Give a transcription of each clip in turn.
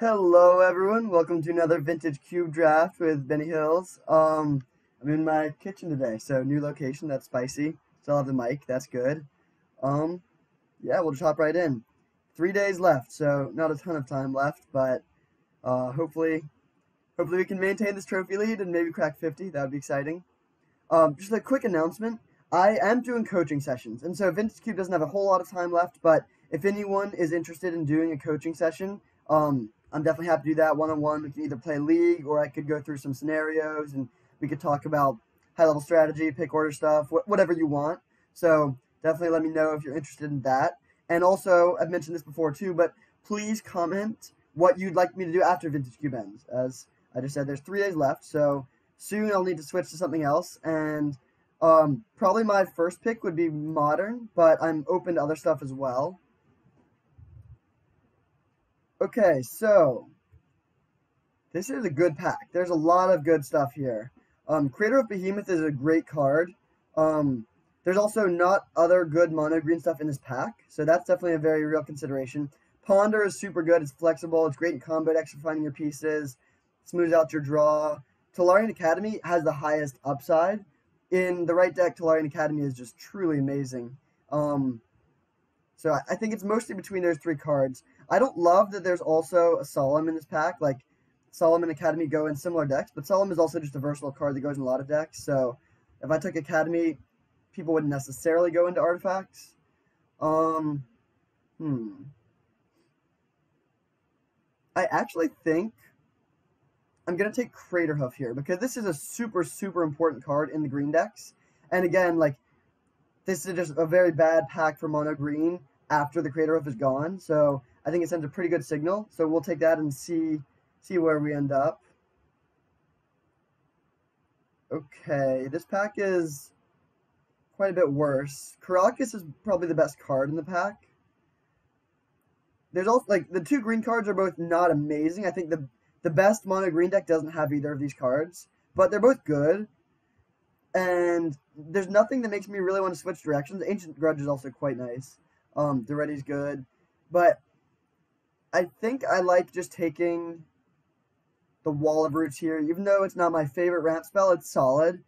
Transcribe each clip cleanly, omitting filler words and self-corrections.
Hello everyone, welcome to another vintage cube draft with Benny Hills. I'm in my kitchen today, so new location, that's spicy. Still have the mic, that's good. Um, yeah, we'll just hop right in. 3 days left, so not a ton of time left, but hopefully we can maintain this trophy lead and maybe crack 50. That would be exciting. Just a quick announcement. I am doing coaching sessions, and so Vintage Cube doesn't have a whole lot of time left, but if anyone is interested in doing a coaching session, I'm definitely happy to do that one-on-one. We can either play league, or I could go through some scenarios, and we could talk about high-level strategy, pick order stuff, whatever you want. So definitely let me know if you're interested in that. And also, I've mentioned this before too, but please comment what you'd like me to do after Vintage Cube ends. As I just said, there's 3 days left, so soon I'll need to switch to something else, and probably my first pick would be modern, but I'm open to other stuff as well. Okay, so this is a good pack. There's a lot of good stuff here. Creator of Behemoth is a great card. There's also not other good mono green stuff in this pack, so that's definitely a very real consideration. Ponder is super good. It's flexible. It's great in combo decks for finding your pieces. Smooths out your draw. Tolarian Academy has the highest upside. In the right deck, Tolarian Academy is just truly amazing. So I think it's mostly between those three cards. I don't love that there's also a Solemn in this pack. Like, Solemn and Academy go in similar decks, but Solemn is also just a versatile card that goes in a lot of decks. So if I took Academy, people wouldn't necessarily go into artifacts. I actually think I'm going to take Craterhoof here because this is a super, super important card in the green decks. And again, like, this is just a very bad pack for mono green after the Craterhoof is gone. So I think it sends a pretty good signal. So we'll take that and see where we end up. Okay, this pack is quite a bit worse. Karakas is probably the best card in the pack. There's also, like, the two green cards are both not amazing. I think the best mono green deck doesn't have either of these cards, but they're both good. And there's nothing that makes me really want to switch directions. Ancient Grudge is also quite nice. The Ready's good. But I think I like just taking the Wall of Roots here. Even though it's not my favorite ramp spell, it's solid.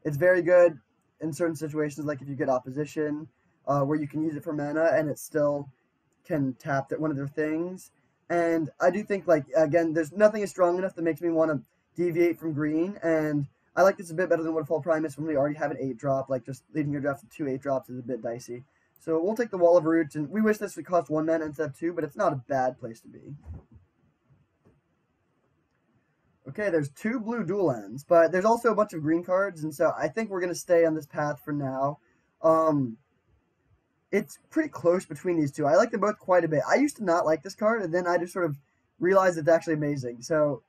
It's very good in certain situations, like if you get opposition, where you can use it for mana and it still can tap one of their things. And I do think, like, again, there's nothing is strong enough that makes me want to deviate from green, and I like this a bit better than Woodfall Primus when we already have an 8-drop. Like, just leading your draft with 2 8-drops is a bit dicey. So we'll take the Wall of Roots, and we wish this would cost 1 mana instead of 2, but it's not a bad place to be. Okay, there's 2 blue dual ends, but there's also a bunch of green cards, and so I think we're going to stay on this path for now. It's pretty close between these two. I like them both quite a bit. I used to not like this card, and then I just sort of realized it's actually amazing. So,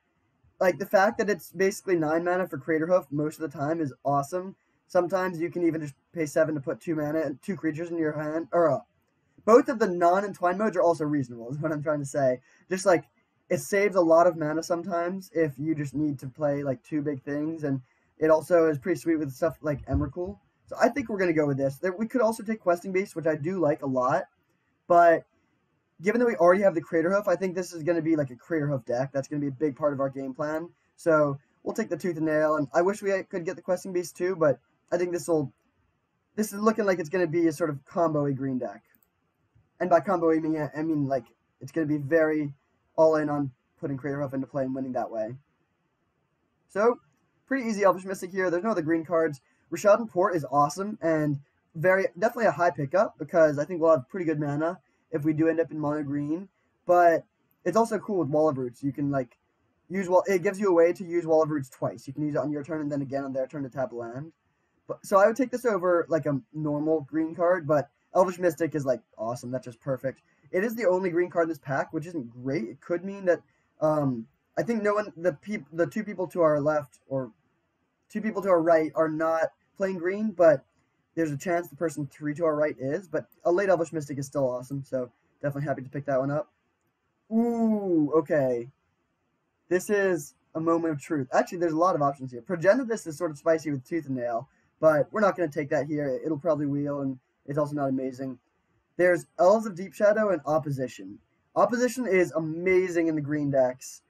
like, the fact that it's basically 9 mana for Craterhoof most of the time is awesome. Sometimes you can even just pay 7 to put 2 mana and 2 creatures in your hand. Or both of the non-entwined modes are also reasonable, is what I'm trying to say. Just, like, it saves a lot of mana sometimes if you just need to play, like, 2 big things. And it also is pretty sweet with stuff like Emrakul. So I think we're going to go with this. We could also take Questing Beast, which I do like a lot. But given that we already have the Craterhoof, I think this is going to be like a Craterhoof deck. That's going to be a big part of our game plan. So we'll take the Tooth and Nail. And I wish we could get the Questing Beast too, but I think this is looking like it's going to be a sort of combo-y green deck. And by combo-y, I mean like it's going to be very all in on putting Craterhoof into play and winning that way. So pretty easy Elvish Mystic here. There's no other green cards. Rishadan Port is awesome and definitely a high pickup because I think we'll have pretty good mana if we do end up in mono green. But it's also cool with Wall of Roots. You can like it gives you a way to use Wall of Roots twice. You can use it on your turn and then again on their turn to tap land. So I would take this over like a normal green card, but Elvish Mystic is like awesome. That's just perfect. It is the only green card in this pack, which isn't great. It could mean that I think the two people to our left or 2 people to our right are not playing green, but there's a chance the person 3 to our right is. But a late Elvish Mystic is still awesome, so definitely happy to pick that one up. Ooh, okay. This is a moment of truth. Actually, there's a lot of options here. Progenitus is sort of spicy with Tooth and Nail, but we're not going to take that here. It'll probably wheel, and it's also not amazing. There's Elves of Deep Shadow and Opposition. Opposition is amazing in the green decks.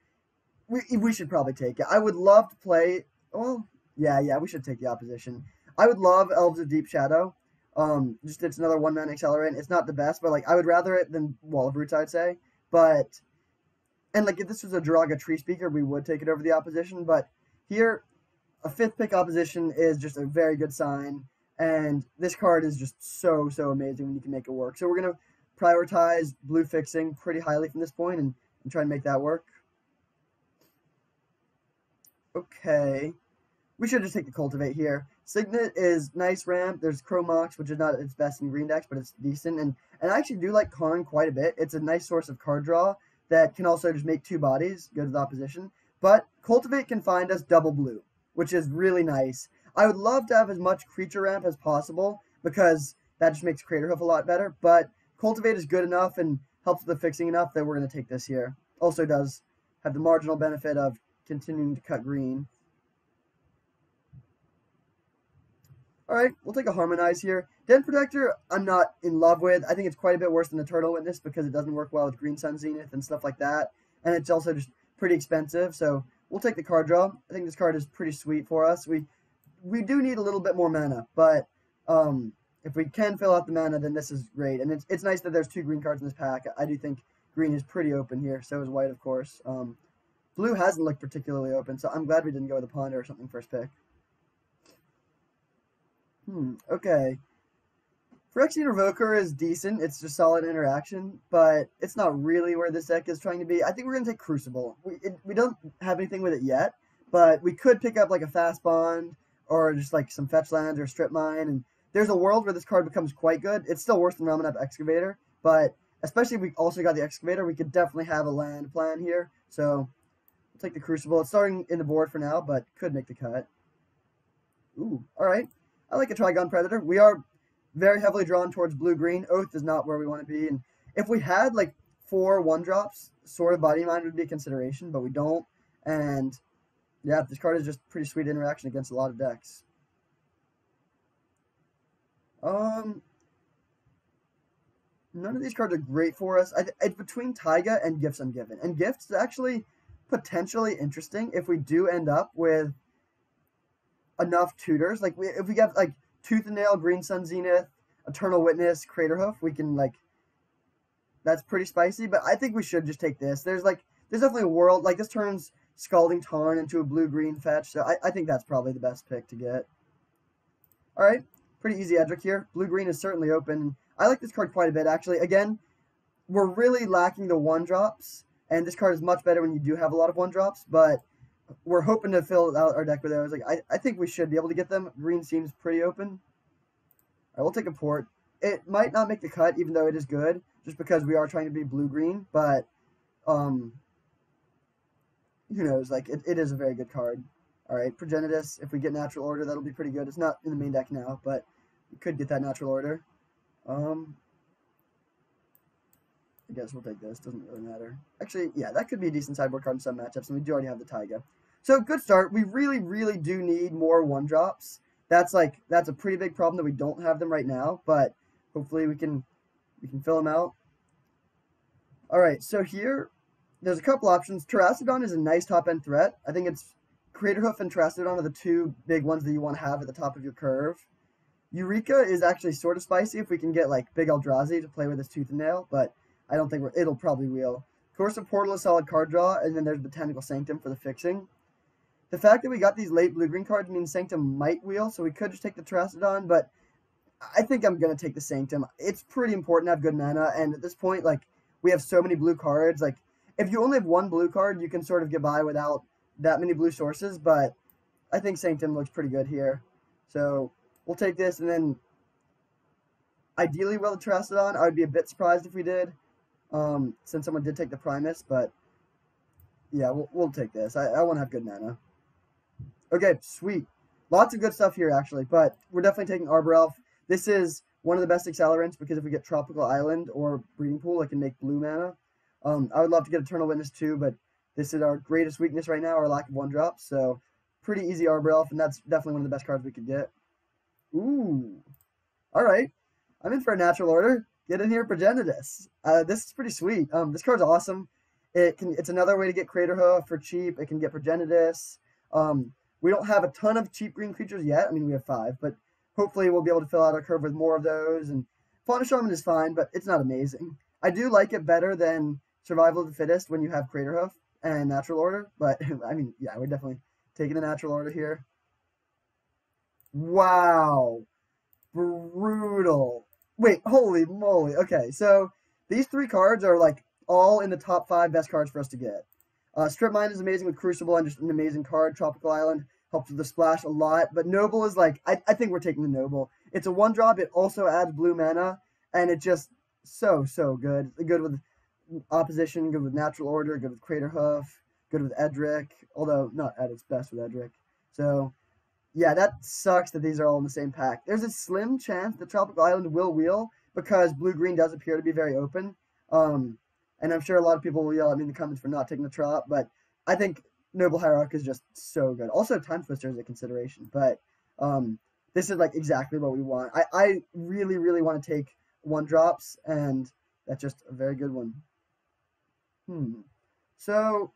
We should probably take it. I would love to play. Well, yeah, we should take the opposition. I would love Elves of Deep Shadow. Just it's another 1-mana accelerant. It's not the best, but like I would rather it than Wall of Roots, I'd say. But and like if this was a Duraga Tree Speaker, we would take it over the opposition. But here, a 5th pick opposition is just a very good sign, and this card is just so amazing when you can make it work. So we're gonna prioritize blue fixing pretty highly from this point and try and make that work. Okay. We should just take the Cultivate here. Signet is nice ramp. There's Chromox, which is not its best in green decks, but it's decent. And I actually do like Karn quite a bit. It's a nice source of card draw that can also just make 2 bodies go to the opposition. But Cultivate can find us double blue, which is really nice. I would love to have as much creature ramp as possible because that just makes Craterhoof a lot better. But Cultivate is good enough and helps with the fixing enough that we're going to take this here. Also does have the marginal benefit of continuing to cut green. Alright, we'll take a Harmonize here. Den Protector, I'm not in love with. I think it's quite a bit worse than the Turtle Witness because it doesn't work well with Green Sun Zenith and stuff like that. And it's also just pretty expensive, so we'll take the card draw. I think this card is pretty sweet for us. We do need a little bit more mana, but if we can fill out the mana, then this is great. And it's nice that there's 2 green cards in this pack. I do think green is pretty open here, so is white, of course. Blue hasn't looked particularly open, so I'm glad we didn't go with a Ponder or something first pick. Okay. Phyrexian Revoker is decent. It's just solid interaction, but it's not really where this deck is trying to be. I think we're going to take Crucible. We don't have anything with it yet, but we could pick up like a Fast Bond or just like some Fetch Lands or Strip Mine, and there's a world where this card becomes quite good. It's still worse than Ramanap Excavator, but especially if we also got the Excavator, we could definitely have a land plan here. So we'll take the Crucible. It's starting in the board for now, but could make the cut. Ooh, all right. I like a Trigon Predator. We are very heavily drawn towards blue-green. Oath is not where we want to be. And if we had like 4 1-drops, Sword of Body Mind would be a consideration, but we don't. And yeah, this card is just pretty sweet interaction against a lot of decks. None of these cards are great for us. It's between Taiga and Gifts Ungiven. And Gifts is actually potentially interesting if we do end up with enough tutors. Like if we get like Tooth and Nail, Green Sun Zenith, Eternal Witness, Craterhoof, we can like, that's pretty spicy, but I think we should just take this. There's definitely a world, like this turns Scalding Tarn into a blue-green fetch, so I think that's probably the best pick to get. Alright, pretty easy Edric here. Blue-green is certainly open. I like this card quite a bit, actually. Again, we're really lacking the 1-drops, and this card is much better when you do have a lot of 1-drops, but we're hoping to fill out our deck with those. Like I think we should be able to get them. Green seems pretty open. All right, we'll take a Port. It might not make the cut, even though it is good, just because we are trying to be blue-green. But who knows? Like it is a very good card. All right, Progenitus. If we get Natural Order, that'll be pretty good. It's not in the main deck now, but we could get that Natural Order. I guess we'll take this. Doesn't really matter. Actually, yeah, that could be a decent sideboard card in some matchups, and we do already have the Taiga. So, good start. We really do need more 1-drops. That's a pretty big problem that we don't have them right now, but hopefully we can fill them out. All right, so here, there's a couple options. Terracodon is a nice top-end threat. I think it's Craterhoof and Terracodon are the 2 big ones that you want to have at the top of your curve. Eureka is actually sort of spicy if we can get, like, Big Eldrazi to play with his Tooth and Nail, but I don't think it'll probably wheel. Course of Portal is solid card draw, and then there's Botanical Sanctum for the fixing. The fact that we got these late blue-green cards means Sanctum might wheel, so we could just take the Terracodon, but I think I'm going to take the Sanctum. It's pretty important to have good mana, and at this point, like, we have so many blue cards. Like, if you only have 1 blue card, you can sort of get by without that many blue sources, but I think Sanctum looks pretty good here. So, we'll take this, and then ideally with the Terracodon, I would be a bit surprised if we did. Since someone did take the Primus, but yeah, we'll take this. I want to have good mana. Okay, sweet. Lots of good stuff here, actually, but we're definitely taking Arbor Elf. This is one of the best accelerants because if we get Tropical Island or Breeding Pool, it can make blue mana. I would love to get Eternal Witness too, but this is our greatest weakness right now, our lack of 1-drops, so pretty easy Arbor Elf, and that's definitely one of the best cards we could get. Ooh. Alright. I'm in for a Natural Order. Get in here, Progenitus. This is pretty sweet. This card's awesome. It's another way to get Craterhoof for cheap. It can get Progenitus. We don't have a ton of cheap green creatures yet. I mean, we have 5, but hopefully we'll be able to fill out our curve with more of those. And Fauna Shaman is fine, but it's not amazing. I do like it better than Survival of the Fittest when you have Craterhoof and Natural Order, but I mean, yeah, we're definitely taking the Natural Order here. Wow. Brutal. Wait, holy moly. Okay, so these 3 cards are like all in the top 5 best cards for us to get. Strip Mine is amazing with Crucible and just an amazing card. Tropical Island helps with the splash a lot, but Noble is like, I think we're taking the Noble. It's a 1-drop, it also adds blue mana, and it just so good. Good with opposition, good with Natural Order, good with Craterhoof, good with Edric, although not at its best with Edric. So, yeah, that sucks that these are all in the same pack. There's a slim chance that Tropical Island will wheel because blue-green does appear to be very open. And I'm sure a lot of people will yell at me in the comments for not taking the Trop, but I think Noble Hierarch is just so good. Also, Time Twister is a consideration, but this is like exactly what we want. I really, really want to take 1-drops, and that's just a very good one. So,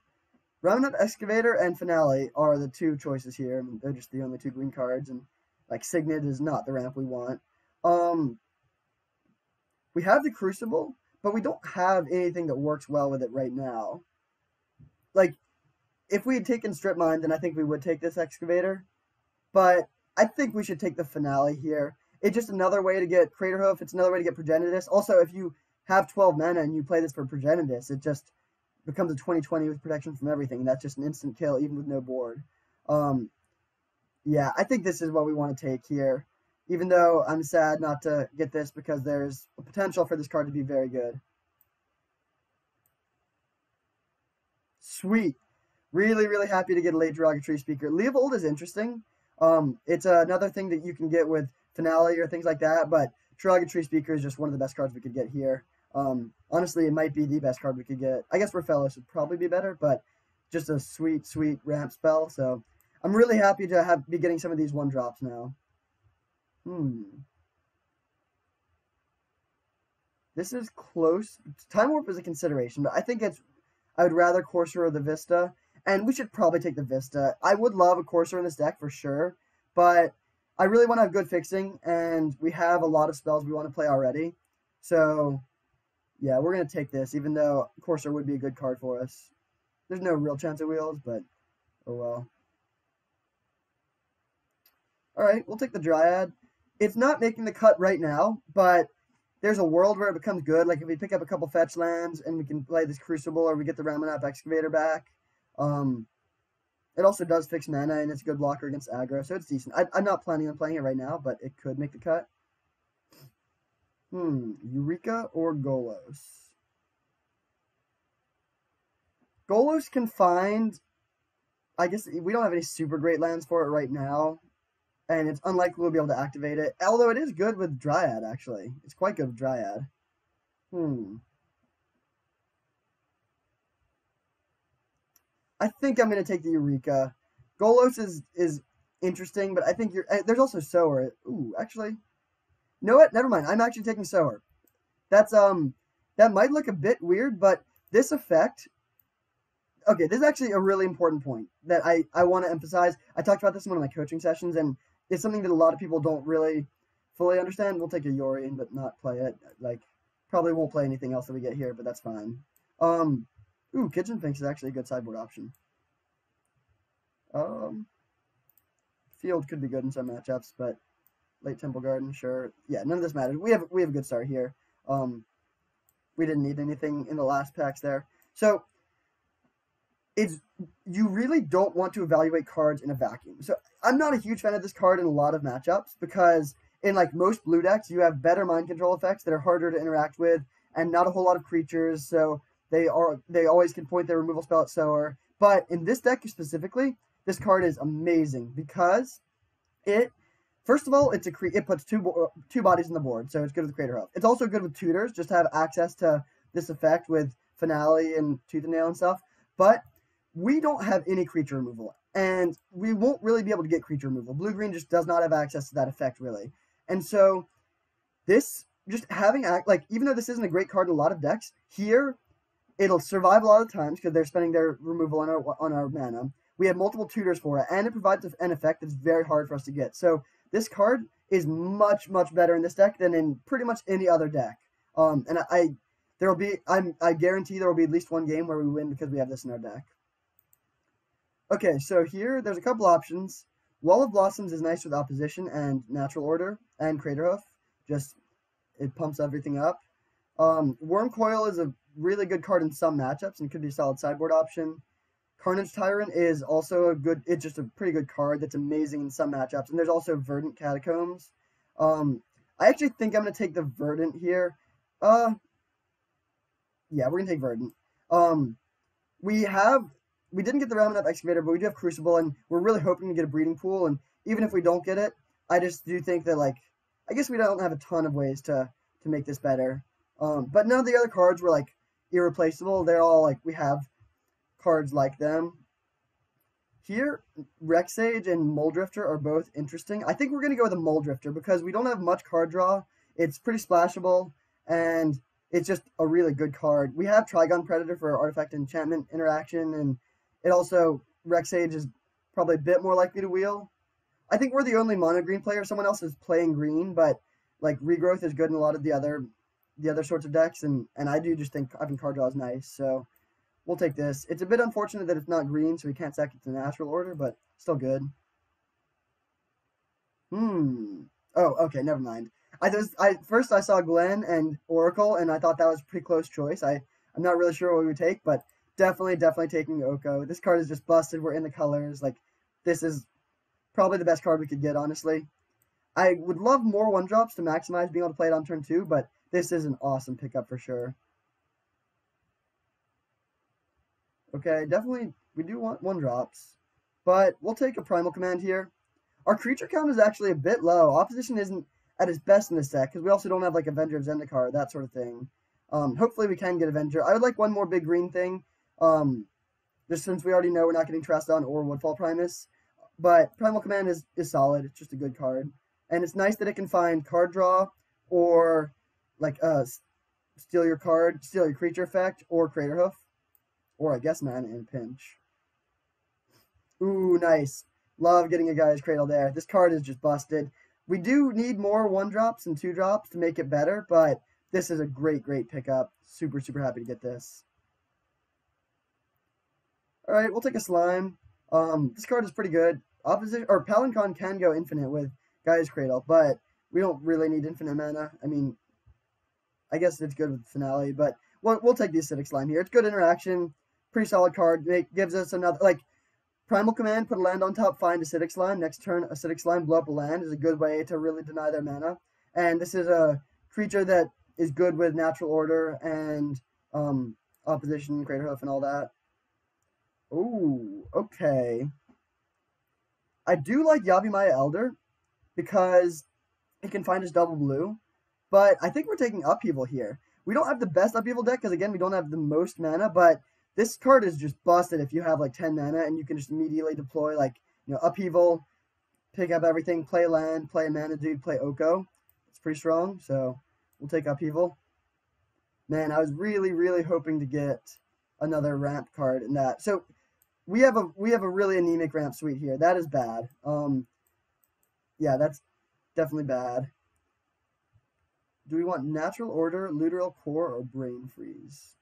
Roundup Excavator and Finale are the 2 choices here. I mean, they're just the only 2 green cards, and like Signet is not the ramp we want. We have the Crucible, but we don't have anything that works well with it right now. Like, if we had taken Strip Mine, then I think we would take this Excavator, but I think we should take the Finale here. It's just another way to get Craterhoof. It's another way to get Progenitus. Also, if you have 12 mana and you play this for Progenitus, it just becomes a 20/20 with protection from everything. That's just an instant kill, even with no board. Yeah, I think this is what we want to take here, even though I'm sad not to get this because there's a potential for this card to be very good. Sweet. Really, really happy to get a late Derogatory Speaker. Leovold is interesting. It's another thing that you can get with Finale or things like that, but Derogatory Speaker is just one of the best cards we could get here. Honestly, it might be the best card we could get. I guess Raphaelis would probably be better, but just a sweet, sweet ramp spell. So I'm really happy to be getting some of these 1-drops now. This is close. Time Warp is a consideration, but I think I would rather Courser or the Vista, and we should probably take the Vista. I would love a Courser in this deck for sure, but I really want to have good fixing, and we have a lot of spells we want to play already. So yeah, we're going to take this, even though Courser would be a good card for us. There's no real chance it wheels, but oh well. Alright, we'll take the Dryad. It's not making the cut right now, but there's a world where it becomes good. Like if we pick up a couple fetch lands and we can play this Crucible or we get the Ramanap Excavator back. It also does fix mana and it's a good blocker against aggro, so it's decent. I'm not planning on playing it right now, but it could make the cut. Eureka or Golos? Golos can find... I guess we don't have any super great lands for it right now, and it's unlikely we'll be able to activate it. Although it is good with Dryad, actually. It's quite good with Dryad. I think I'm going to take the Eureka. Golos is interesting, but I think there's also Sower. Ooh, actually, you know what? Never mind. I'm actually taking Sower. That's that might look a bit weird, but this effect. Okay, this is actually a really important point that I want to emphasize. I talked about this in one of my coaching sessions, and it's something that a lot of people don't really fully understand. We'll take a Yorion, but not play it. Like, probably won't play anything else that we get here, but that's fine. Ooh, Kitchen Finks is actually a good sideboard option. Field could be good in some matchups, but late Temple Garden, sure. Yeah, none of this matters. We have a good start here. We didn't need anything in the last packs there. So you really don't want to evaluate cards in a vacuum. So I'm not a huge fan of this card in a lot of matchups because in like most blue decks, you have better mind control effects that are harder to interact with and not a whole lot of creatures. So they always can point their removal spell at Sower. But in this deck specifically, this card is amazing because first of all, it puts two bodies on the board, so it's good with Craterhoof. It's also good with tutors, just to have access to this effect with Finale and Tooth and Nail and stuff. But we don't have any creature removal, and we won't really be able to get creature removal. Blue-green just does not have access to that effect, really. And so this just having like, even though this isn't a great card in a lot of decks, here it'll survive a lot of times because they're spending their removal on our mana. We have multiple tutors for it, and it provides an effect that's very hard for us to get. So this card is much better in this deck than in pretty much any other deck. And I guarantee there will be at least one game where we win because we have this in our deck. Okay, so here there's a couple options. Wall of Blossoms is nice with opposition and natural order and Craterhoof. Just it pumps everything up. Worm Coil is a really good card in some matchups and could be a solid sideboard option. Carnage Tyrant is also it's just a pretty good card that's amazing in some matchups. And there's also Verdant Catacombs. I actually think I'm going to take the Verdant here. Yeah, we're going to take Verdant. We didn't get the Ramaneth Excavator, but we do have Crucible, and we're really hoping to get a Breeding Pool. And even if we don't get it, I just do think that, like, I guess we don't have a ton of ways to make this better. But none of the other cards were, like, irreplaceable. They're all, like, we have cards like them. Here, Rexage and Muldrifter are both interesting. I think we're going to go with a Muldrifter because we don't have much card draw. It's pretty splashable, and it's just a really good card. We have Trigon Predator for artifact enchantment interaction, and it also, Rexage is probably a bit more likely to wheel. I think we're the only mono green player. Someone else is playing green, but like Regrowth is good in a lot of the other sorts of decks, and I do just think having card draw is nice, so we'll take this. It's a bit unfortunate that it's not green, so we can't sack it to natural order, but still good. Oh, okay, never mind. First I saw Glenn and Oracle, and I thought that was a pretty close choice. I'm not really sure what we would take, but definitely taking Oko. This card is just busted. We're in the colors. Like, this is probably the best card we could get, honestly. I would love more 1-drops to maximize being able to play it on turn 2, but this is an awesome pickup for sure. Okay, definitely we do want 1-drops, but we'll take a Primal Command here. Our creature count is actually a bit low. Opposition isn't at its best in this deck because we also don't have like Avenger of Zendikar, that sort of thing. Hopefully we can get Avenger. I would like one more big green thing, just since we already know we're not getting Traston or Woodfall Primus. But Primal Command is solid. It's just a good card. And it's nice that it can find card draw or like steal your creature effect, or Craterhoof, or I guess mana in a pinch. Ooh, nice. Love getting a Gaia's Cradle there. This card is just busted. We do need more 1-drops and 2-drops to make it better, but this is a great pickup. Super happy to get this. Alright, we'll take a Slime. This card is pretty good. Palancon can go infinite with Gaia's Cradle, but we don't really need infinite mana. I mean, I guess it's good with Finale, but we'll take the Acidic Slime here. It's good interaction. Pretty solid card. It gives us another, like, Primal Command, put a land on top, find Acidic Slime. Next turn, Acidic Slime, blow up a land is a good way to really deny their mana. And this is a creature that is good with natural order and opposition, Craterhoof, and all that. Ooh, okay. I do like Yavimaya Elder because it can find us double blue, but I think we're taking Upheaval here. We don't have the best Upheaval deck because, again, we don't have the most mana, but this card is just busted if you have like 10 mana and you can just immediately deploy like, Upheaval, pick up everything, play land, play a mana dude, play Oko. It's pretty strong, so we'll take Upheaval. Man, I was really hoping to get another ramp card in that. So we have a really anemic ramp suite here. That is bad. Yeah, that's definitely bad. Do we want Natural Order, Literal Core, or Brain Freeze?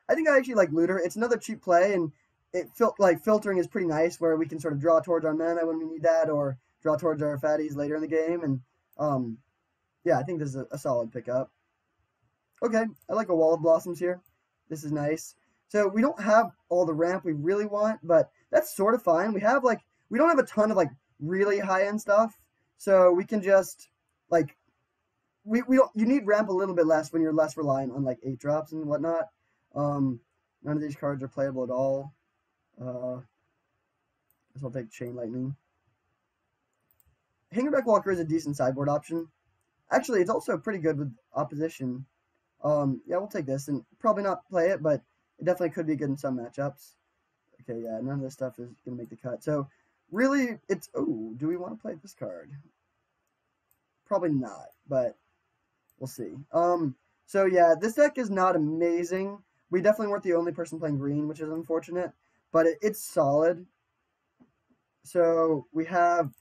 I think I actually like Looter. It's another cheap play, and filtering is pretty nice, where we can sort of draw towards our mana when we need that, or draw towards our fatties later in the game. And yeah, I think this is a solid pickup. Okay, I like a Wall of Blossoms here. This is nice. So we don't have all the ramp we really want, but that's sort of fine. We don't have a ton of like really high end stuff, so we can just like you need ramp a little bit less when you're less reliant on like 8-drops and whatnot. None of these cards are playable at all. Guess I'll take Chain Lightning. Hangerback Walker is a decent sideboard option. Actually, it's also pretty good with opposition. Yeah, we'll take this, and probably not play it, but it definitely could be good in some matchups. Okay, yeah, none of this stuff is going to make the cut. So, really, do we want to play this card? Probably not, but we'll see. So yeah, this deck is not amazing. We definitely weren't the only person playing green, which is unfortunate, but it's solid. So we have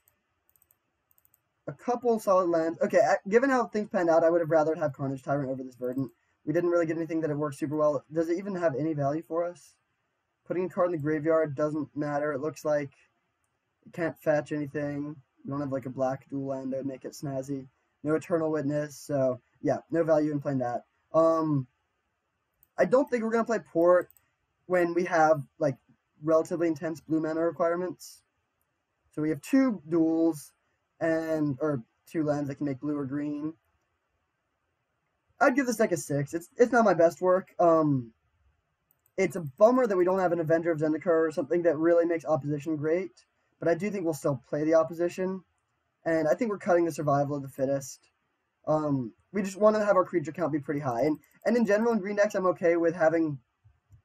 a couple solid lands. Okay, given how things panned out, I would have rather have Carnage Tyrant over this Verdant. We didn't really get anything that it worked super well. Does it even have any value for us? Putting a card in the graveyard doesn't matter. It looks like it can't fetch anything. We don't have like a black dual land that would make it snazzy. No Eternal Witness, so yeah, no value in playing that. I don't think we're gonna play Port when we have like relatively intense blue mana requirements. So we have 2 duels or 2 lands that can make blue or green. I'd give this deck a 6. It's not my best work. It's a bummer that we don't have an Avenger of Zendikar or something that really makes opposition great, but I do think we'll still play the opposition, and I think we're cutting the survival of the fittest. We just want to have our creature count be pretty high, and in general in green decks I'm okay with having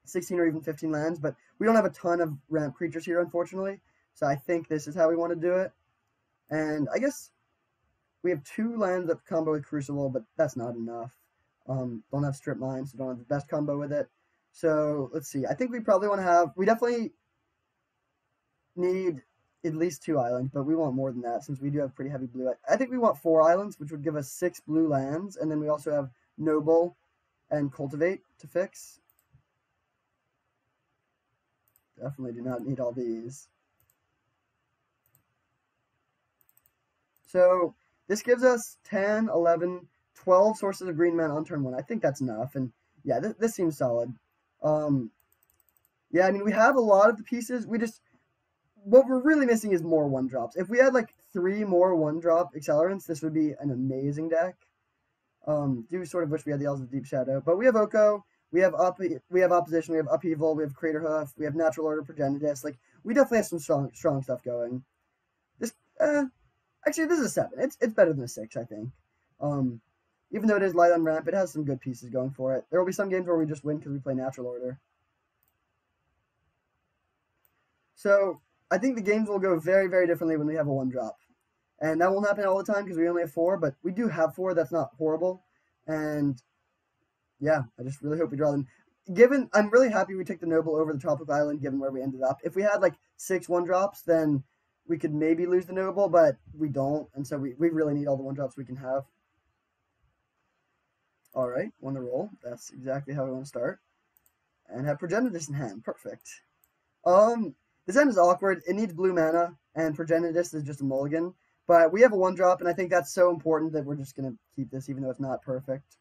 16 or even 15 lands, but we don't have a ton of ramp creatures here, unfortunately, so I think this is how we want to do it. And I guess we have 2 lands that combo with Crucible, but that's not enough. Don't have Strip Mine, so don't have the best combo with it. So let's see. I think we probably want to have. We definitely need at least 2 islands, but we want more than that since we do have pretty heavy blue. I think we want 4 islands, which would give us 6 blue lands, and then we also have Noble and Cultivate to fix. Definitely do not need all these. So this gives us 10, 11, 12 sources of green mana on turn 1. I think that's enough, and yeah, this seems solid. Yeah, I mean, we have a lot of the pieces. What we're really missing is more 1-drops. If we had like 3 more 1-drop accelerants, this would be an amazing deck. Do sort of wish we had the Elves of Deep Shadow, but we have Oko, we have Opposition, we have Upheaval, we have Craterhoof, we have Natural Order, Progenitus. Like, we definitely have some strong stuff going. This, actually, this is a 7. It's better than a 6, I think. Even though it is light on ramp, it has some good pieces going for it. There will be some games where we just win because we play Natural Order. So I think the games will go very, very differently when we have a 1-drop. And that won't happen all the time because we only have 4, but we do have 4. That's not horrible. And yeah, I just really hope we draw them. I'm really happy we took the Noble over the Tropical Island given where we ended up. If we had like 6 1-drops, then we could maybe lose the Noble, but we don't. And so we really need all the 1-drops we can have. All right, won the roll. That's exactly how we want to start. And have Progenitus in hand. Perfect. This end is awkward. It needs blue mana, and Progenitus is just a mulligan. But we have a 1-drop, and I think that's so important that we're just going to keep this, even though it's not perfect.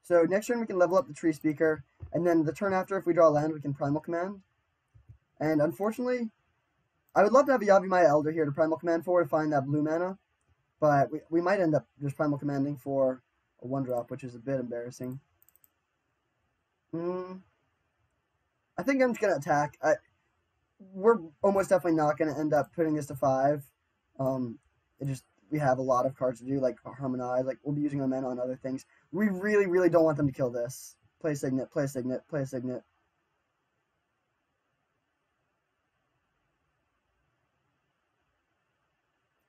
So next turn we can level up the Tree Speaker, and then the turn after, if we draw land, we can Primal Command. And unfortunately, I would love to have a Yavimaya Elder here to Primal Command for to find that blue mana. But we might end up just Primal Commanding for a 1-drop, which is a bit embarrassing. I think I'm just going to attack. We're almost definitely not going to end up putting this to 5. We have a lot of cards to do, like Harmonize. Like, we'll be using our mana on other things. We really, really don't want them to kill this. Play Signet, play Signet, play Signet.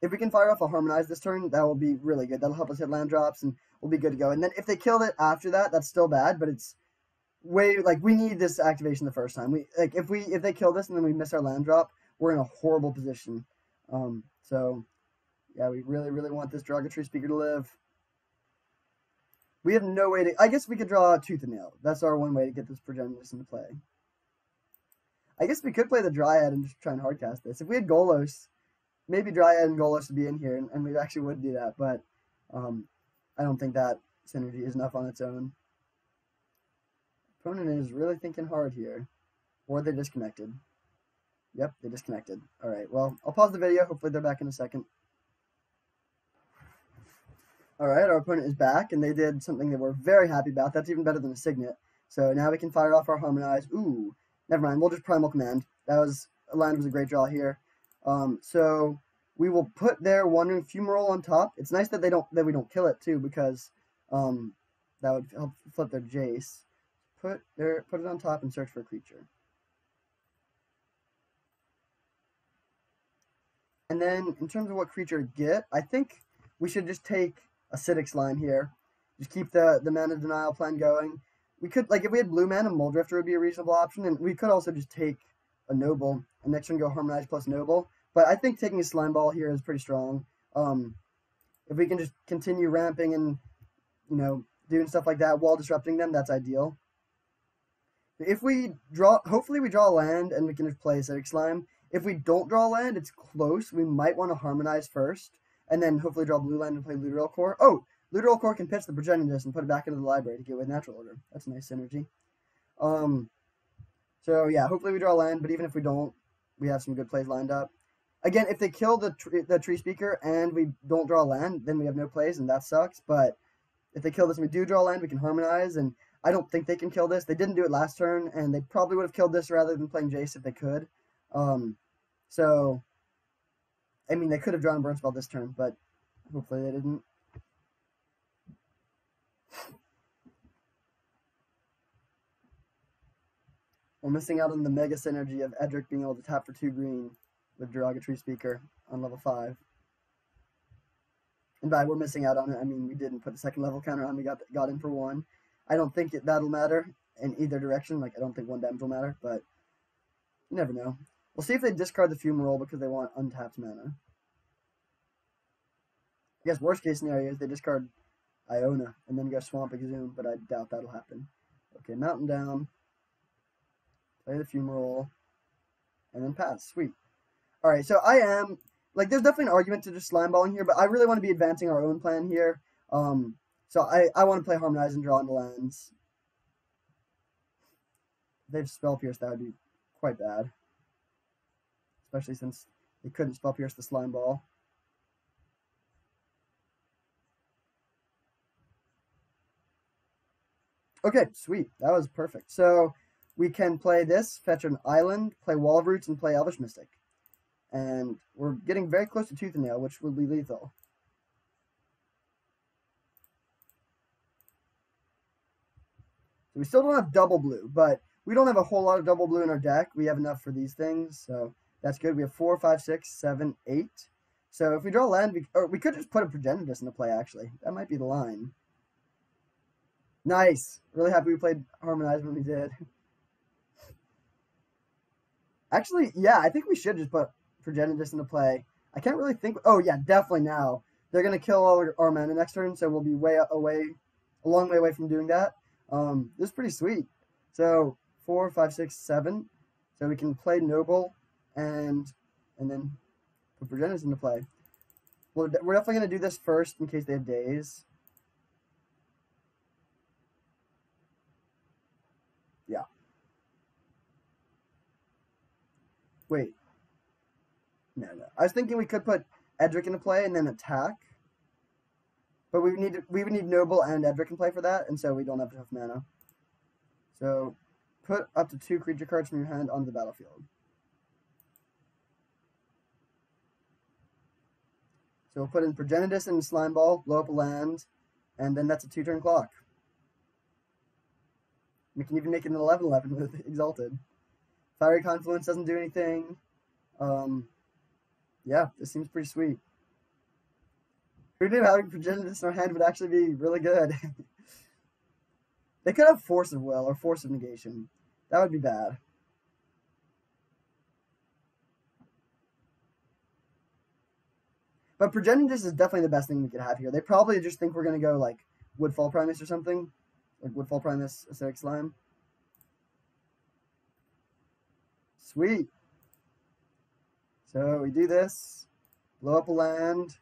If we can fire off a Harmonize this turn, that will be really good. That'll help us hit land drops, and we'll be good to go. And then if they killed it after that, that's still bad, but it's way, like, we need this activation the first time. If they kill this and then we miss our land drop, we're in a horrible position. So yeah, we really, really want this Tree Speaker to live. We have no way to... I guess we could draw Tooth and Nail. That's our one way to get this Progenitus into play. I guess we could play the Dryad and just try and hardcast this. If we had Golos, maybe Dryad and Golos would be in here, and we actually would do that, but I don't think that synergy is enough on its own. Opponent is really thinking hard here. Or they're disconnected. Yep, they disconnected. Alright, well, I'll pause the video. Hopefully they're back in a second. Alright, our opponent is back, and they did something that we're very happy about. That's even better than a Signet. So now we can fire off our Harmonize. Ooh, never mind. We'll just Primal Command. Land was a great draw here. So we will put their Wandering Fumarole on top. It's nice that we don't kill it too, because that would help flip their Jace. Put it on top and search for a creature. And then in terms of what creature to get, I think we should just take Acidic Slime here. Just keep the mana denial plan going. We could, like, if we had blue mana, Muldrifter would be a reasonable option, and we could also just take a Noble, and next turn go Harmonize plus Noble. But I think taking a Slime Ball here is pretty strong. If we can just continue ramping and, you know, doing stuff like that while disrupting them, that's ideal. If we draw, hopefully we draw a land and we can just play Acidic Slime. If we don't draw land, it's close. We might want to Harmonize first, and then hopefully draw blue land and play Looter Core. Oh, Looter Core can pitch the Progenitus and put it back into the library to get with Natural Order. That's a nice synergy. So yeah, hopefully we draw land, but even if we don't, we have some good plays lined up. Again, if they kill the Tree Speaker and we don't draw land, then we have no plays, and that sucks. But if they kill this and we do draw land, we can Harmonize, and I don't think they can kill this. They didn't do it last turn, and they probably would have killed this rather than playing Jace if they could. So, I mean, they could have drawn Burn Spell this turn, but hopefully they didn't. We're missing out on the mega synergy of Edric being able to tap for 2 green with Derogatory Speaker on level 5. And by we're missing out on it, I mean we didn't put a second level counter on, we got in for 1. I don't think that'll matter in either direction, like I don't think 1 damage will matter, but you never know. We'll see if they discard the Fumarole because they want untapped mana. I guess worst case scenario is they discard Iona and then go Swamp Exhume, but I doubt that'll happen. Okay, Mountain down. Play the Fumarole. And then pass. Sweet. Alright, so I am... Like, there's definitely an argument to just slime balling here, but I really want to be advancing our own plan here. So I want to play Harmonize and draw into lands. If they have Spell Pierce, that would be quite bad. Especially since they couldn't Spell Pierce the Slime Ball. Okay, sweet. That was perfect. So we can play this, fetch an island, play Wall of Roots, and play Elvish Mystic. And we're getting very close to Tooth and Nail, which will be lethal. So we still don't have double blue, but we don't have a whole lot of double blue in our deck. We have enough for these things, so that's good. We have 4, 5, 6, 7, 8. So if we draw land, we could just put a Progenitus into play, actually. That might be the line. Nice. Really happy we played Harmonize when we did. Actually, yeah, I think we should just put Progenitus into play. I can't really think... Oh, yeah, definitely now. They're going to kill all our mana next turn, so we'll be a long way away from doing that. This is pretty sweet. So 4, 5, 6, 7. So we can play Noble and then put Progenitus into play. We're definitely going to do this first in case they have days. Yeah. Wait. No. I was thinking we could put Edric into play and then attack. But we would need Noble and Edric in play for that, and so we don't have enough mana. So put up to 2 creature cards from your hand onto the battlefield. So we'll put in Progenitus and Slime Ball, blow up a land, and then that's a 2-turn clock. We can even make it an 11/11 with Exalted. Fiery Confluence doesn't do anything. Yeah, this seems pretty sweet. Who knew having Progenitus in our hand would actually be really good? They could have Force of Will or Force of Negation. That would be bad. But Progenitus is definitely the best thing we could have here. They probably just think we're going to go like Woodfall Primus or something. Like Woodfall Primus, Acidic Slime. Sweet. So we do this. Blow up a land.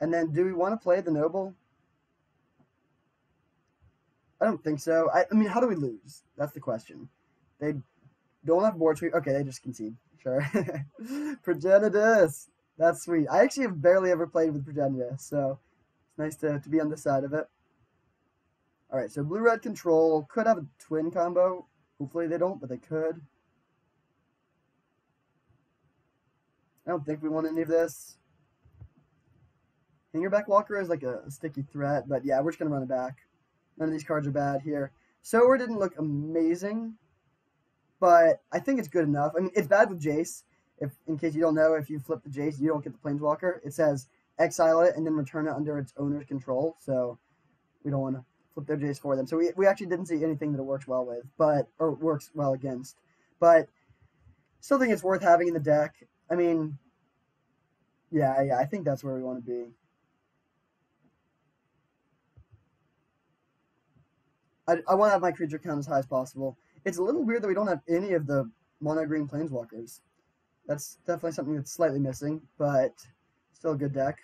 And then do we want to play the Noble? I don't think so. I mean, how do we lose? That's the question. They don't have board sweep. Okay, they just concede. Sure. Progenitus. That's sweet. I actually have barely ever played with Progenitus, so it's nice to be on this side of it. Alright, so blue-red control could have a twin combo. Hopefully they don't, but they could. I don't think we want any of this. Hangerback Walker is like a sticky threat, but yeah, we're just going to run it back. None of these cards are bad here. Sower didn't look amazing, but I think it's good enough. I mean, it's bad with Jace, if in case you don't know, if you flip the Jace, you don't get the Planeswalker. It says exile it and then return it under its owner's control. So we don't want to flip their Jace for them. So we actually didn't see anything that it works well with, or works well against. But still think it's worth having in the deck. I mean, yeah, I think that's where we want to be. I want to have my creature count as high as possible. It's a little weird that we don't have any of the mono green Planeswalkers. That's definitely something that's slightly missing, but still a good deck.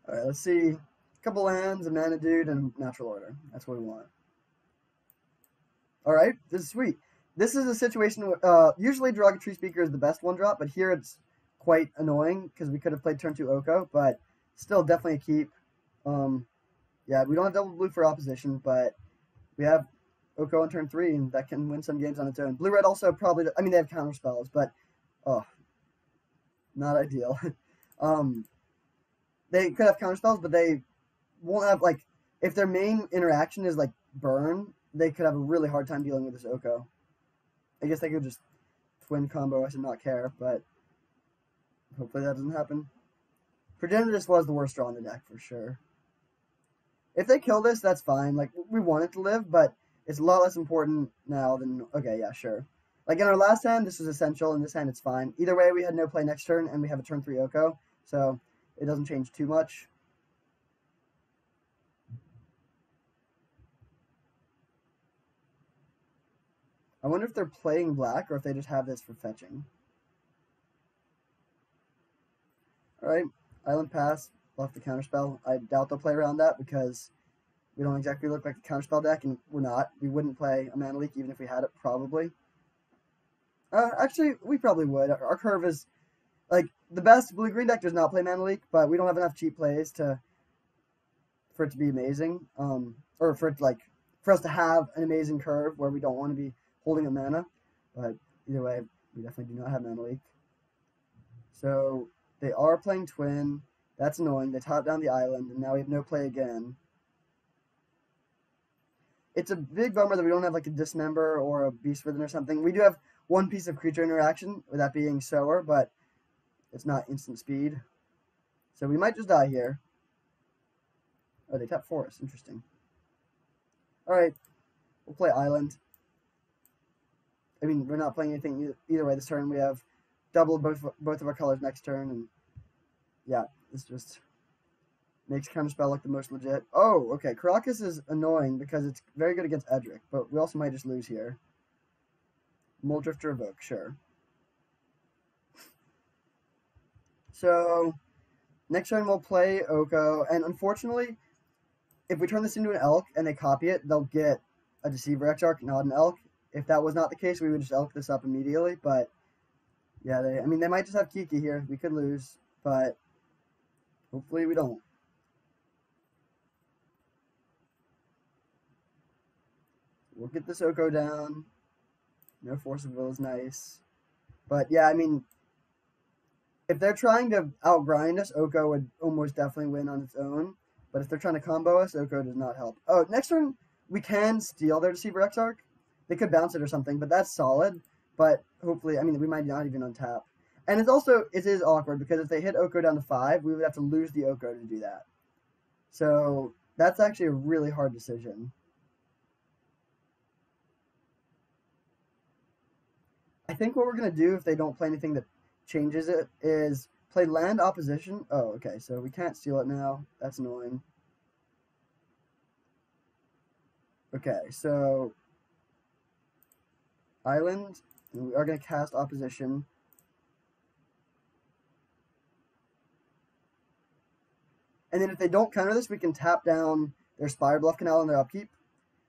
Alright, let's see. A couple lands, a Mana Dude, and Natural Order. That's what we want. Alright, this is sweet. This is a situation where, usually Derogatory Speaker is the best one drop, but here it's quite annoying because we could have played turn 2 Oko, but still definitely a keep. Yeah, we don't have double blue for opposition, but we have Oko on turn 3, and that can win some games on its own. Blue-red also probably, I mean, they have counter spells, but, oh, not ideal. They could have counter spells, but they won't have, like, if their main interaction is, like, burn, they could have a really hard time dealing with this Oko. I guess they could just twin combo us and not care, but hopefully that doesn't happen. Progenitus was the worst draw in the deck, for sure. If they kill this, that's fine. Like, we want it to live, but it's a lot less important now than... Okay, yeah, sure. Like, in our last hand, this was essential. In this hand, it's fine. Either way, we had no play next turn, and we have a turn 3 Oko, so it doesn't change too much. I wonder if they're playing black, or if they just have this for fetching. Alright, Island Pass. Left the counterspell. I doubt they'll play around that because we don't exactly look like a counterspell deck, and we're not. We wouldn't play a Mana Leak even if we had it, probably. Actually, we probably would. Our curve is, like, the best blue-green deck does not play Mana Leak, but we don't have enough cheap plays for it to be amazing. Or for it to, for us to have an amazing curve where we don't want to be holding a mana. But either way, we definitely do not have Mana Leak. So they are playing Twin. That's annoying. They top down the island, and now we have no play again. It's a big bummer that we don't have like a Dismember or a Beast Within or something. We do have one piece of creature interaction, with that being Sower, but it's not instant speed. So we might just die here. Oh, they tap Forest. Interesting. Alright. We'll play Island. I mean, we're not playing anything either way this turn. We have double both of our colors next turn, and yeah, this just makes Counterspell look the most legit. Oh, okay. Karakas is annoying because it's very good against Edric, but we also might just lose here. Muldrift Revoke, sure. So, next turn we'll play Oko, and unfortunately, if we turn this into an Elk and they copy it, they'll get a Deceiver Exarch, not an Elk. If that was not the case, we would just Elk this up immediately, but yeah, they might just have Kiki here. We could lose, but hopefully we don't. We'll get this Oko down. No Force of Will is nice. But yeah, I mean, if they're trying to outgrind us, Oko would almost definitely win on its own. But if they're trying to combo us, Oko does not help. Oh, next turn, we can steal their Deceiver Exarch. They could bounce it or something, but that's solid. But hopefully, I mean, we might not even untap. And it is awkward, because if they hit Oko down to 5, we would have to lose the Oko to do that. So that's actually a really hard decision. I think what we're going to do, if they don't play anything that changes it, is play land opposition. Oh, okay, so we can't steal it now. That's annoying. Okay, so Island, and we are going to cast opposition. And then if they don't counter this, we can tap down their Spire Bluff Canal on their upkeep,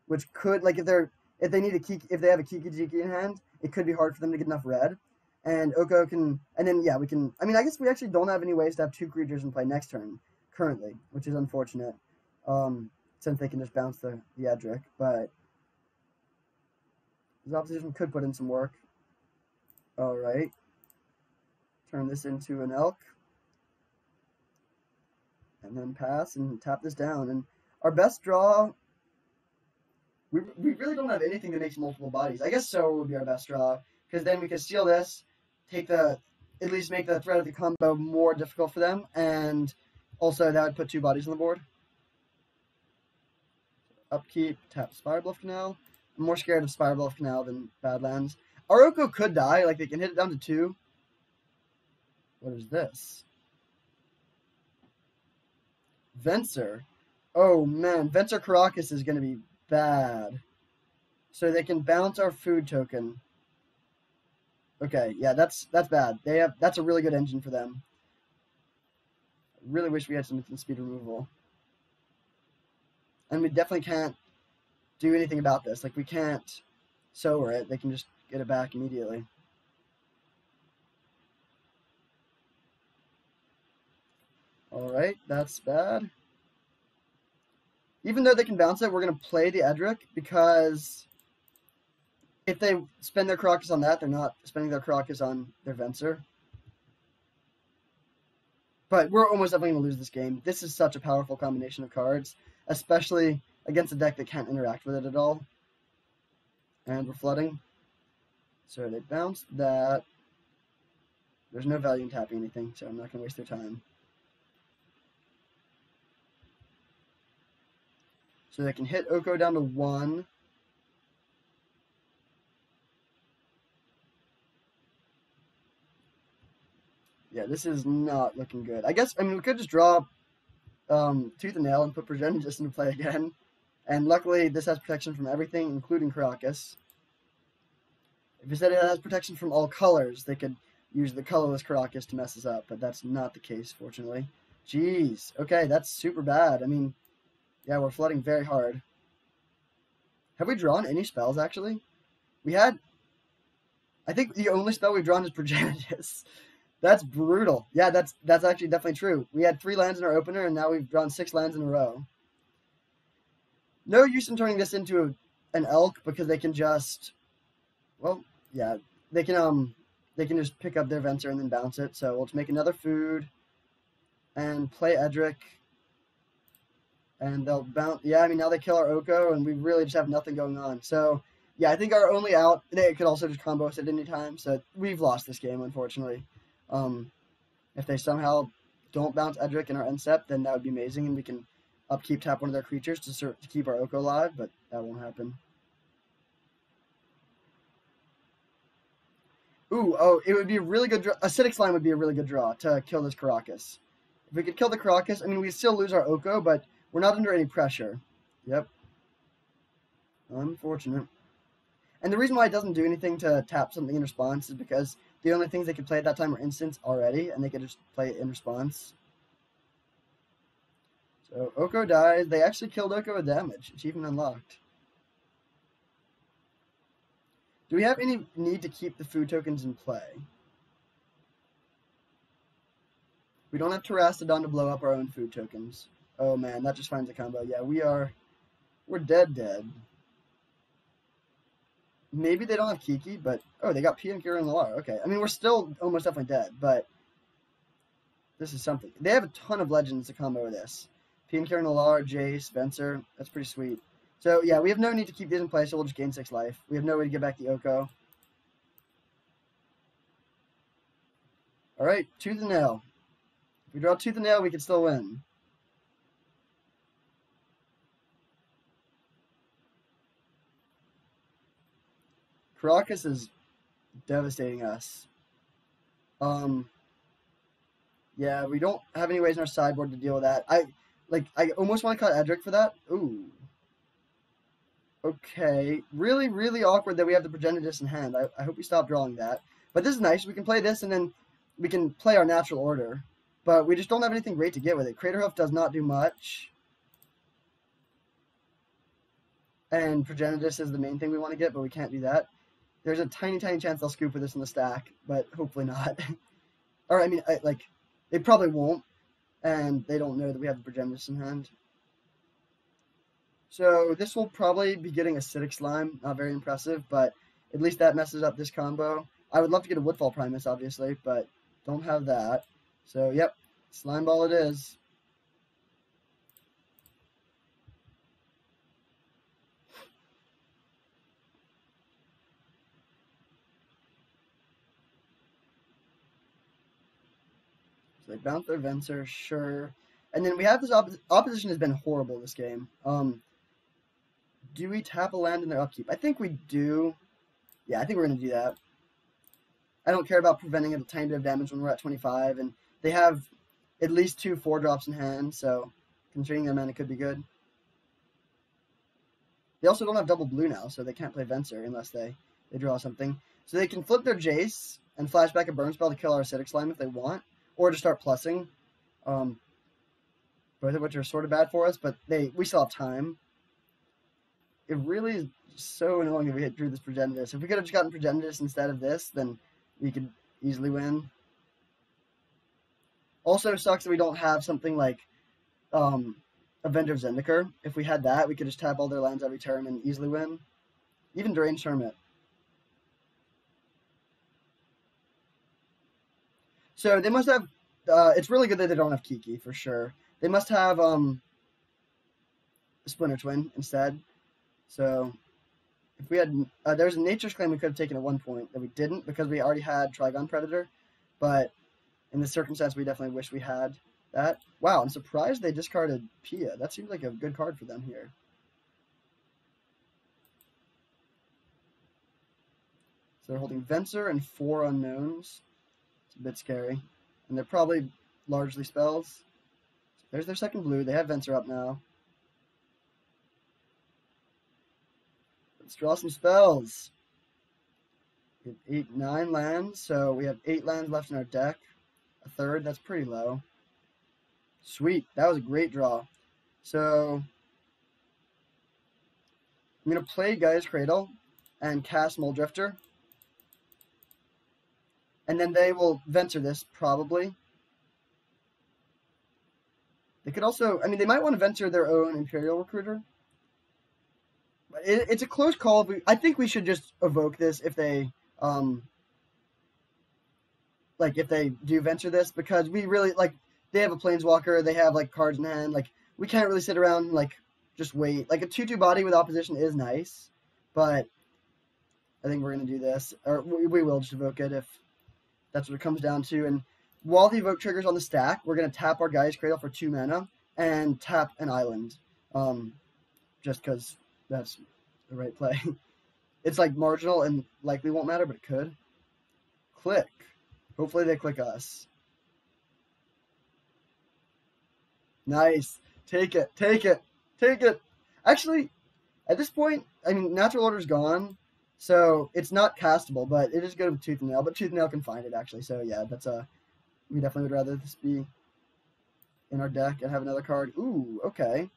which could, like, if they need a Kiki, if they have a Kiki Jiki in hand, it could be hard for them to get enough red. And Oko can, and then yeah, we can. I mean, I guess we actually don't have any ways to have 2 creatures in play next turn currently, which is unfortunate. Since they can just bounce the Edric, but this opposition could put in some work. All right, turn this into an Elk. And then pass and tap this down. And our best draw We really don't have anything that makes multiple bodies. I guess so would be our best draw, because then we could steal this, at least make the threat of the combo more difficult for them, and also that would put 2 bodies on the board. Upkeep, tap Spire Bluff Canal. I'm more scared of Spire Bluff Canal than Badlands. Oko could die, like they can hit it down to 2. What is this? Venser. Oh man, Venser Caracas is going to be bad. So they can bounce our food token. Okay, yeah, that's bad. That's a really good engine for them. I really wish we had some instant speed removal. And we definitely can't do anything about this. Like, we can't sower it. They can just get it back immediately. Alright, that's bad. Even though they can bounce it, we're going to play the Edric, because if they spend their Caracas on that, they're not spending their Caracas on their Venser. But we're almost definitely going to lose this game. This is such a powerful combination of cards, especially against a deck that can't interact with it at all. And we're flooding. So they bounced that. There's no value in tapping anything, so I'm not going to waste their time. So they can hit Oko down to 1. Yeah, this is not looking good. I mean, we could just draw Tooth and Nail and put Progenitus into play again. And luckily, this has protection from everything, including Caracas. If it said it has protection from all colors, they could use the colorless Caracas to mess us up, but that's not the case, fortunately. Jeez. Okay, that's super bad. I mean, yeah, we're flooding very hard. Have we drawn any spells, actually? We had... I think the only spell we've drawn is Progenitus. That's brutal. Yeah, that's actually definitely true. We had 3 lands in our opener, and now we've drawn 6 lands in a row. No use in turning this into an elk, because they can just... Well, yeah, they can just pick up their Venser and then bounce it. So we'll just make another food and play Edric. And they'll bounce. Yeah, I mean, now they kill our Oko, and we really just have nothing going on. So, yeah, I think our only out, they could also just combo us at any time. So we've lost this game, unfortunately. If they somehow don't bounce Edric in our end step, then that would be amazing, and we can upkeep tap one of their creatures to keep our Oko alive, but that won't happen. Ooh, oh, it would be a really good draw. Acidic Slime would be a really good draw to kill this Caracas. If we could kill the Caracas, I mean, we still lose our Oko, but we're not under any pressure. Yep. Unfortunate. And the reason why it doesn't do anything to tap something in response is because the only things they could play at that time are instants already, and they could just play it in response. So Oko dies. They actually killed Oko with damage. Achievement unlocked. Do we have any need to keep the food tokens in play? We don't have Terrastodon to blow up our own food tokens. Oh man, that just finds a combo. Yeah, we're dead. Maybe they don't have Kiki, but... Oh, they got Piankira and Lalar. Okay, I mean, we're still almost definitely dead, but... This is something. They have a ton of legends to combo with this. Piankira and Lalar, Jace, Venser. That's pretty sweet. So, yeah, we have no need to keep these in play, so we'll just gain 6 life. We have no way to get back the Oko. Alright, Tooth and Nail. If we draw Tooth and Nail, we can still win. Caracas is devastating us. Yeah, we don't have any ways in our sideboard to deal with that. I almost want to cut Edric for that. Ooh. Okay. Really, really awkward that we have the Progenitus in hand. I hope we stop drawing that. But this is nice. We can play this, and then we can play our natural order. But we just don't have anything great to get with it. Craterhoof does not do much. And Progenitus is the main thing we want to get, but we can't do that. There's a tiny, tiny chance they'll scoop with this in the stack, but hopefully not. Or, I mean, they probably won't, and they don't know that we have the Progenitus in hand. So this will probably be getting Acidic Slime. Not very impressive, but at least that messes up this combo. I would love to get a Woodfall Primus, obviously, but don't have that. So, yep, Slime Ball it is. So they bounce their Venser, sure. And then we have this opposition has been horrible this game. Do we tap a land in their upkeep? I think we do. Yeah, I think we're going to do that. I don't care about preventing a tiny bit of damage when we're at 25, and they have at least 2 4-drops in hand, so constraining their mana could be good. They also don't have double blue now, so they can't play Venser unless they draw something. So they can flip their Jace and flash back a burn spell to kill our Acidic Slime if they want, or to start plussing. Both of which are sort of bad for us, but we still have time. It really is so annoying that we drew this Progenitus. If we could have just gotten Progenitus instead of this, then we could easily win. Also sucks that we don't have something like Avenger of Zendikar. If we had that, we could just tap all their lands every turn and easily win. Even Deranged Hermit. So they must have... it's really good that they don't have Kiki, for sure. They must have Splinter Twin instead. So if we had... there was a Nature's Claim we could have taken at one point that we didn't because we already had Trigon Predator. But in this circumstance, we definitely wish we had that. Wow, I'm surprised they discarded Pia. That seems like a good card for them here. So they're holding Venser and 4 unknowns. It's a bit scary. And they're probably largely spells. There's their second blue. They have Venser up now. Let's draw some spells. We have 9 lands, so we have 8 lands left in our deck. A third, that's pretty low. Sweet, that was a great draw. So I'm going to play Gaia's Cradle and cast Muldrifter. And then they will Venser this, probably. They could also, I mean, they might want to Venser their own Imperial Recruiter. But it's a close call. I think we should just evoke this if they, if they do Venser this, because we really, they have a Planeswalker, they have, cards in hand. We can't really sit around and, just wait. A 2/2 body with opposition is nice, but I think we're going to do this. Or we will just evoke it if that's what it comes down to. And while the evoke trigger's on the stack, we're going to tap our Gaia's Cradle for 2 mana and tap an island. Just because that's the right play. It's marginal and likely won't matter, but it could. Click. Hopefully they click us. Nice. Take it. Take it. Take it. Actually, at this point, I mean, Natural Order's gone, so it's not castable, but it is good with Tooth and Nail. But Tooth and Nail can find it, actually. So, yeah, that's we definitely would rather this be in our deck and have another card. Ooh, okay.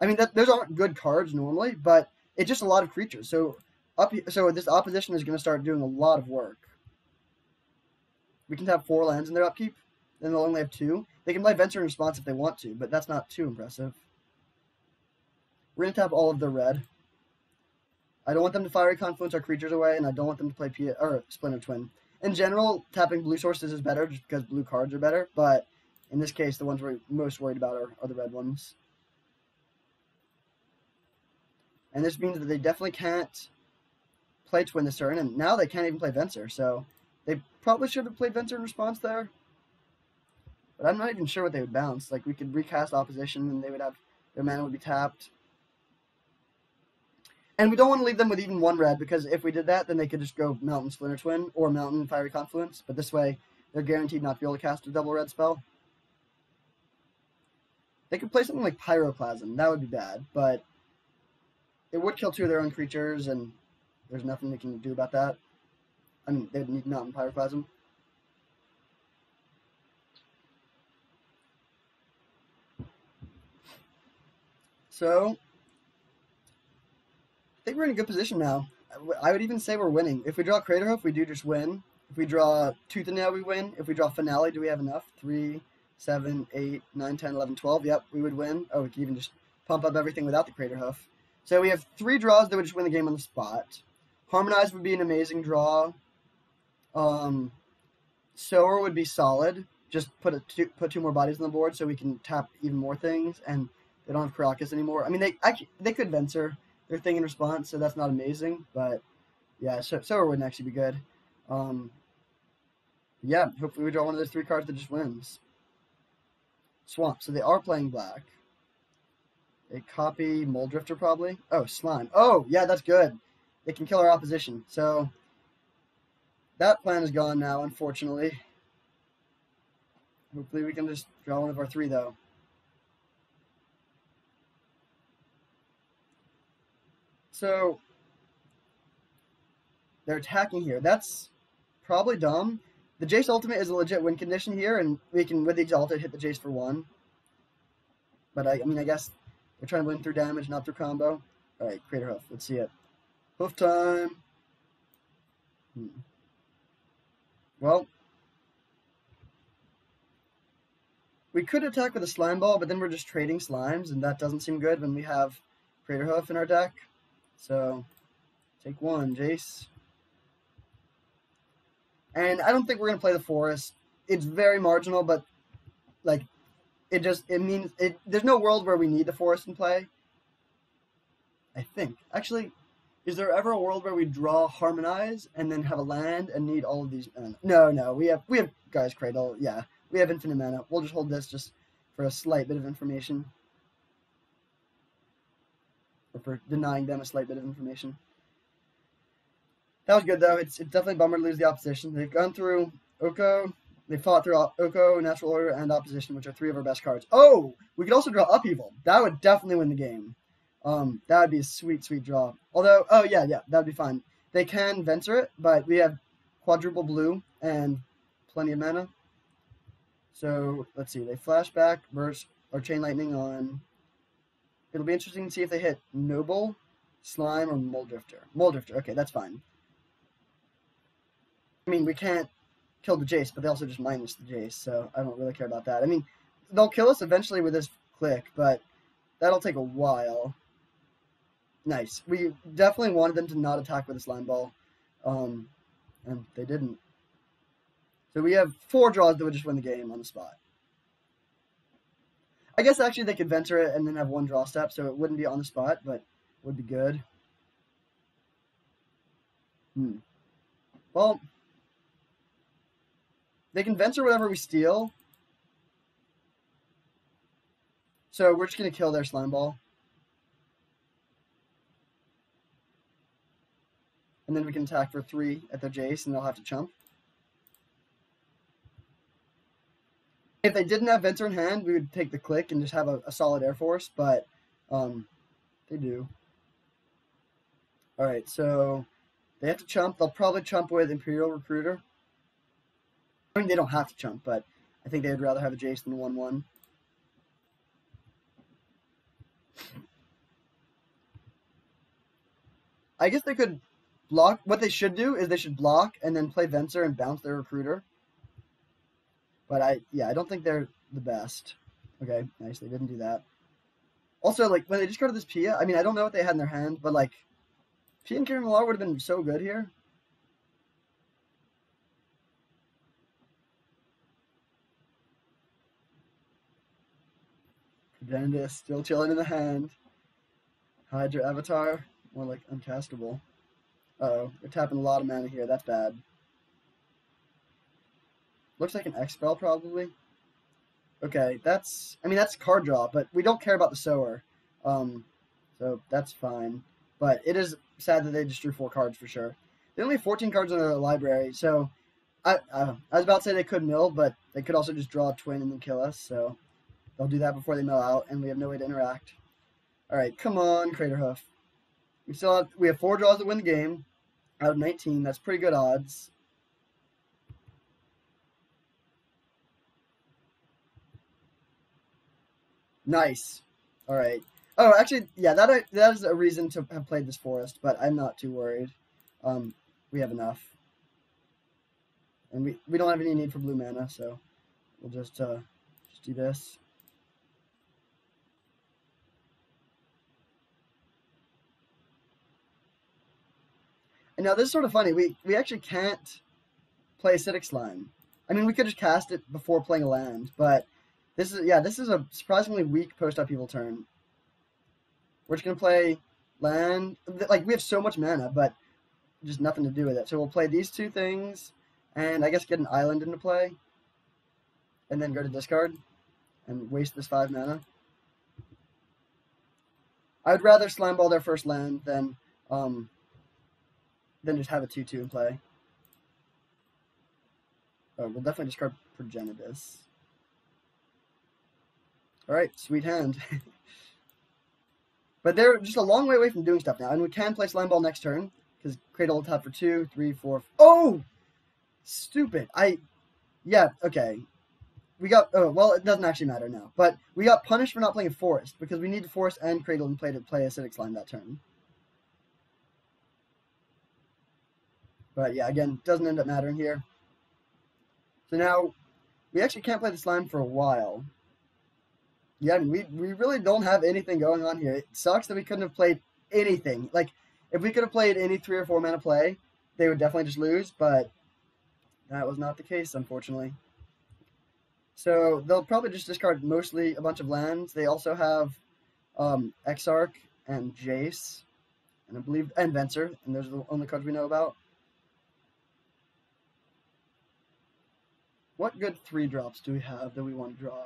I mean, those aren't good cards normally, but it's just a lot of creatures. So this opposition is going to start doing a lot of work. We can have 4 lands in their upkeep, then they'll only have 2. They can play Venser in response if they want to, but that's not too impressive. We're going to tap all of their red. I don't want them to Fiery Confluence our creatures away, and I don't want them to play Splinter Twin. In general, tapping blue sources is better just because blue cards are better, but in this case, the ones we're most worried about are the red ones. And this means that they definitely can't play Twin this turn, and now they can't even play Venser, so they probably should have played Venser in response there. But I'm not even sure what they would bounce. We could recast opposition, and they would have their mana would be tapped. And we don't want to leave them with even 1 red, because if we did that, then they could just go Mountain Splinter Twin or Mountain Fiery Confluence. But this way, they're guaranteed not to be able to cast a double red spell. They could play something like Pyroclasm. That would be bad, but it would kill 2 of their own creatures, and there's nothing they can do about that. I mean, they would need Mountain Pyroclasm. So, I think we're in a good position now. I would even say we're winning. If we draw Craterhoof, we do just win. If we draw Tooth and Nail, we win. If we draw Finale, do we have enough? 3, 7, 8, 9, 10, 11, 12. Yep, we would win. Oh, we could even just pump up everything without the Craterhoof. So we have 3 draws that would just win the game on the spot. Harmonize would be an amazing draw. Sower would be solid. Just put 2 more bodies on the board so we can tap even more things, and they don't have Karakas anymore. I mean, they could Venser their thing in response, so that's not amazing. But yeah, Sower wouldn't actually be good. Yeah, hopefully we draw one of those 3 cards that just wins. Swamp. So they are playing black. They copy Mold Drifter probably. Oh, Slime. Oh, yeah, that's good. They can kill our opposition. So that plan is gone now, unfortunately. Hopefully we can just draw one of our 3, though. So they're attacking here. That's probably dumb. The Jace Ultimate is a legit win condition here, and we can, with the Exalted, hit the Jace for 1. But I mean, I guess they're trying to win through damage, not through combo. All right, Crater Hoof. Let's see it. Hoof time. Well, we could attack with a Slime Ball, but then we're just trading slimes, and that doesn't seem good when we have Crater Hoof in our deck. So, take 1, Jace. And I don't think we're going to play the Forest. It's very marginal, but, like, it means there's no world where we need the Forest in play. I think. Actually, is there ever a world where we draw Harmonize and then have a land and need all of these? No. We have Guy's Cradle. Yeah, we have infinite mana. We'll just hold this just for a slight bit of information. Or for denying them a slight bit of information. That was good, though. It's definitely a bummer to lose the opposition. They've gone through Oko. They fought through Oko, Natural Order, and Opposition, which are 3 of our best cards. Oh! We could also draw Upheaval. That would definitely win the game. That would be a sweet, sweet draw. Although, oh, yeah, that would be fine. They can Venture it, but we have quadruple blue and plenty of mana. So, let's see. They Flashback, Burst, or Chain Lightning on. It'll be interesting to see if they hit Noble, Slime, or Mold Drifter. Mold Drifter, okay, that's fine. I mean, we can't kill the Jace, but they also just minus the Jace, so I don't really care about that. I mean, they'll kill us eventually with this click, but that'll take a while. Nice. We definitely wanted them to not attack with a Slime Ball, and they didn't. So we have 4 draws that would just win the game on the spot. I guess actually they could Venture it and then have 1 draw step, so it wouldn't be on the spot, but would be good. Well, they can Venture whatever we steal. So we're just going to kill their Slime Ball. And then we can attack for 3 at their Jace, and they'll have to chump. If they didn't have Venture in hand, we would take the click and just have a solid Air Force, but they do. Alright, so they have to chump. They'll probably chump with Imperial Recruiter. I mean, they don't have to chump, but I think they would rather have a Jace than 1/1. I guess they could block. What they should do is they should block and then play Venture and bounce their Recruiter. But I don't think they're the best. Okay, nice. They didn't do that. Also, like, when they just go to this Pia, I mean, I don't know what they had in their hand, but, like, Pia and Kieran Millar would have been so good here. Progenitus still chilling in the hand. Hydra Avatar, more like uncastable. Uh-oh, they're tapping a lot of mana here. That's bad. Looks like an X-Spell, probably. Okay, that's card draw, but we don't care about the Sower. So that's fine. But it is sad that they just drew 4 cards for sure. They only have 14 cards in their library, so I was about to say they could mill, but they could also just draw a twin and then kill us, so they'll do that before they mill out, and we have no way to interact. Alright, come on, Crater Hoof. We have 4 draws to win the game out of 19. That's pretty good odds. Nice. All right. Oh, actually, yeah, that is a reason to have played this Forest, but I'm not too worried. We have enough. And we don't have any need for blue mana, so we'll just do this. And now this is sort of funny. We actually can't play Acidic Slime. I mean, we could just cast it before playing a land, but this is a surprisingly weak post-upheaval turn. We're just going to play land. Like, we have so much mana, but just nothing to do with it. So we'll play these 2 things, And I guess get an island into play. And then go to discard. And waste this 5 mana. I would rather slime ball their first land than just have a 2/2 in play. Oh, we'll definitely discard Progenitus. Alright, sweet hand. But they're just a long way away from doing stuff now. And we can play slime ball next turn. Because Cradle will tap for 2, 3, 4. Oh! Stupid. Yeah, okay. We got, oh, well, it doesn't actually matter now. But we got punished for not playing Forest. Because we need to Forest and Cradle in play to play Acidic Slime that turn. But yeah, again, doesn't end up mattering here. So now, we actually can't play the slime for a while. Yeah, I mean, we really don't have anything going on here. It sucks that we couldn't have played anything. Like, if we could have played any 3 or 4 mana play, they would definitely just lose, but that was not the case, unfortunately. So they'll probably just discard mostly a bunch of lands. They also have Exarch and Jace, and I believe, and Venser, and those are the only cards we know about. What good 3-drops do we have that we want to draw?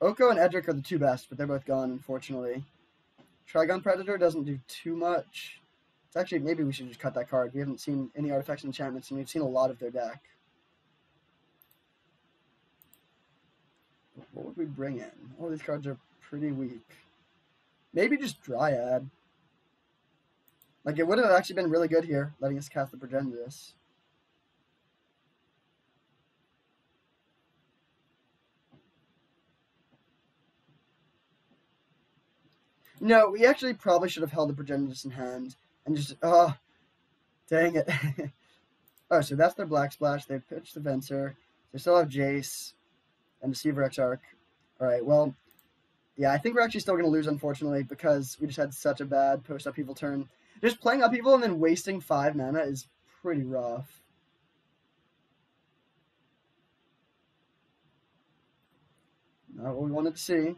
Oko and Edric are the 2 best, but they're both gone, unfortunately. Trigon Predator doesn't do too much. It's actually, maybe we should just cut that card. We haven't seen any artifacts and enchantments, and we've seen a lot of their deck. What would we bring in? All these cards are pretty weak. Maybe just Dryad. Like, it would have actually been really good here, letting us cast the Progenitus. No, we actually probably should have held the Progenitus in hand and just, oh, dang it. Oh, so that's their Black Splash. They pitched the Venser. They still have Jace and Deceiver Exarch. All right, well, yeah, I think we're actually still going to lose, unfortunately, because we just had such a bad post-upheaval turn. Just playing upheaval and then wasting 5 mana is pretty rough. Not what we wanted to see.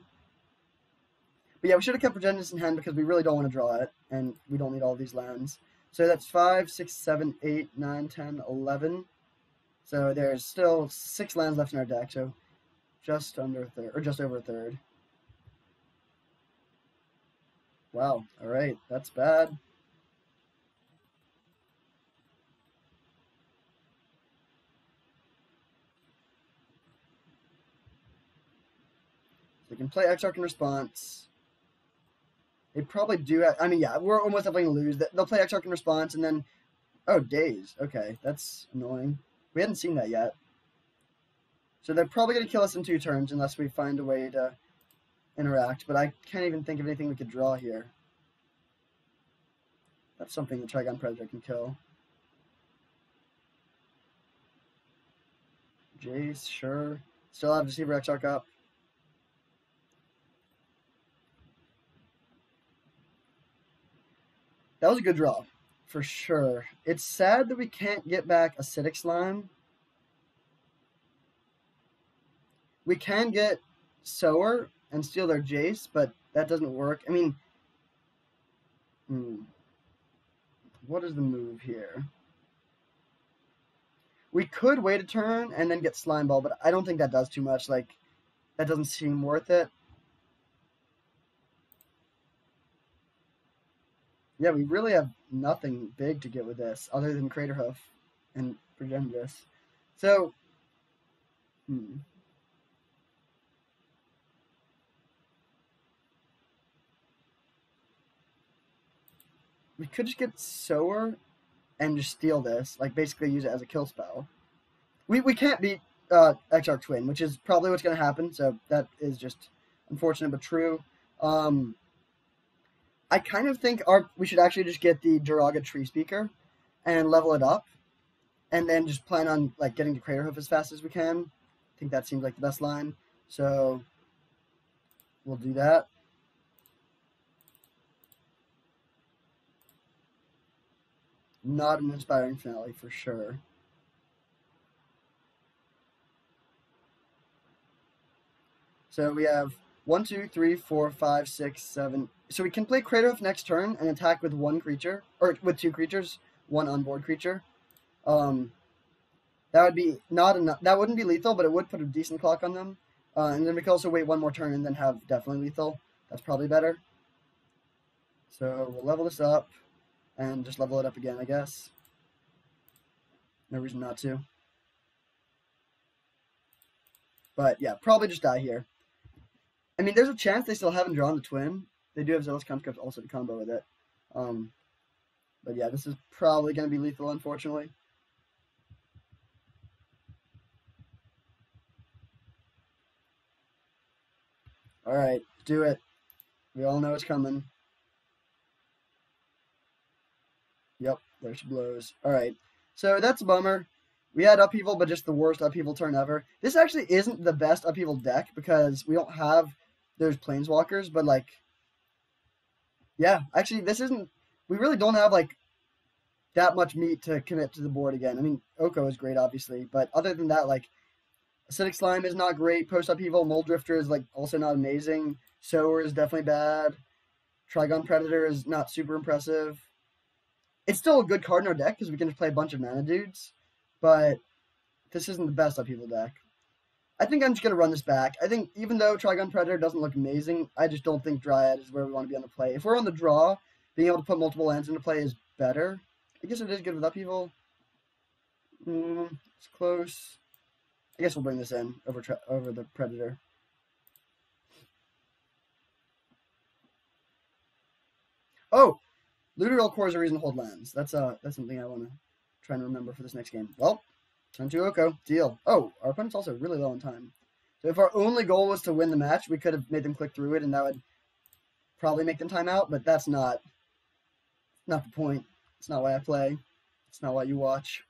But yeah, we should have kept Progenitus in hand because we really don't want to draw it, and we don't need all these lands. So that's 5, 6, 7, 8, 9, 10, 11. So there's still 6 lands left in our deck, so just under a third, or just over a third. Wow, alright, that's bad. So we can play Exarch in response. They probably do. I mean, yeah, we're almost definitely going to lose. They'll play Exarch in response, and then... Oh, Daze. Okay, that's annoying. We hadn't seen that yet. So they're probably going to kill us in 2 turns unless we find a way to interact. But I can't even think of anything we could draw here. That's something the Trigon Predator can kill. Jace, sure. Still have Deceiver Exarch up. That was a good draw, for sure. It's sad that we can't get back Acidic Slime. We can get Sower and steal their Jace, but that doesn't work. I mean, what is the move here? We could wait a turn and then get Slime Ball, but I don't think that does too much. Like, that doesn't seem worth it. Yeah, we really have nothing big to get with this other than Craterhoof and Progenitus. So, we could just get Sower and just steal this, like basically use it as a kill spell. We can't beat Exarch Twin, which is probably what's going to happen, so that is just unfortunate but true. I kind of think we should actually just get the Jiraga Tree Speaker and level it up, and then just plan on like getting to Craterhoof as fast as we can. I think that seems like the best line, so we'll do that. Not an inspiring finale for sure. So we have 1, 2, 3, 4, 5, 6, 7. So we can play Craterhoof next turn and attack with 1 creature, or with 2 creatures, 1 onboard creature. That would be not enough. That wouldn't be lethal, but it would put a decent clock on them. And then we could also wait one more turn and then have definitely lethal. That's probably better. So we'll level this up and just level it up again, I guess. No reason not to. But yeah, probably just die here. I mean, there's a chance they still haven't drawn the twin. They do have Zealous Conscript also to combo with it. But yeah, this is probably going to be lethal, unfortunately. All right, do it. We all know it's coming. Yep, there she blows. All right, so that's a bummer. We had Upheaval, but just the worst Upheaval turn ever. This actually isn't the best Upheaval deck because we don't have those Planeswalkers, but like, yeah, actually this isn't, we really don't have like that much meat to commit to the board again. I mean, Oko is great, obviously, but other than that, like, Acidic Slime is not great. Post Upheaval, Mold Drifter is like also not amazing. Sower is definitely bad. Trigon Predator is not super impressive. It's still a good card in our deck because we can just play a bunch of mana dudes, but this isn't the best Upheaval deck. I think I'm just going to run this back. I think even though Trigon Predator doesn't look amazing, I just don't think Dryad is where we want to be on the play. If we're on the draw, being able to put multiple lands into play is better. I guess it is good with Upheaval. It's close. I guess we'll bring this in over the Predator. Oh! Looter Core is a reason to hold lands. That's something I want to try and remember for this next game. Well, turn 2 Oko. Deal. Oh, our opponent's also really low on time. So if our only goal was to win the match, we could have made them click through it, and that would probably make them time out, but that's not the point. It's not why I play. It's not why you watch.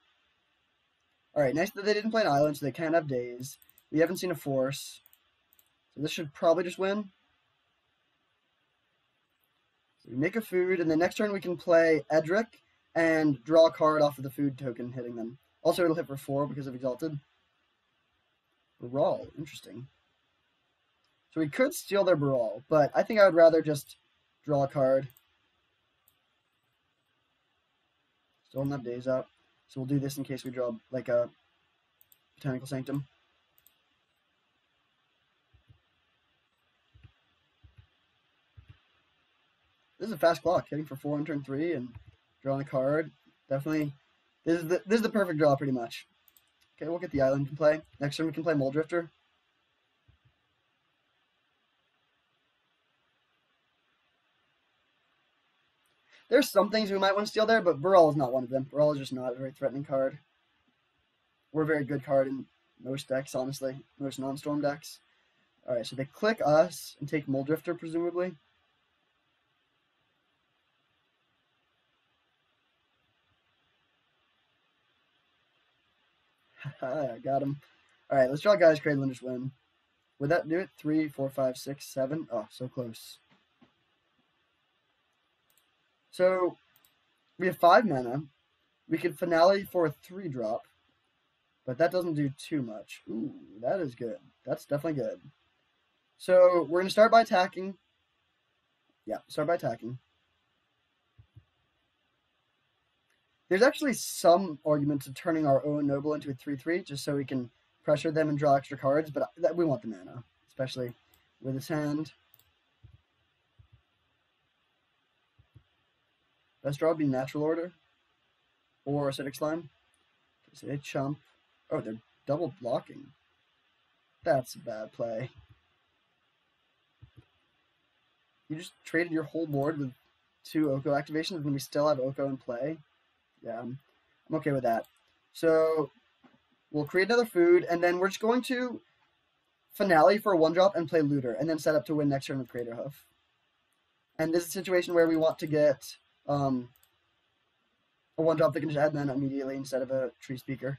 Alright, nice that they didn't play an island, so they can't have days. We haven't seen a force. So this should probably just win. So we make a food, and the next turn we can play Edric and draw a card off of the food token hitting them. Also, it'll hit for 4 because of Exalted. Baral, interesting. So we could steal their Baral, but I think I would rather just draw a card. Still don't have days up. So we'll do this in case we draw like a Botanical Sanctum. This is a fast clock, hitting for 4 on turn 3 and drawing a card. Definitely, this is the perfect draw pretty much. Okay, we'll get the island to play. Next turn we can play Mold Drifter. There's some things we might want to steal there, but Baral is not one of them. Baral is just not a very threatening card. We're a very good card in most decks, honestly. Most non-storm decks. Alright, so they click us and take Mold Drifter, presumably. Haha, got him. Alright, let's draw Gaia's Cradle and just win. Would that do it? 3, 4, 5, 6, 7. Oh, so close. So, we have 5 mana. We could Finale for a 3-drop. But that doesn't do too much. Ooh, that is good. That's definitely good. So, we're going to start by attacking. Yeah, start by attacking. There's actually some argument to turning our own Noble into a 3/3, just so we can pressure them and draw extra cards, but we want the mana, especially with his hand. Best draw would be Natural Order or Acidic Slime. Okay, so they chump. Oh, they're double blocking. That's a bad play. You just traded your whole board with 2 Oko activations when we still have Oko in play. Yeah, I'm okay with that. So we'll create another food, and then we're just going to Finale for a 1-drop and play Looter, and then set up to win next turn with Crater Hoof. And this is a situation where we want to get a 1-drop that can just add mana immediately instead of a Tree Speaker.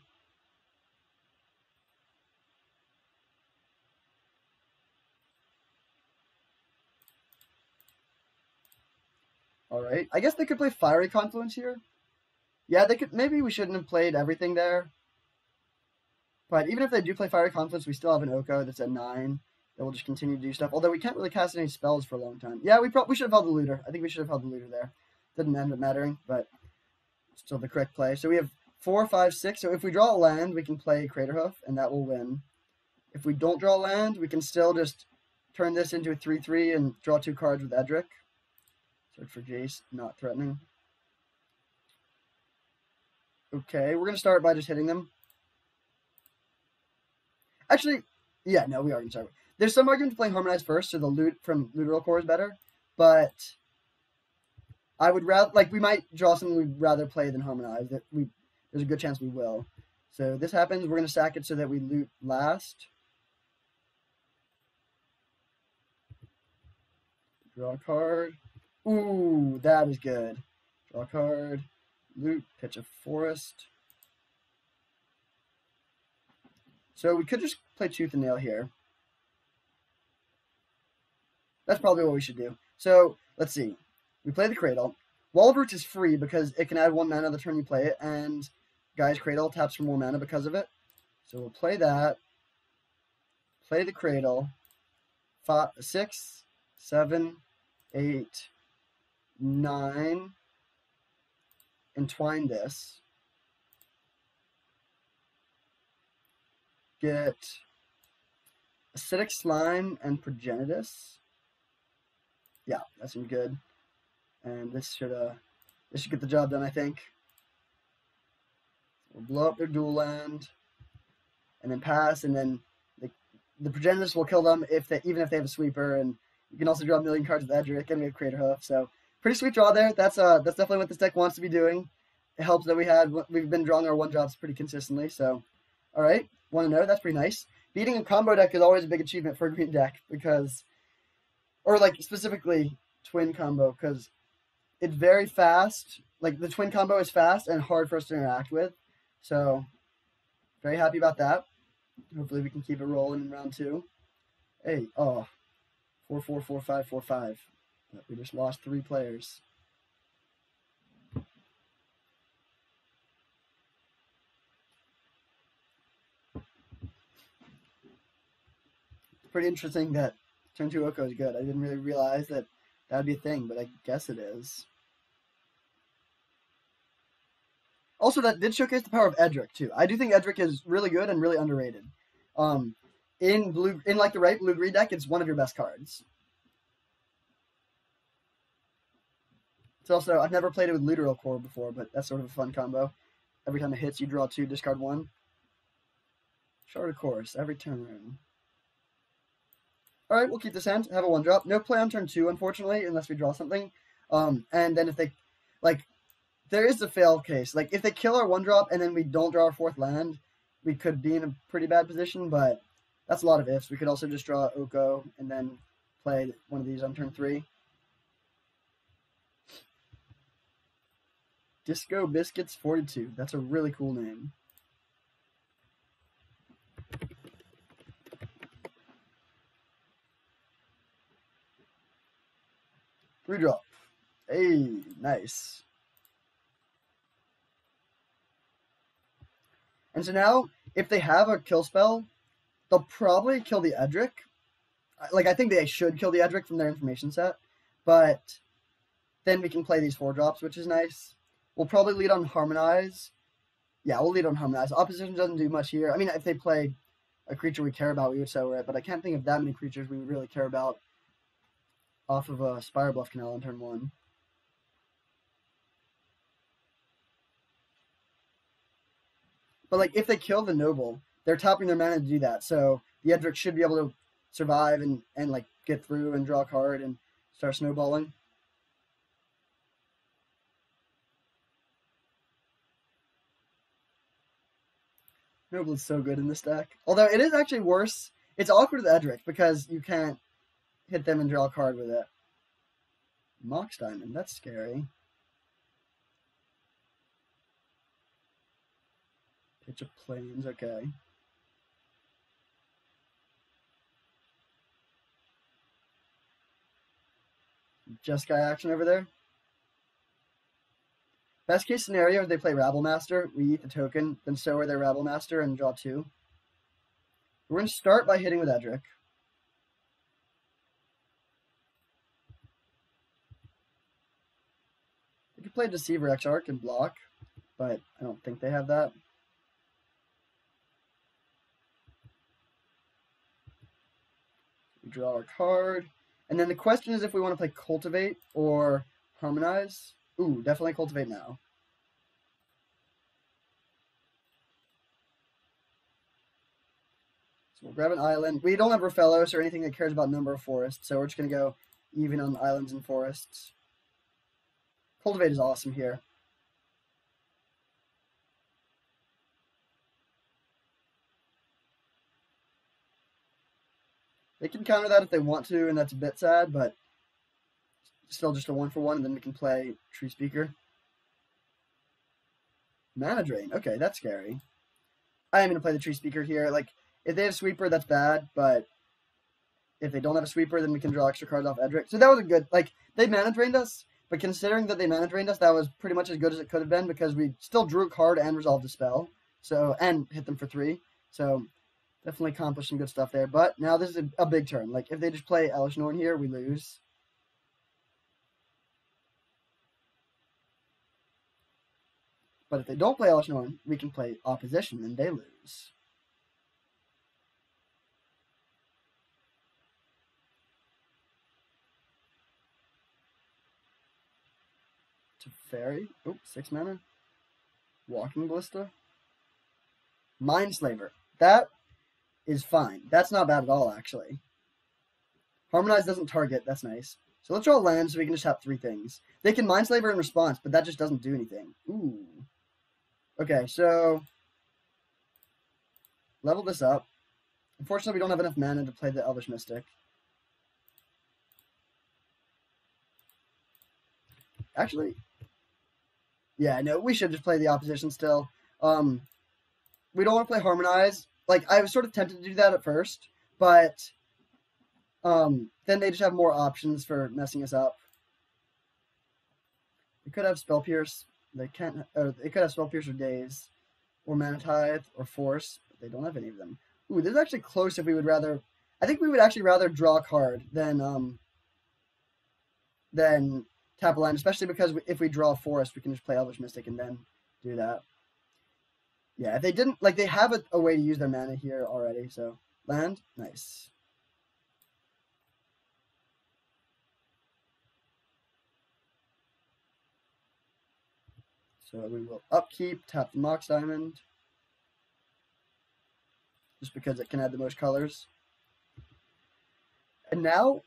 Alright, I guess they could play Fiery Confluence here. Yeah, they could. Maybe we shouldn't have played everything there. But even if they do play Fiery Confluence, we still have an Oko that's at 9 that will just continue to do stuff. Although we can't really cast any spells for a long time. Yeah, we should have held the Looter. I think we should have held the Looter there. Didn't end up mattering, but still the correct play. So we have 4, 5, 6. So if we draw a land, we can play Craterhoof, and that will win. If we don't draw land, we can still just turn this into a 3/3 and draw 2 cards with Edric. Search for Jace, not threatening. Okay, we're going to start by just hitting them. Actually, yeah, no, we are going to start. There's some argument to playing Harmonize first, so the loot from Literal Core is better, but I would rather, like, we might draw something we'd rather play than Harmonize. There's a good chance we will. So this happens, we're going to stack it so that we loot last. Draw a card. Ooh, that is good. Draw a card. Loot, pitch a forest. So we could just play Tooth and Nail here. That's probably what we should do. So let's see. We play the Cradle. Wall of Roots is free because it can add 1 mana the turn you play it, and Guy's Cradle taps for more mana because of it. So we'll play that. Play the Cradle. 5, 6, 7, 8, 9. Entwine this. Get Acidic Slime and Progenitus. Yeah, that seems good. And this should get the job done, I think. We'll blow up their dual land, and then pass, and then the Progenitus will kill them even if they have a sweeper, and you can also draw a million cards with Edric, and we have Craterhoof, so pretty sweet draw there. That's definitely what this deck wants to be doing. It helps that we've been drawing our 1-drops pretty consistently, so alright, 1-0, that's pretty nice. Beating a combo deck is always a big achievement for a green deck, because, or like specifically twin combo, because it's very fast. Like the twin combo is fast and hard for us to interact with, so very happy about that. Hopefully we can keep it rolling in round 2. Hey, 4, 4, 4, 5, 4, 5. But we just lost 3 players. It's pretty interesting that turn 2 Oko is good. I didn't really realize that would be a thing, but I guess it is. Also, that did showcase the power of Edric too. I do think Edric is really good and really underrated. In like the right blue-green deck, it's one of your best cards. It's also, I've never played it with Literal Core before, but that's sort of a fun combo. Every time it hits, you draw 2, discard 1. Shard Course every turn. Alright, we'll keep this hand. Have a 1-drop. No play on turn 2, unfortunately, unless we draw something. And then if they, like, there is a fail case. Like, if they kill our 1-drop and then we don't draw our 4th land, we could be in a pretty bad position, but that's a lot of ifs. We could also just draw Oko and then play one of these on turn 3. Disco Biscuits 42. That's a really cool name. Drop. Hey, nice. And so now, if they have a kill spell, they'll probably kill the Edric. Like, I think they should kill the Edric from their information set, but then we can play these 4-drops, which is nice. We'll probably lead on Harmonize. Yeah, we'll lead on Harmonize. Opposition doesn't do much here. I mean, if they play a creature we care about, we would sour it, but I can't think of that many creatures we would really care about off of a Spire Bluff Canal on turn 1. But, like, if they kill the Noble, they're tapping their mana to do that, so the Edric should be able to survive and like, get through and draw a card and start snowballing. Noble is so good in this deck. Although it is actually worse. It's awkward with Edric because you can't hit them and draw a card with it. Mox Diamond, that's scary. Pitch of Plains, okay. Just Guy action over there. Best case scenario, they play Rabble Master. We eat the token, then so are their Rabble Master and draw 2. We're going to start by hitting with Edric. We could play Deceiver Exarch and block. but I don't think they have that. We draw our card. And then the question is if we want to play Cultivate or Harmonize. Ooh, definitely Cultivate now. So we'll grab an island. We don't have Rafellos or anything that cares about number of forests, so we're just going to go even on islands and forests. Cultivate is awesome here. They can counter that if they want to, and that's a bit sad, but still just a 1-for-1, and then we can play Tree Speaker. Mana Drain. Okay, that's scary. I am going to play the Tree Speaker here. Like, if they have Sweeper, that's bad, but if they don't have a Sweeper, then we can draw extra cards off Edric. So that was a good, like, they Mana Drained us, but considering that they Mana Drained us, that was pretty much as good as it could have been because we still drew a card and resolved a spell, so, and hit them for 3. So, definitely accomplished some good stuff there. But now this is a big turn. Like, if they just play Elesh Norn here, we lose. But if they don't play Elesh Norn, we can play Opposition, and they lose. Teferi. Oops, 6 mana. Walking Ballista. Mindslaver. That is fine. That's not bad at all, actually. Harmonize doesn't target. That's nice. So let's draw land so we can just have 3 things. They can Mindslaver in response, but that just doesn't do anything. Ooh. Okay, so level this up. Unfortunately, we don't have enough mana to play the Elvish Mystic. Actually, yeah, no, we should just play the Opposition still. We don't want to play Harmonize. Like, I was sort of tempted to do that at first, but then they just have more options for messing us up. They could have Spell Pierce. They can't. They could have Spell Pierce or Daze, or Mana Tithe, or Force. But they don't have any of them. Ooh, this is actually close. If we would rather, I think we would actually rather draw a card than tap a land, especially because if we draw a Forest, we can just play Elvish Mystic and then do that. Yeah, if they didn't, like, they have a way to use their mana here already. So land, nice. So we will upkeep, tap the Mox Diamond, just because it can add the most colors. And now,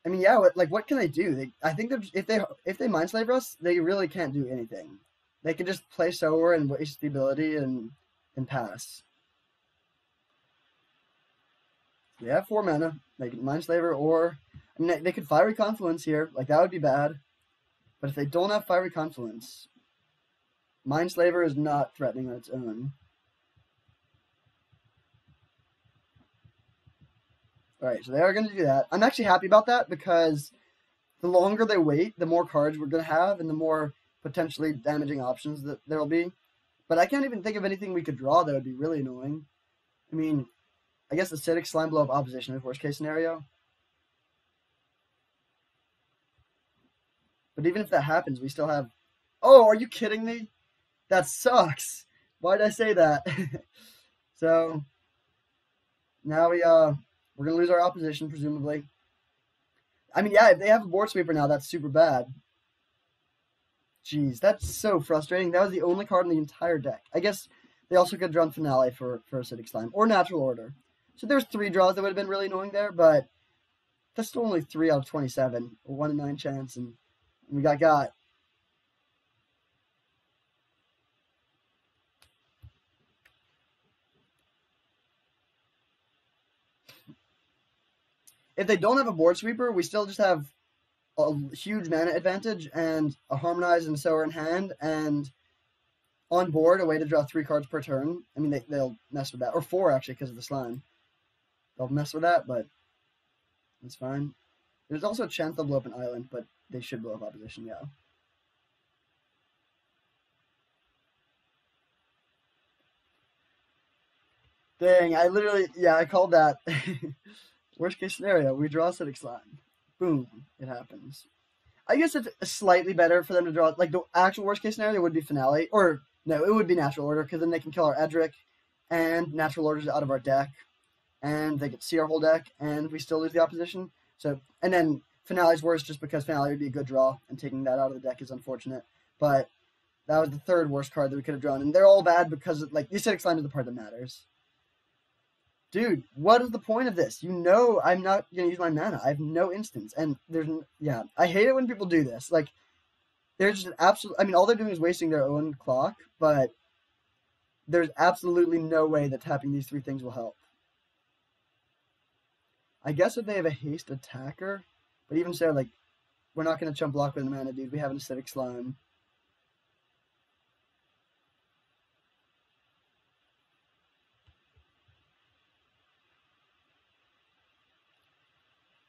I mean, yeah, what can they do? I think if they Mindslaver us, they really can't do anything. They can just play Sower and waste the ability and pass. They have 4 mana. They can Mindslaver, or I mean, they could Fiery Confluence here. Like, that would be bad. But if they don't have Fiery Confluence, Mindslaver is not threatening on its own. Alright, so they are going to do that. I'm actually happy about that because the longer they wait, the more cards we're going to have and the more potentially damaging options that there will be. But I can't even think of anything we could draw that would be really annoying. I mean, I guess Acidic Slime Blow of Opposition is worst case scenario. But even if that happens, we still have... Oh, are you kidding me? That sucks. Why did I say that? So, now we're going to lose our Opposition, presumably. I mean, yeah, if they have a board sweeper now, that's super bad. Jeez, that's so frustrating. That was the only card in the entire deck. I guess they also could have drawn Finale for Acidic Slime, or Natural Order. So there's 3 draws that would have been really annoying there, but that's still only 3 out of 27. A 1 in 9 chance, and we got. If they don't have a board sweeper, we still just have a huge mana advantage and a Harmonize and Sower in hand, and on board a way to draw 3 cards per turn. I mean, they'll mess with that, or 4 actually because of the slime. They'll mess with that, but it's fine. There's also a chance they'll blow up an island, but they should blow up Opposition, yeah. Dang, I called that. Worst case scenario, we draw Acidic Slime. Boom, it happens. I guess it's slightly better for them to draw, like, the actual worst case scenario would be Finale, or No, it would be Natural Order, because then they can kill our Edric, and Natural Order's out of our deck, and they get to see our whole deck, and we still lose the opposition. So, and then Finale's worse just because Finale would be a good draw, and taking that out of the deck is unfortunate. But that was the third worst card that we could have drawn, and they're all bad because, like, the acidic slime is the part that matters. Dude, what is the point of this? You know I'm not going to use my mana. I have no instants, and yeah, I hate it when people do this. Like, there's just an absolute, I mean, all they're doing is wasting their own clock, but there's absolutely no way that tapping these three things will help. I guess if they have a haste attacker, but even so, like, we're not going to chump block with the mana, dude. We have an acidic slime.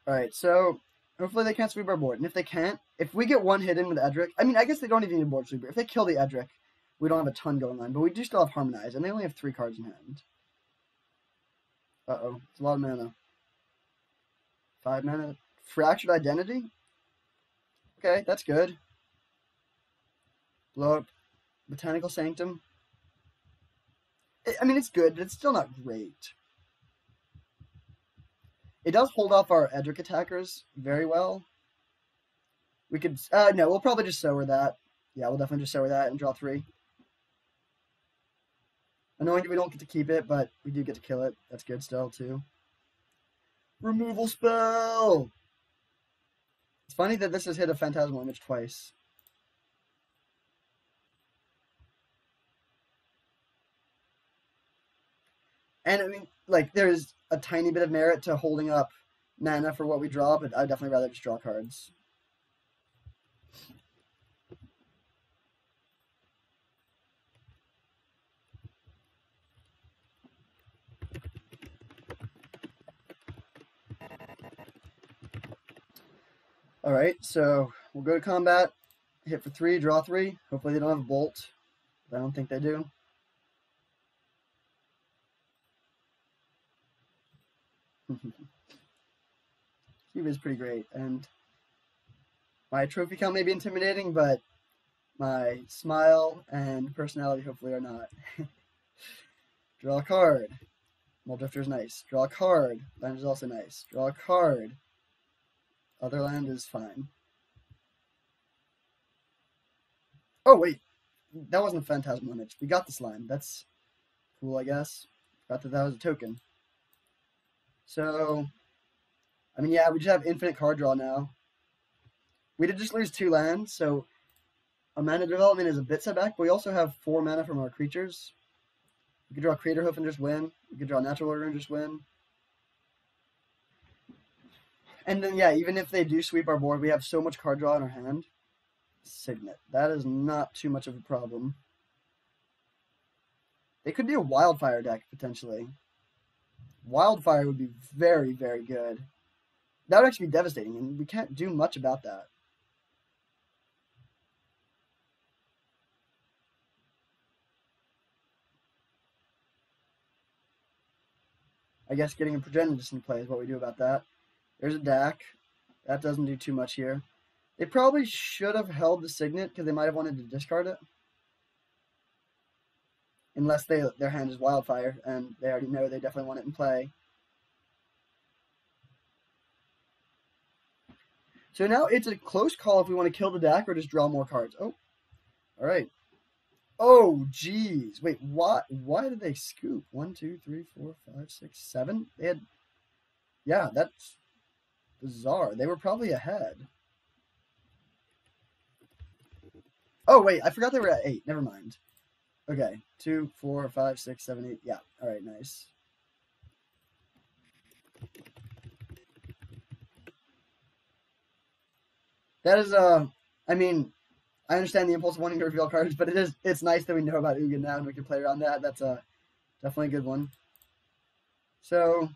Alright, so hopefully they can't sweep our board. And if they can't, if we get one hit in with Edric, I mean, I guess they don't even need a board sweeper. If they kill the Edric, we don't have a ton going on, but we do still have Harmonize, and they only have 3 cards in hand. Uh-oh, it's a lot of mana. 5 mana. Fractured Identity? Okay, that's good. Blow up Botanical Sanctum. I mean, it's good, but it's still not great. It does hold off our Edric attackers very well. We could, no, we'll probably just sower that. Yeah, we'll definitely just sower that and draw 3. Annoying that we don't get to keep it, but we do get to kill it. That's good still, too. Removal spell! It's funny that this has hit a Phantasmal Image twice. And, I mean, like, there's a tiny bit of merit to holding up mana for what we draw, but I'd definitely rather just draw cards. Alright, so we'll go to combat, hit for 3, draw 3. Hopefully they don't have a bolt. I don't think they do. Cube is pretty great, and my trophy count may be intimidating, but my smile and personality hopefully are not. Draw a card. Muldrifter is nice. Draw a card. Land is also nice. Draw a card. Other land is fine. Oh, wait. That wasn't a Phantasmal Image. We got the slime. That's cool, I guess. Forgot that was a token. So, I mean, yeah, we just have infinite card draw now. We did just lose 2 lands, so our mana development is a bit set back, but we also have 4 mana from our creatures. We could draw Craterhoof and just win. We could draw Natural Order and just win. And then, yeah, even if they do sweep our board, we have so much card draw in our hand. Signet. That is not too much of a problem. They could do a Wildfire deck, potentially. Wildfire would be very, very good. That would actually be devastating, and we can't do much about that. I guess getting a Progenitus into play is what we do about that. There's a DAC. That doesn't do too much here. They probably should have held the Signet because they might have wanted to discard it. Unless their hand is Wildfire, and they already know they definitely want it in play. So now it's a close call if we want to kill the DAC or just draw more cards. Oh, all right. Oh, geez. Wait, why did they scoop? 1, 2, 3, 4, 5, 6, 7? They had, yeah, that's bizarre. They were probably ahead. Oh, wait, I forgot they were at 8. Never mind. Okay, 2, 4, 5, 6, 7, 8. Yeah, all right, nice. That is, I mean, I understand the impulse of wanting to reveal cards, but it's nice that we know about Ugin now and we can play around that. That's definitely a good one. So,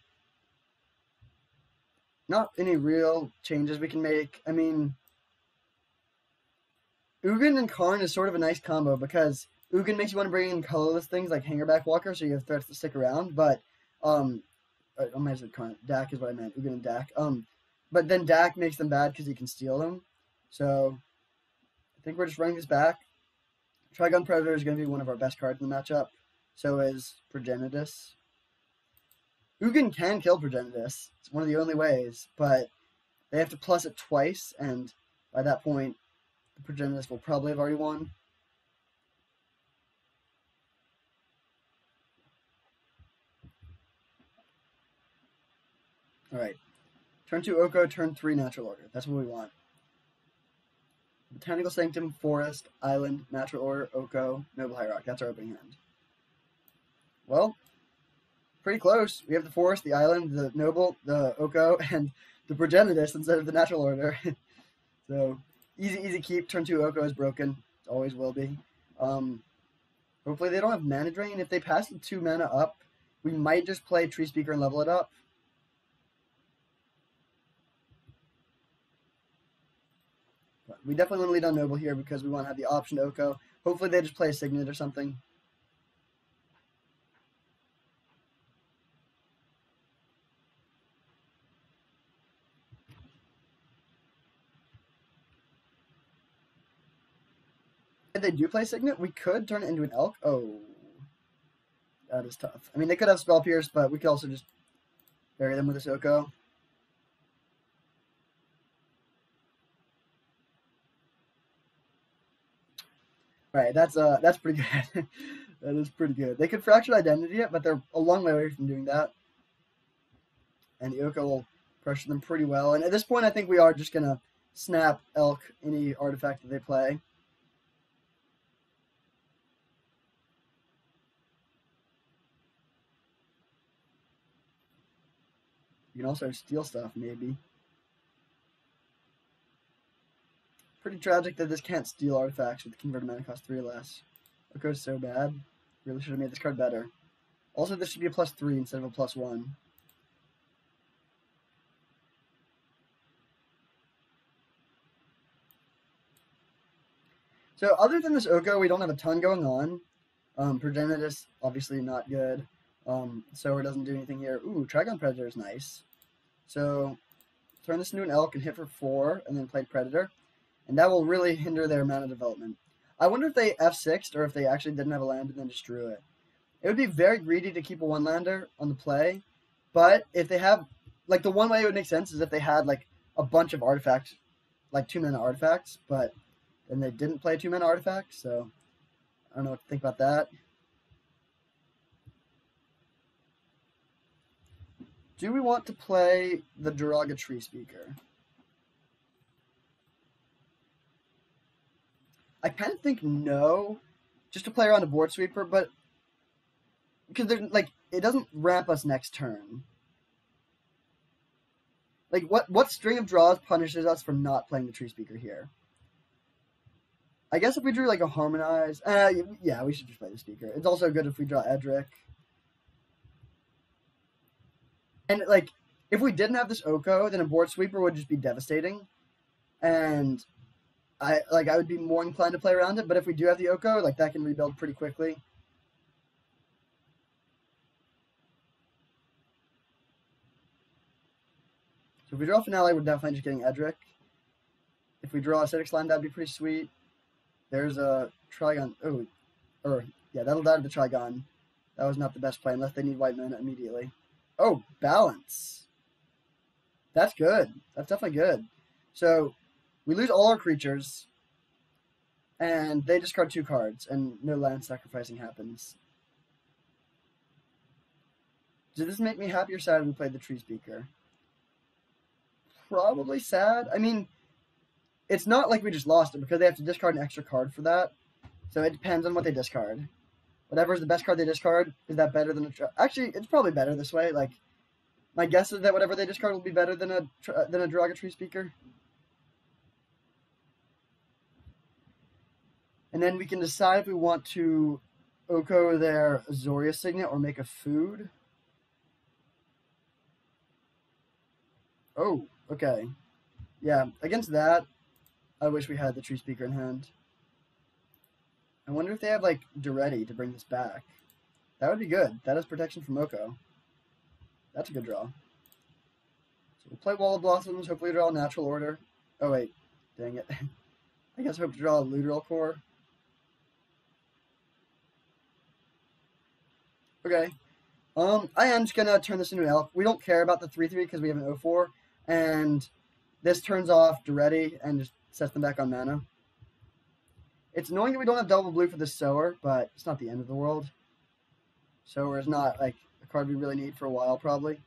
not any real changes we can make. I mean, Ugin and Karn is sort of a nice combo because Ugin makes you want to bring in colorless things like Hangerback Walker, so you have threats to stick around. But I might have said Karn. Dak is what I meant. Ugin and Dak. But then Dak makes them bad because he can steal them. So I think we're just running this back. Trigon Predator is going to be one of our best cards in the matchup. So is Progenitus. Ugin can kill Progenitus. It's one of the only ways, but they have to plus it twice, and by that point, the Progenitus will probably have already won. Alright. Turn 2 Oko, turn 3 Natural Order. That's what we want. Botanical Sanctum, Forest, Island, Natural Order, Oko, Noble High Rock. That's our opening hand. Well, pretty close. We have the Forest, the Island, the Noble, the Oko, and the Progenitus instead of the Natural Order. So, easy keep. Turn 2 Oko is broken. It always will be. Hopefully they don't have Mana Drain. If they pass the 2 mana up, we might just play Tree Speaker and level it up. But we definitely want to lead on Noble here because we want to have the option to Oko. Hopefully they just play a Signet or something. If they do play Signet, we could turn it into an Elk. Oh, that is tough. I mean, they could have Spell Pierce, but we could also just bury them with this Oko. Alright, that's pretty good. That is pretty good. They could Fractured Identity it, but they're a long way away from doing that. And the Oko will pressure them pretty well. And at this point, I think we are just going to snap Elk any artifact that they play. You can also steal stuff, maybe. Pretty tragic that this can't steal artifacts with converted mana cost 3 or less. Oko's so bad. Really should have made this card better. Also, this should be a +3 instead of a +1. So other than this Oko, we don't have a ton going on. Progenitus, obviously not good. Sower doesn't do anything here. Ooh, Trigon Predator is nice. So turn this into an Elk and hit for 4, and then play Predator. And that will really hinder their mana development. I wonder if they F6'd or if they actually didn't have a land and then just drew it. It would be very greedy to keep a 1-lander on the play, but if they have, like, the one way it would make sense is if they had, like, a bunch of artifacts, like 2-mana artifacts, but then they didn't play 2-mana artifacts, so I don't know what to think about that. Do we want to play the Duraga Tree Speaker? I kind of think no, just to play around a board sweeper, but because there's like it doesn't ramp us next turn. Like what string of draws punishes us for not playing the Tree Speaker here? I guess if we drew like a Harmonize, yeah, we should just play the Speaker. It's also good if we draw Edric. And like if we didn't have this Oko, then a board sweeper would just be devastating, and I would be more inclined to play around it, but if we do have the Oko, like that can rebuild pretty quickly. So if we draw Finale, we're definitely just getting Edric. If we draw Acidic Slime, that'd be pretty sweet. There's a Trigon. Yeah, that'll die to the Trigon. That was not the best play unless they need white mana immediately. Oh, Balance. That's good. That's definitely good. So we lose all our creatures, and they discard 2 cards, and no land sacrificing happens. Does this make me happy or sad if we played the Tree Speaker? Probably sad. I mean, it's not like we just lost it because they have to discard an extra card for that. So it depends on what they discard. Whatever is the best card they discard, is that better than a... Actually, it's probably better this way. Like, my guess is that whatever they discard will be better than a Duraga Tree Speaker. And then we can decide if we want to Oko their Azoria Signet or make a food. Oh, okay. Yeah, against that, I wish we had the Tree Speaker in hand. I wonder if they have, like, Duretti to bring this back. That would be good. That is protection from Oko. That's a good draw. So we'll play Wall of Blossoms, hopefully draw a Natural Order. Oh, wait. Dang it. I guess I hope to draw a Looteral Core. Okay. I am just gonna turn this into an elk. We don't care about the 3/3 because we have an 0/4, and this turns off Duretti and just sets them back on mana. It's annoying that we don't have double blue for the Sower, but it's not the end of the world. Sower is not like a card we really need for a while, probably.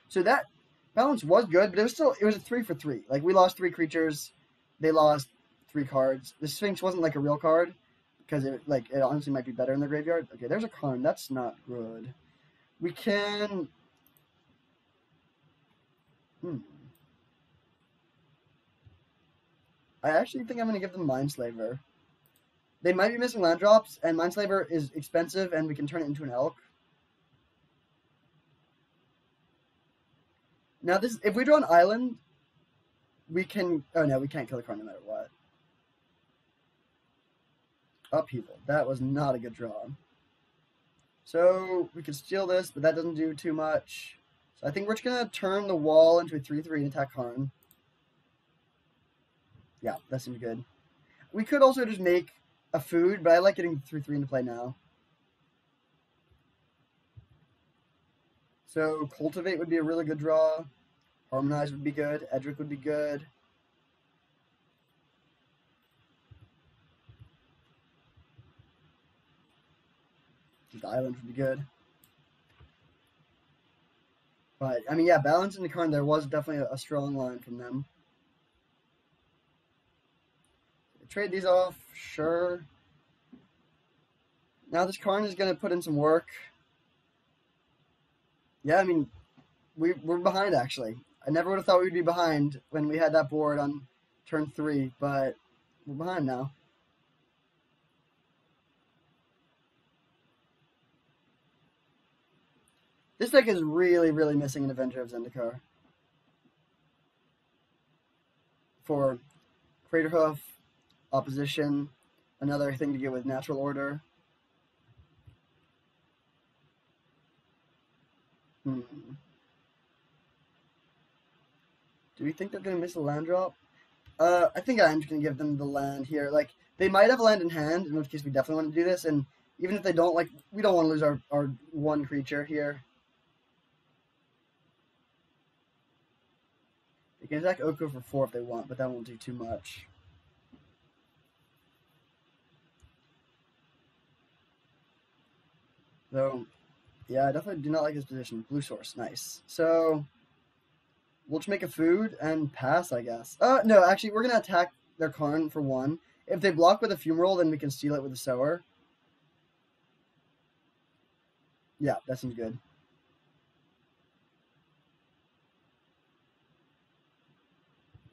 So that balance was good, but it was a 3 for 3. Like we lost 3 creatures, they lost 3 cards. The Sphinx wasn't like a real card because it honestly might be better in the graveyard. Okay, there's a Karn. That's not good. We can. I actually think I'm gonna give them Mindslaver. They might be missing land drops, and Mindslaver is expensive, and we can turn it into an elk. Now, this if we draw an island, we can. Oh no, we can't kill the card no matter what. Upheaval. That was not a good draw. So we can steal this, but that doesn't do too much. So I think we're just gonna turn the wall into a 3/3 and attack Karn. Yeah, that seems good. We could also just make a food, but I like getting 3/3 into play now. So Cultivate would be a really good draw. Harmonize would be good. Edric would be good. Just Island would be good. But, I mean, yeah, balancing the Karn there was definitely a strong line from them. Trade these off, sure. Now this Karn is going to put in some work. Yeah, I mean, we're behind, actually. I never would have thought we'd be behind when we had that board on turn 3, but we're behind now. This deck is really, really missing an Avenger of Zendikar. For Craterhoof, Opposition, another thing to get with Natural Order. Do we think they're going to miss a land drop? I think I'm just going to give them the land here. Like, they might have a land in hand, in which case we definitely want to do this. And even if they don't, like, we don't want to lose our one creature here. They can attack Oko for 4 if they want, but that won't do too much. So, yeah, I definitely do not like this position. Blue source, nice. So, we'll just make a food and pass, I guess. No, actually, we're going to attack their Karn for 1. If they block with a Fumarole, then we can steal it with a Sower. Yeah, that seems good.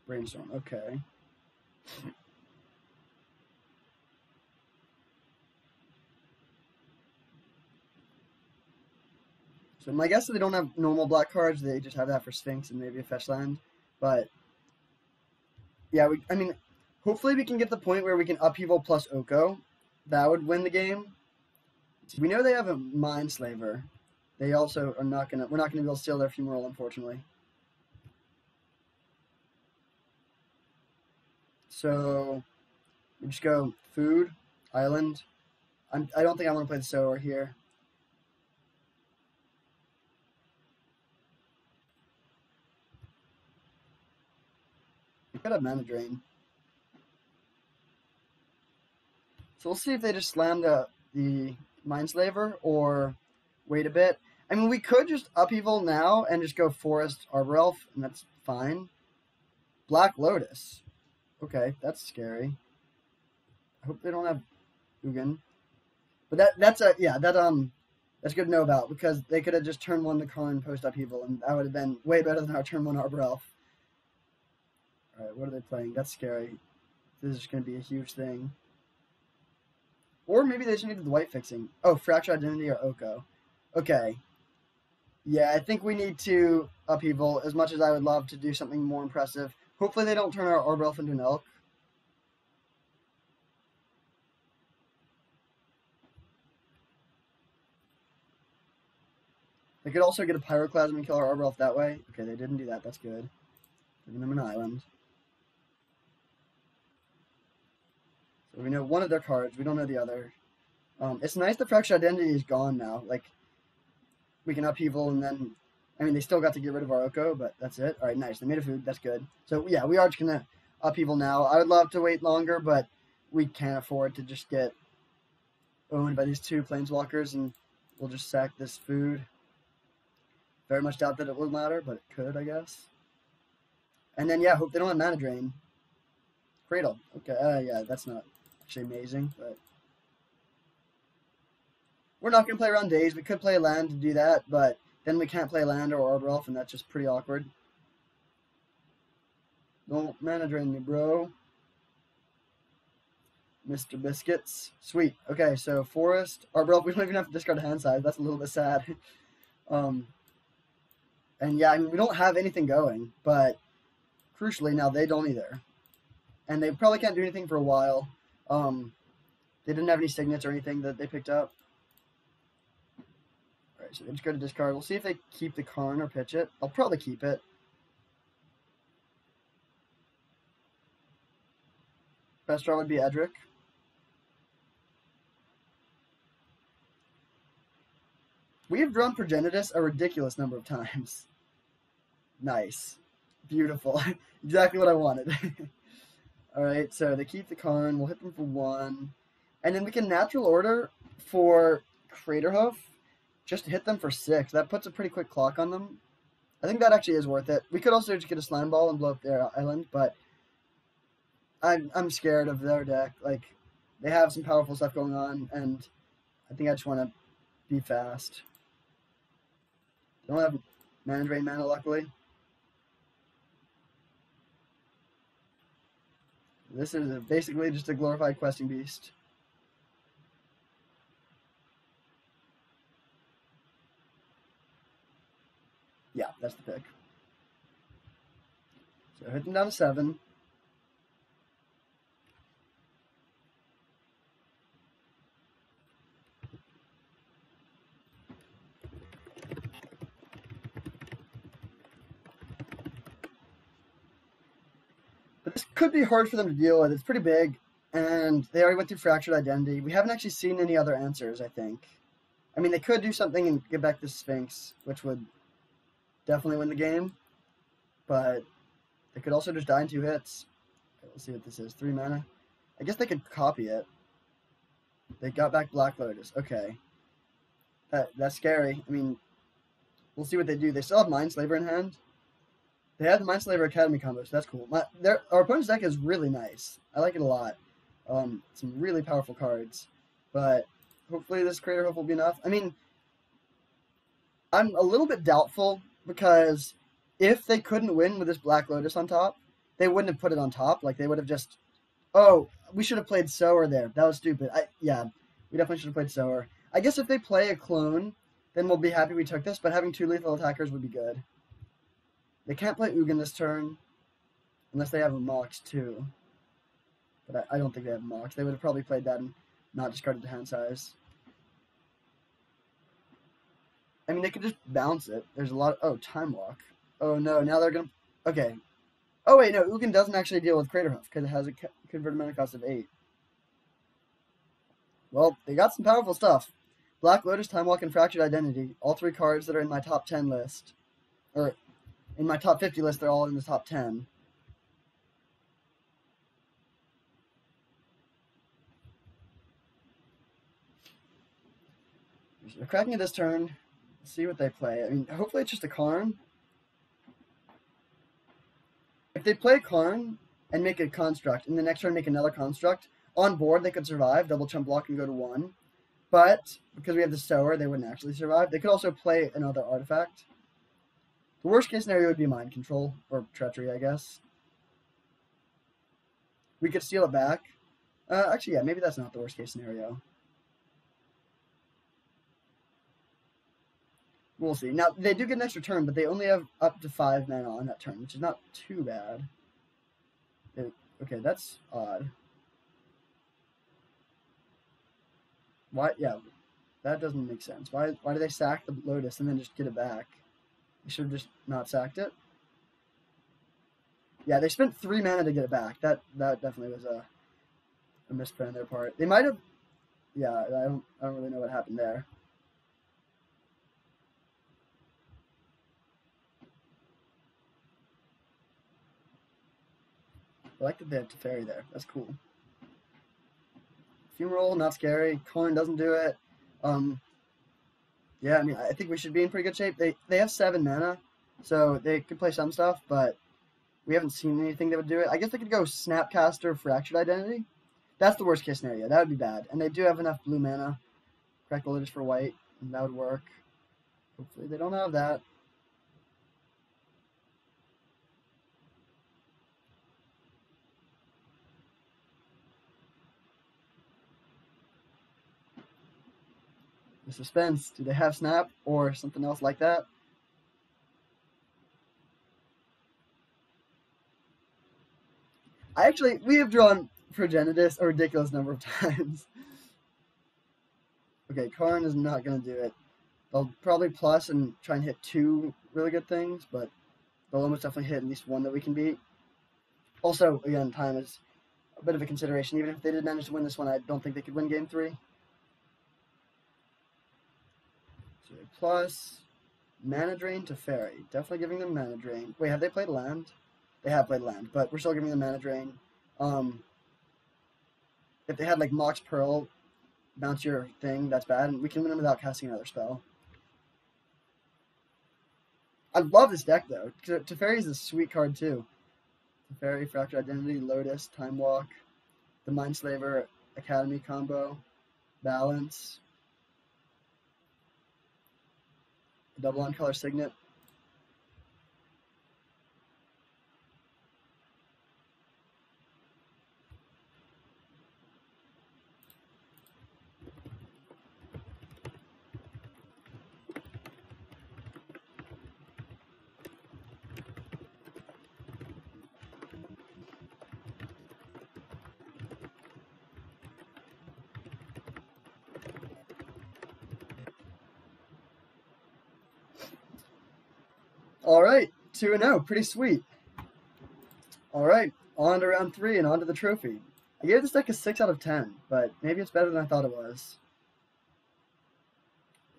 Brainstorm, okay. So my guess is they don't have normal black cards. They just have that for Sphinx and maybe a fetch land. But yeah, I mean, hopefully we can get the point where we can upheaval plus Oko. That would win the game. We know they have a Mindslaver. They also are not gonna. We're not gonna be able to steal their Fumarole, unfortunately. So we just go food, island. I don't think I want to play the Sower here. We could have mana drain. So we'll see if they just slam the Mindslaver or wait a bit. I mean, we could just upheaval now and just go Forest Arbor Elf, and that's fine. Black Lotus. Okay, that's scary. I hope they don't have Ugin. But that's good to know about because they could have just turned 1 to Karn post upheaval, and that would have been way better than our turn 1 Arbor Elf. Alright, what are they playing? That's scary. This is going to be a huge thing. Or maybe they just needed the white fixing. Oh, Fracture Identity or Oko. Okay. Yeah, I think we need to upheaval as much as I would love to do something more impressive. Hopefully they don't turn our Arbor Elf into an elk. They could also get a Pyroclasm and kill our Arbor Elf that way. Okay, they didn't do that. That's good. Giving them an island. So we know one of their cards. We don't know the other. It's nice the fractured identity is gone now. Like, we can upheaval and then... I mean, they still got to get rid of our Oko, but that's it. All right, nice. They made a food. That's good. So, yeah, we are just going to upheaval now. I would love to wait longer, but we can't afford to just get owned by these two planeswalkers, and we'll just sack this food. Very much doubt that it will matter, but it could, I guess. And then, yeah, hope they don't have mana drain. Cradle. Okay, yeah, that's not actually amazing, but... We're not going to play around Days. We could play a land to do that, but then we can't play land or Arbor Elf, and that's just pretty awkward. Don't mana drain me, bro. Mr. Biscuits. Sweet. Okay, so Forest, Arbor Elf. We don't even have to discard a hand size. That's a little bit sad. And yeah, I mean, we don't have anything going, but crucially, now they don't either. And they probably can't do anything for a while. They didn't have any signets or anything that they picked up. Alright, so they just go to discard. We'll see if they keep the Karn or pitch it. I'll probably keep it. Best draw would be Edric. We have drawn Progenitus a ridiculous number of times. Nice. Beautiful. Exactly what I wanted. Alright, so they keep the Karn. We'll hit them for 1. And then we can natural order for Craterhoof just to hit them for 6. That puts a pretty quick clock on them. I think that actually is worth it. We could also just get a Slime Ball and blow up their island, but I'm scared of their deck. Like, they have some powerful stuff going on, and I think I just want to be fast. They don't have mana drain mana, luckily. This is basically just a glorified questing beast. Yeah, that's the pick. So hit them down to 7. But this could be hard for them to deal with. It's pretty big, and they already went through Fractured Identity. We haven't actually seen any other answers, I think. I mean, they could do something and get back to Sphinx, which would definitely win the game, but they could also just die in 2 hits. Okay, let's see what this is. 3 mana. I guess they could copy it. They got back Black Lotus. Okay. That's scary. I mean, we'll see what they do. They still have Mindslaver in hand. They have the Mindslaver Academy combo, so that's cool. Our opponent's deck is really nice. I like it a lot. Some really powerful cards. But hopefully this Craterhoof will be enough. I mean, I'm a little bit doubtful, because if they couldn't win with this Black Lotus on top, they wouldn't have put it on top. Like, they would have just... Oh, we should have played Sower there. That was stupid. Yeah, we definitely should have played Sower. I guess if they play a clone, then we'll be happy we took this, but having 2 lethal attackers would be good. They can't play Ugin this turn, unless they have a Mox too. But I don't think they have a Mox. They would have probably played that and not discarded the hand size. I mean, they could just bounce it. There's a lot of... Oh, Time Walk. Oh, no. Now they're going to... Okay. Oh, wait, no. Ugin doesn't actually deal with Craterhoof, because it has a converted mana cost of 8. Well, they got some powerful stuff. Black Lotus, Time Walk, and Fractured Identity. All 3 cards that are in my top 10 list. Or, in my top 50 list, they're all in the top 10. They're cracking it this turn. See what they play. I mean, hopefully it's just a Karn. If they play Karn and make a Construct, and the next turn make another Construct, on board they could survive, double chump block and go to 1. But, because we have the Sower, they wouldn't actually survive. They could also play another artifact. The worst case scenario would be Mind Control, or Treachery, I guess. We could steal it back. Actually, yeah, maybe that's not the worst case scenario. We'll see. Now, they do get an extra turn, but they only have up to 5 mana on that turn, which is not too bad. Okay, that's odd. Why? Yeah, that doesn't make sense. Why do they sack the Lotus and then just get it back? They should have just not sacked it. Yeah, they spent 3 mana to get it back. That definitely was a misplay on their part. They might have. Yeah, I don't really know what happened there. I like that they have Teferi there. That's cool. Funeral, not scary. Karn doesn't do it. Um, yeah, I mean, I think we should be in pretty good shape. They have 7 mana, so they could play some stuff, but we haven't seen anything that would do it. I guess they could go Snapcaster, Fractured Identity. That's the worst case scenario. That would be bad. And they do have enough blue mana. Crackle Litters for white, and that would work. Hopefully they don't have that. The suspense. Do they have Snap or something else like that? We have drawn Progenitus a ridiculous number of times. Okay, Karn is not going to do it. They'll probably plus and try and hit 2 really good things, but they'll almost definitely hit at least 1 that we can beat. Also, again, time is a bit of a consideration. Even if they did manage to win this one, I don't think they could win game 3. So plus mana drain to Fairy. Definitely giving them mana drain. Wait, have they played land? They have played land, but we're still giving them mana drain. If they had like Mox Pearl, bounce your thing, that's bad, and we can win them without casting another spell. I love this deck though. Teferi is a sweet card too. Teferi, Fractured Identity, Lotus, Time Walk, the Mindslaver Academy combo, Balance, double on color Signet. All right, 2-0, pretty sweet. All right, on to round 3 and on to the trophy. I gave this deck a 6 out of 10, but maybe it's better than I thought it was.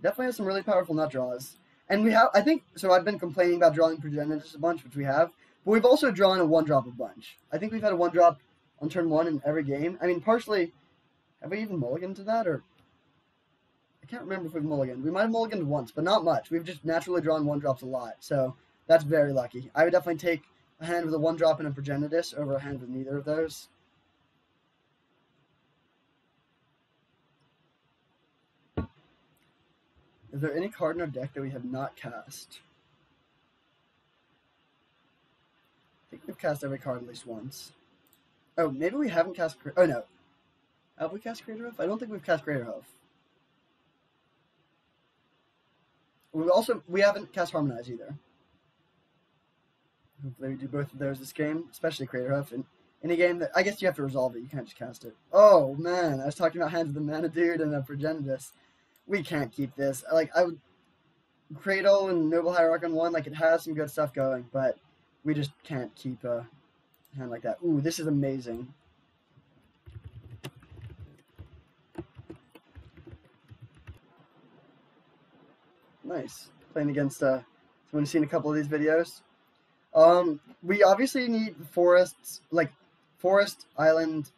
Definitely has some really powerful nut draws. And we have, I think, so I've been complaining about drawing Progenitus a bunch, which we have, but we've also drawn a 1-drop a bunch. I think we've had a 1-drop on turn 1 in every game. I mean, partially, have we even mulliganed to that, or? I can't remember if we've mulliganed. We might have mulliganed once, but not much. We've just naturally drawn 1-drops a lot, so that's very lucky. I would definitely take a hand with a 1-drop and a Progenitus over a hand with neither of those. Is there any card in our deck that we have not cast? I think we've cast every card at least once. Oh, maybe we haven't cast... Oh, no. Have we cast Crater Hoof? I don't think we've cast Crater Hoof. We haven't cast Harmonize either. Hopefully we do both of those this game, especially Crater Hoof. And in a game that, I guess you have to resolve it, you can't just cast it. Oh, man, I was talking about hands of the Mana Dude and a Progenitus. We can't keep this. Like, I would... Cradle and Noble Hierarch on 1, like, it has some good stuff going, but we just can't keep a hand like that. Ooh, this is amazing. Nice. Playing against someone who's seen a couple of these videos. We obviously need forests, like Forest, Island,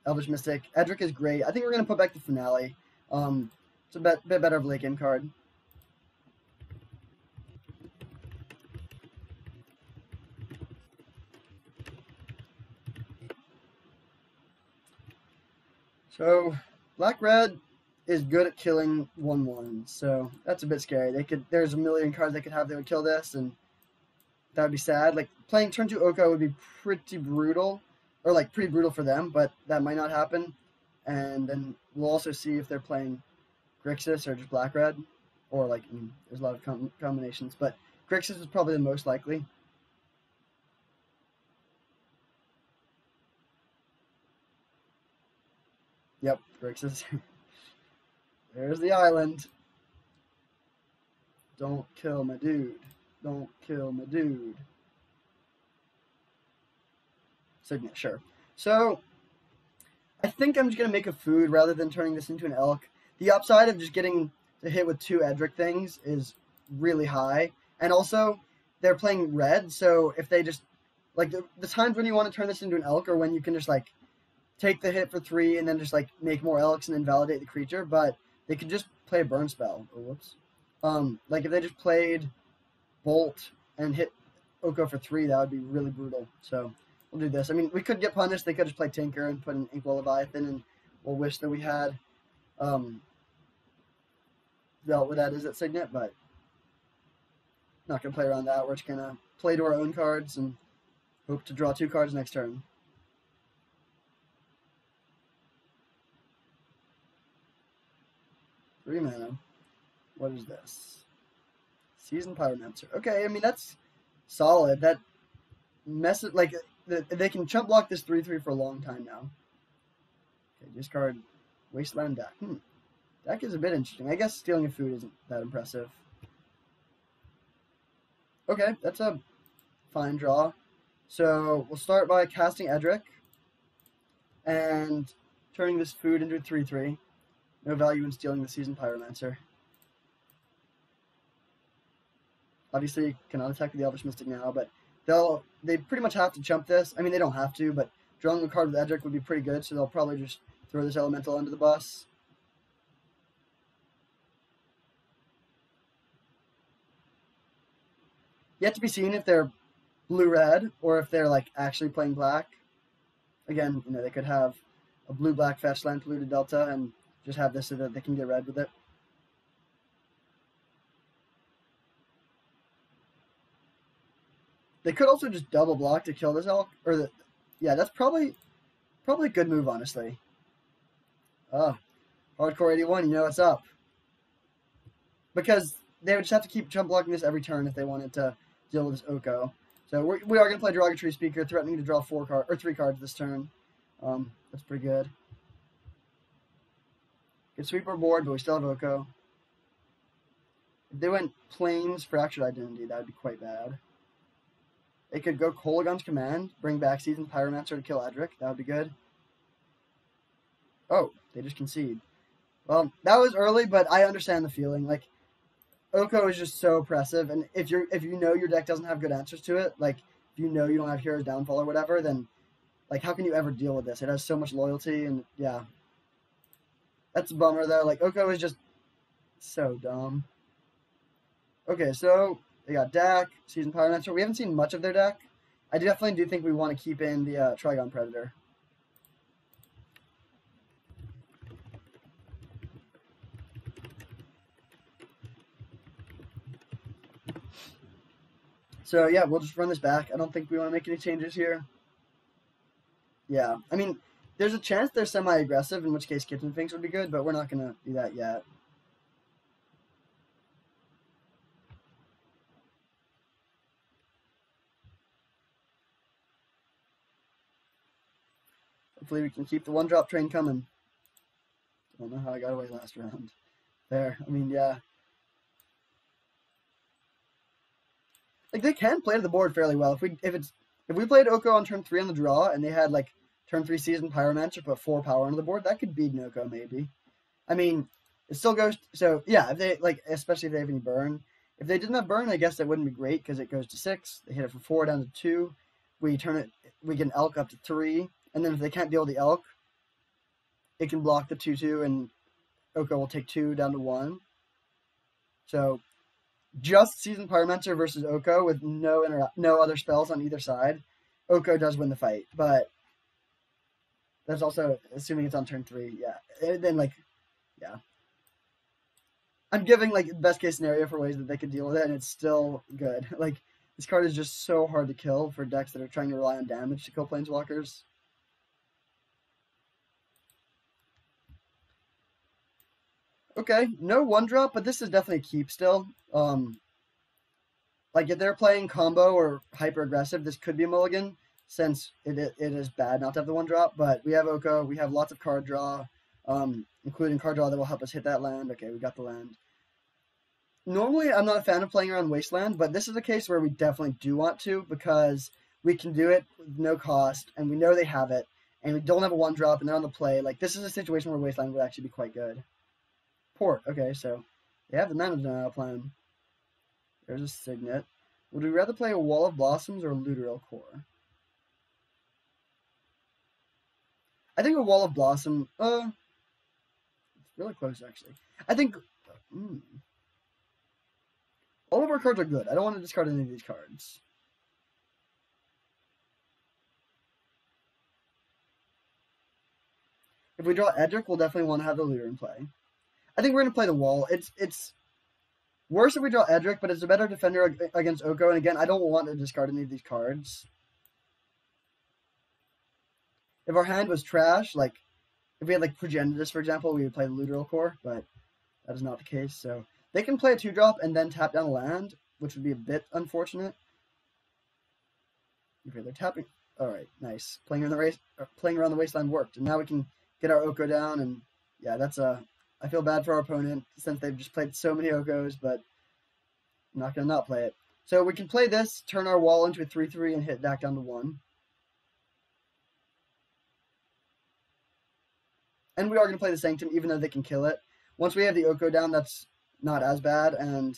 Elvish Mystic. Edric is great. I think we're going to put back the Finale. It's a bit better of a late game card. So, Black-Red is good at killing 1/1, so that's a bit scary. There's a million cards they could have that would kill this, and that would be sad. Like, playing turn 2 Oko would be pretty brutal, or like pretty brutal for them, but that might not happen. And then we'll also see if they're playing Grixis or just Black-Red, or like, I mean, there's a lot of combinations, but Grixis is probably the most likely. Yep, Grixis. There's the island. Don't kill my dude. Don't kill my dude. Signet, sure. So I think I'm just gonna make a food rather than turning this into an elk. The upside of just getting to hit with two Edric things is really high, and also they're playing red, so if they just like the times when you want to turn this into an elk, or when you can just like take the hit for 3 and then just like make more elks and invalidate the creature, but they could just play a burn spell. Oh, whoops. Like if they just played Bolt and hit Oko for 3, that would be really brutal. So we'll do this. I mean, we could get punished. They could just play Tinker and put an Inkwell Leviathan, and we'll wish that we had dealt with that as at Signet, but not going to play around that. We're just going to play to our own cards and hope to draw 2 cards next turn. Three mana. What is this? Seasoned Pyromancer. Okay, I mean, that's solid. That messes, like, they can chump block this 3/3 for a long time now. Okay, discard Wasteland deck. Deck is a bit interesting. I guess stealing a food isn't that impressive. Okay, that's a fine draw. So we'll start by casting Edric and turning this food into a 3/3. No value in stealing the Seasoned Pyromancer. Obviously, cannot attack with the Elvish Mystic now, but they pretty much have to chump this. I mean, they don't have to, but drawing a card with Edric would be pretty good, so they'll probably just throw this Elemental under the bus. Yet to be seen if they're blue-red or if they're like actually playing black. Again, you know, they could have a blue-black fetch land polluted Delta and just have this so that they can get red with it. They could also just double block to kill this elk, or yeah, that's probably a good move, honestly. Oh, Hardcore 81, you know what's up. Because they would just have to keep chump blocking this every turn if they wanted to deal with this Oko. So we are going to play Derogatory Speaker, threatening to draw 3 cards this turn. That's pretty good. Could sweep our board, but we still have Oko. If they went Plains Fractured Identity, that would be quite bad. They could go Kolaghan's Command, bring back Seasoned Pyromancer to kill Edric. That would be good. Oh, they just concede. Well, that was early, but I understand the feeling. Like, Oko is just so oppressive, and if you know your deck doesn't have good answers to it, like if you know you don't have Hero's Downfall or whatever, then like how can you ever deal with this? It has so much loyalty, and yeah, that's a bummer though. Like Oko is just so dumb. Okay, so they got Dak, Seasoned Pyromancer. We haven't seen much of their deck. I definitely do think we want to keep in the Trigon Predator. So yeah, we'll just run this back. I don't think we want to make any changes here. Yeah, I mean, there's a chance they're semi-aggressive, in which case Kitchen Finks would be good, but we're not going to do that yet. Hopefully we can keep the 1-drop train coming. Don't know how I got away last round. There, I mean, yeah. Like they can play to the board fairly well. If we played Oko on turn 3 on the draw and they had like turn 3 Seasoned Pyromancer put 4 power onto the board, that could beat Oko maybe. I mean, it still goes. So yeah, if they like, especially if they have any burn. If they didn't have burn, I guess that wouldn't be great because it goes to 6. They hit it for 4 down to 2. We turn it. We get an elk up to 3, and then if they can't deal with the elk, it can block the 2/2, and Oko will take 2 down to 1. So just Seasoned Pyromancer versus Oko with no other spells on either side. Oko does win the fight, but that's also assuming it's on turn 3. Yeah, and then like, yeah, I'm giving like best case scenario for ways that they could deal with it, and it's still good. Like this card is just so hard to kill for decks that are trying to rely on damage to kill planeswalkers. Okay, no 1-drop, but this is definitely a keep still. Like if they're playing combo or hyper aggressive, this could be a mulligan since it is bad not to have the 1-drop. But we have Oko, we have lots of card draw, including card draw that will help us hit that land. Okay, we got the land. Normally, I'm not a fan of playing around Wasteland, but this is a case where we definitely do want to because we can do it with no cost, and we know they have it, and we don't have a 1-drop, and they're on the play. Like, this is a situation where Wasteland would actually be quite good. Port. Okay, so they have the mana denial plan. There's a Signet. Would we rather play a Wall of Blossoms or a Looteril Core? I think a Wall of Blossom. It's really close, actually. I think. All of our cards are good. I don't want to discard any of these cards. If we draw Edric, we'll definitely want to have the Looter in play. I think we're going to play the Wall. It's worse if we draw Edric, but it's a better defender against Oko. And again, I don't want to discard any of these cards. If our hand was trash, like if we had like Progenitus, for example, we would play the Looteril Core, but that is not the case. So they can play a 2-drop and then tap down a land, which would be a bit unfortunate. Okay, they're tapping. All right, nice. Playing around the wasteland worked, and now we can get our Oko down. And yeah, that's I feel bad for our opponent since they've just played so many Okos, but I'm not gonna not play it. So we can play this, turn our wall into a 3/3, and hit back down to 1. And we are going to play the Sanctum, even though they can kill it. Once we have the Oko down, that's not as bad, and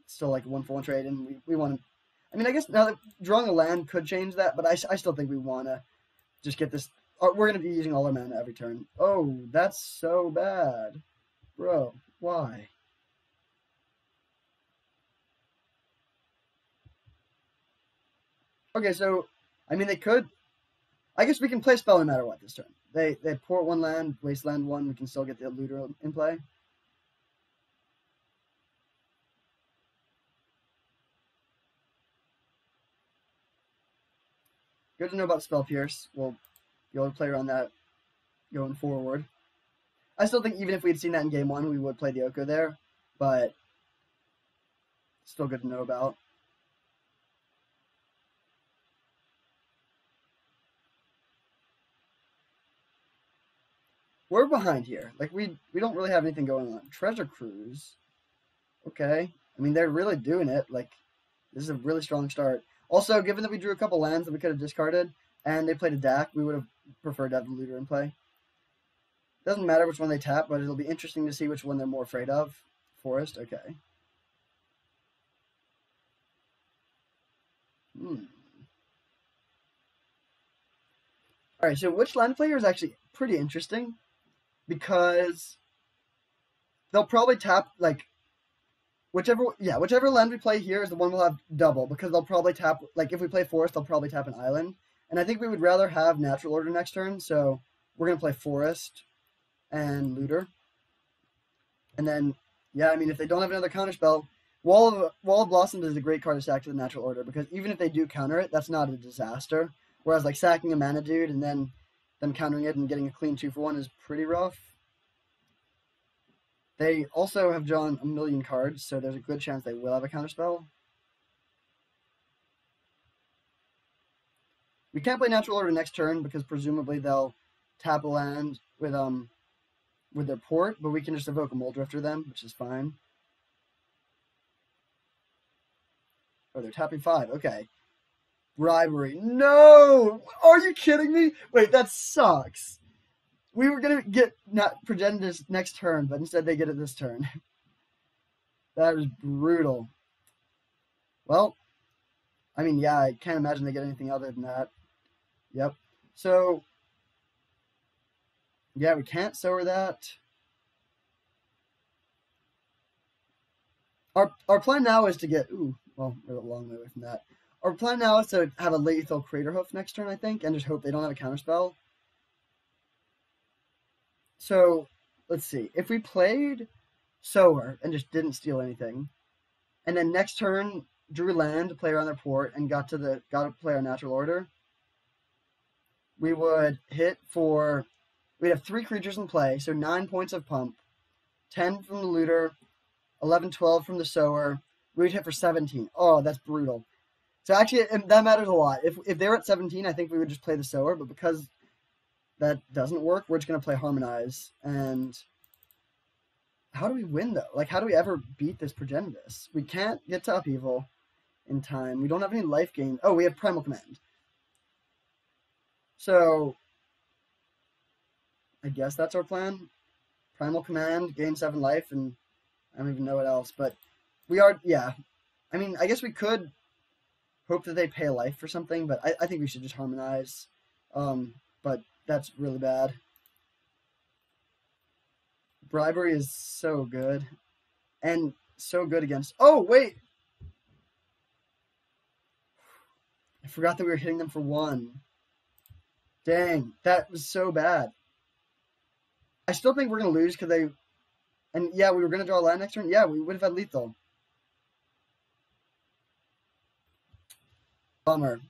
still like a 1-for-1 trade, and we want to... I mean, I guess now that drawing a land could change that, but I still think we want to just get this... We're going to be using all our mana every turn. Oh, that's so bad. Bro, why? Okay, so, I mean, they could... I guess we can play spell no matter what this turn. They port 1 land, wasteland 1, we can still get the Looter in play. Good to know about Spell Pierce. We'll be able to play around that going forward. I still think even if we had seen that in game 1, we would play the Oko there, but still good to know about. We're behind here. Like, we don't really have anything going on. Treasure Cruise. Okay. I mean, they're really doing it. Like, this is a really strong start. Also, given that we drew a couple lands that we could have discarded, and they played a DAC, we would have preferred to have the Looter in play. Doesn't matter which one they tap, but it'll be interesting to see which one they're more afraid of. Forest, okay. Alright, so which land player is actually pretty interesting, because they'll probably tap, like, whichever land we play here is the one we'll have double, because they'll probably tap, like, if we play Forest, they'll probably tap an island. And I think we would rather have Natural Order next turn, so we're going to play Forest and Looter. And then, yeah, I mean, if they don't have another counterspell, Wall of Blossoms is a great card to stack to the Natural Order, because even if they do counter it, that's not a disaster. Whereas, like, sacking a Mana Dude and then them countering it and getting a clean 2-for-1 is pretty rough. They also have drawn a million cards, so there's a good chance they will have a counterspell. We can't play Natural Order next turn because presumably they'll tap a land with their port, but we can just evoke a Muldrifter them, which is fine. Oh, they're tapping 5. Okay. Bribery. No! Are you kidding me? Wait, that sucks. We were going to get Progenitus next turn, but instead they get it this turn. That is brutal. Well, I mean, yeah, I can't imagine they get anything other than that. Yep. So, yeah, we can't sour that. Our plan now is to get... Ooh, well, we're a long way away from that. Our plan now is to have a lethal Craterhoof next turn, I think, and just hope they don't have a counterspell. So, let's see. If we played Sower and just didn't steal anything, and then next turn drew land to play around their port and got to play our Natural Order, we would hit for... We'd have 3 creatures in play, so 9 points of pump, 10 from the Looter, 11, 12 from the Sower. We'd hit for 17. Oh, that's brutal. So actually, that matters a lot. If they were at 17, I think we would just play the Sower, but because that doesn't work, we're just going to play Harmonize. And how do we win, though? Like, how do we ever beat this Progenitus? We can't get to Upheaval in time. We don't have any life gain. Oh, we have Primal Command. So I guess that's our plan. Primal Command, gain 7 life, and I don't even know what else. But we are, yeah. I mean, I guess we could hope that they pay a life for something, but I think we should just harmonize. But that's really bad. Bribery is so good. And so good against... Oh, wait! I forgot that we were hitting them for 1. Dang, that was so bad. I still think we're going to lose because they... And yeah, we were going to draw a land next turn. Yeah, we would have had lethal. Bummer.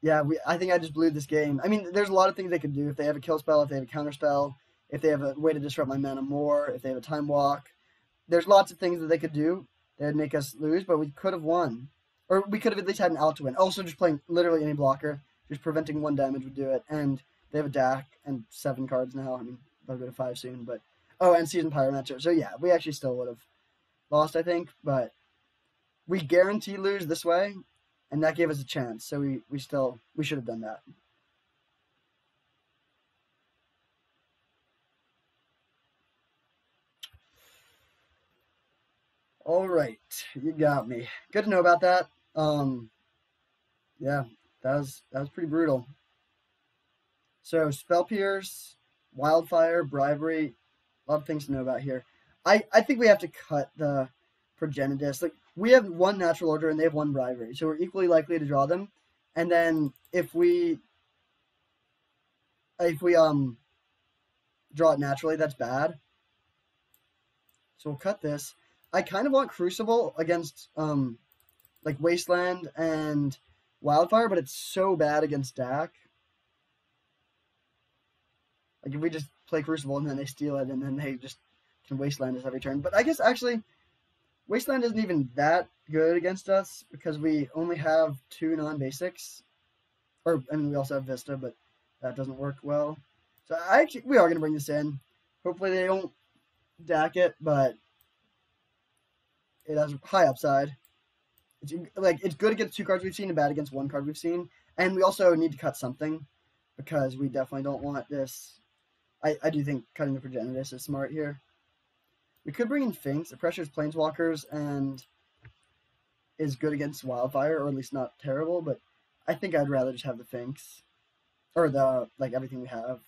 Yeah, I think I just blew this game. I mean, there's a lot of things they could do. If they have a kill spell, if they have a counter spell, if they have a way to disrupt my mana more, if they have a time walk. There's lots of things that they could do that would make us lose, but we could have won. Or we could have at least had an out to win. Also, just playing literally any blocker, just preventing 1 damage would do it. And they have a DAC and 7 cards now. I mean, they'll go to 5 soon, but... Oh, and Season Pyromancer. So yeah, we actually still would have lost, I think, but we guarantee lose this way, and that gave us a chance. So we should have done that. All right, you got me. Good to know about that. Yeah, that was pretty brutal. So Spell Pierce, Wildfire, Bribery, a lot of things to know about here. I think we have to cut the Progenitus. Like, we have 1 Natural Order and they have 1 Bribery, so we're equally likely to draw them. And then if we draw it naturally, that's bad. So we'll cut this. I kind of want Crucible against like Wasteland and Wildfire, but it's so bad against DAC. Like, if we just play Crucible and then they steal it and then they just can Wasteland us every turn. But I guess actually Wasteland isn't even that good against us because we only have 2 non-basics. Or, I mean, we also have Vista, but that doesn't work well. So we are going to bring this in. Hopefully they don't DAC it, but it has high upside. It's good against 2 cards we've seen and bad against 1 card we've seen. And we also need to cut something because we definitely don't want this. I do think cutting the Progenitus is smart here. We could bring in Finks. It pressures Planeswalkers and is good against Wildfire, or at least not terrible, but I think I'd rather just have the Finks. Or everything we have.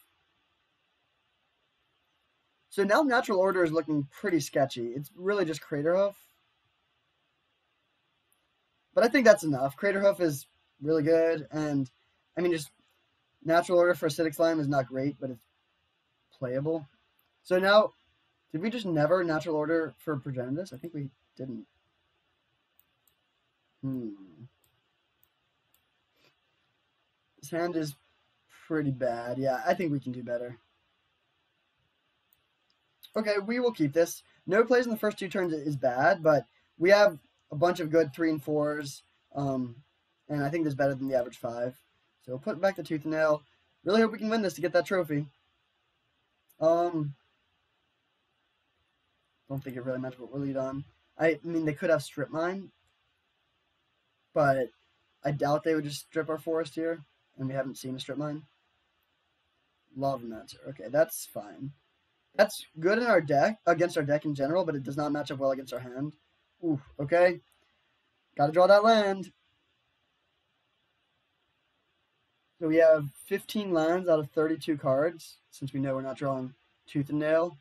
So now Natural Order is looking pretty sketchy. It's really just Craterhoof. But I think that's enough. Craterhoof is really good, and I mean, just Natural Order for Acidic Slime is not great, but it's playable. So now, did we just never Natural Order for Progenitus? I think we didn't. This hand is pretty bad. Yeah, I think we can do better. Okay, we will keep this. No plays in the first 2 turns is bad, but we have a bunch of good 3 and 4s, and I think this is better than the average 5. So we'll put back the Tooth and Nail. Really hope we can win this to get that trophy. Don't think it really matters what we're lead on. I mean, they could have Strip Mine, but I doubt they would just strip our forest here, and we haven't seen a Strip Mine. Lavamancer. Okay, that's fine. That's good in our deck, against our deck in general, but it does not match up well against our hand. Ooh, okay. Gotta draw that land. So we have 15 lands out of 32 cards, since we know we're not drawing Tooth and Nail.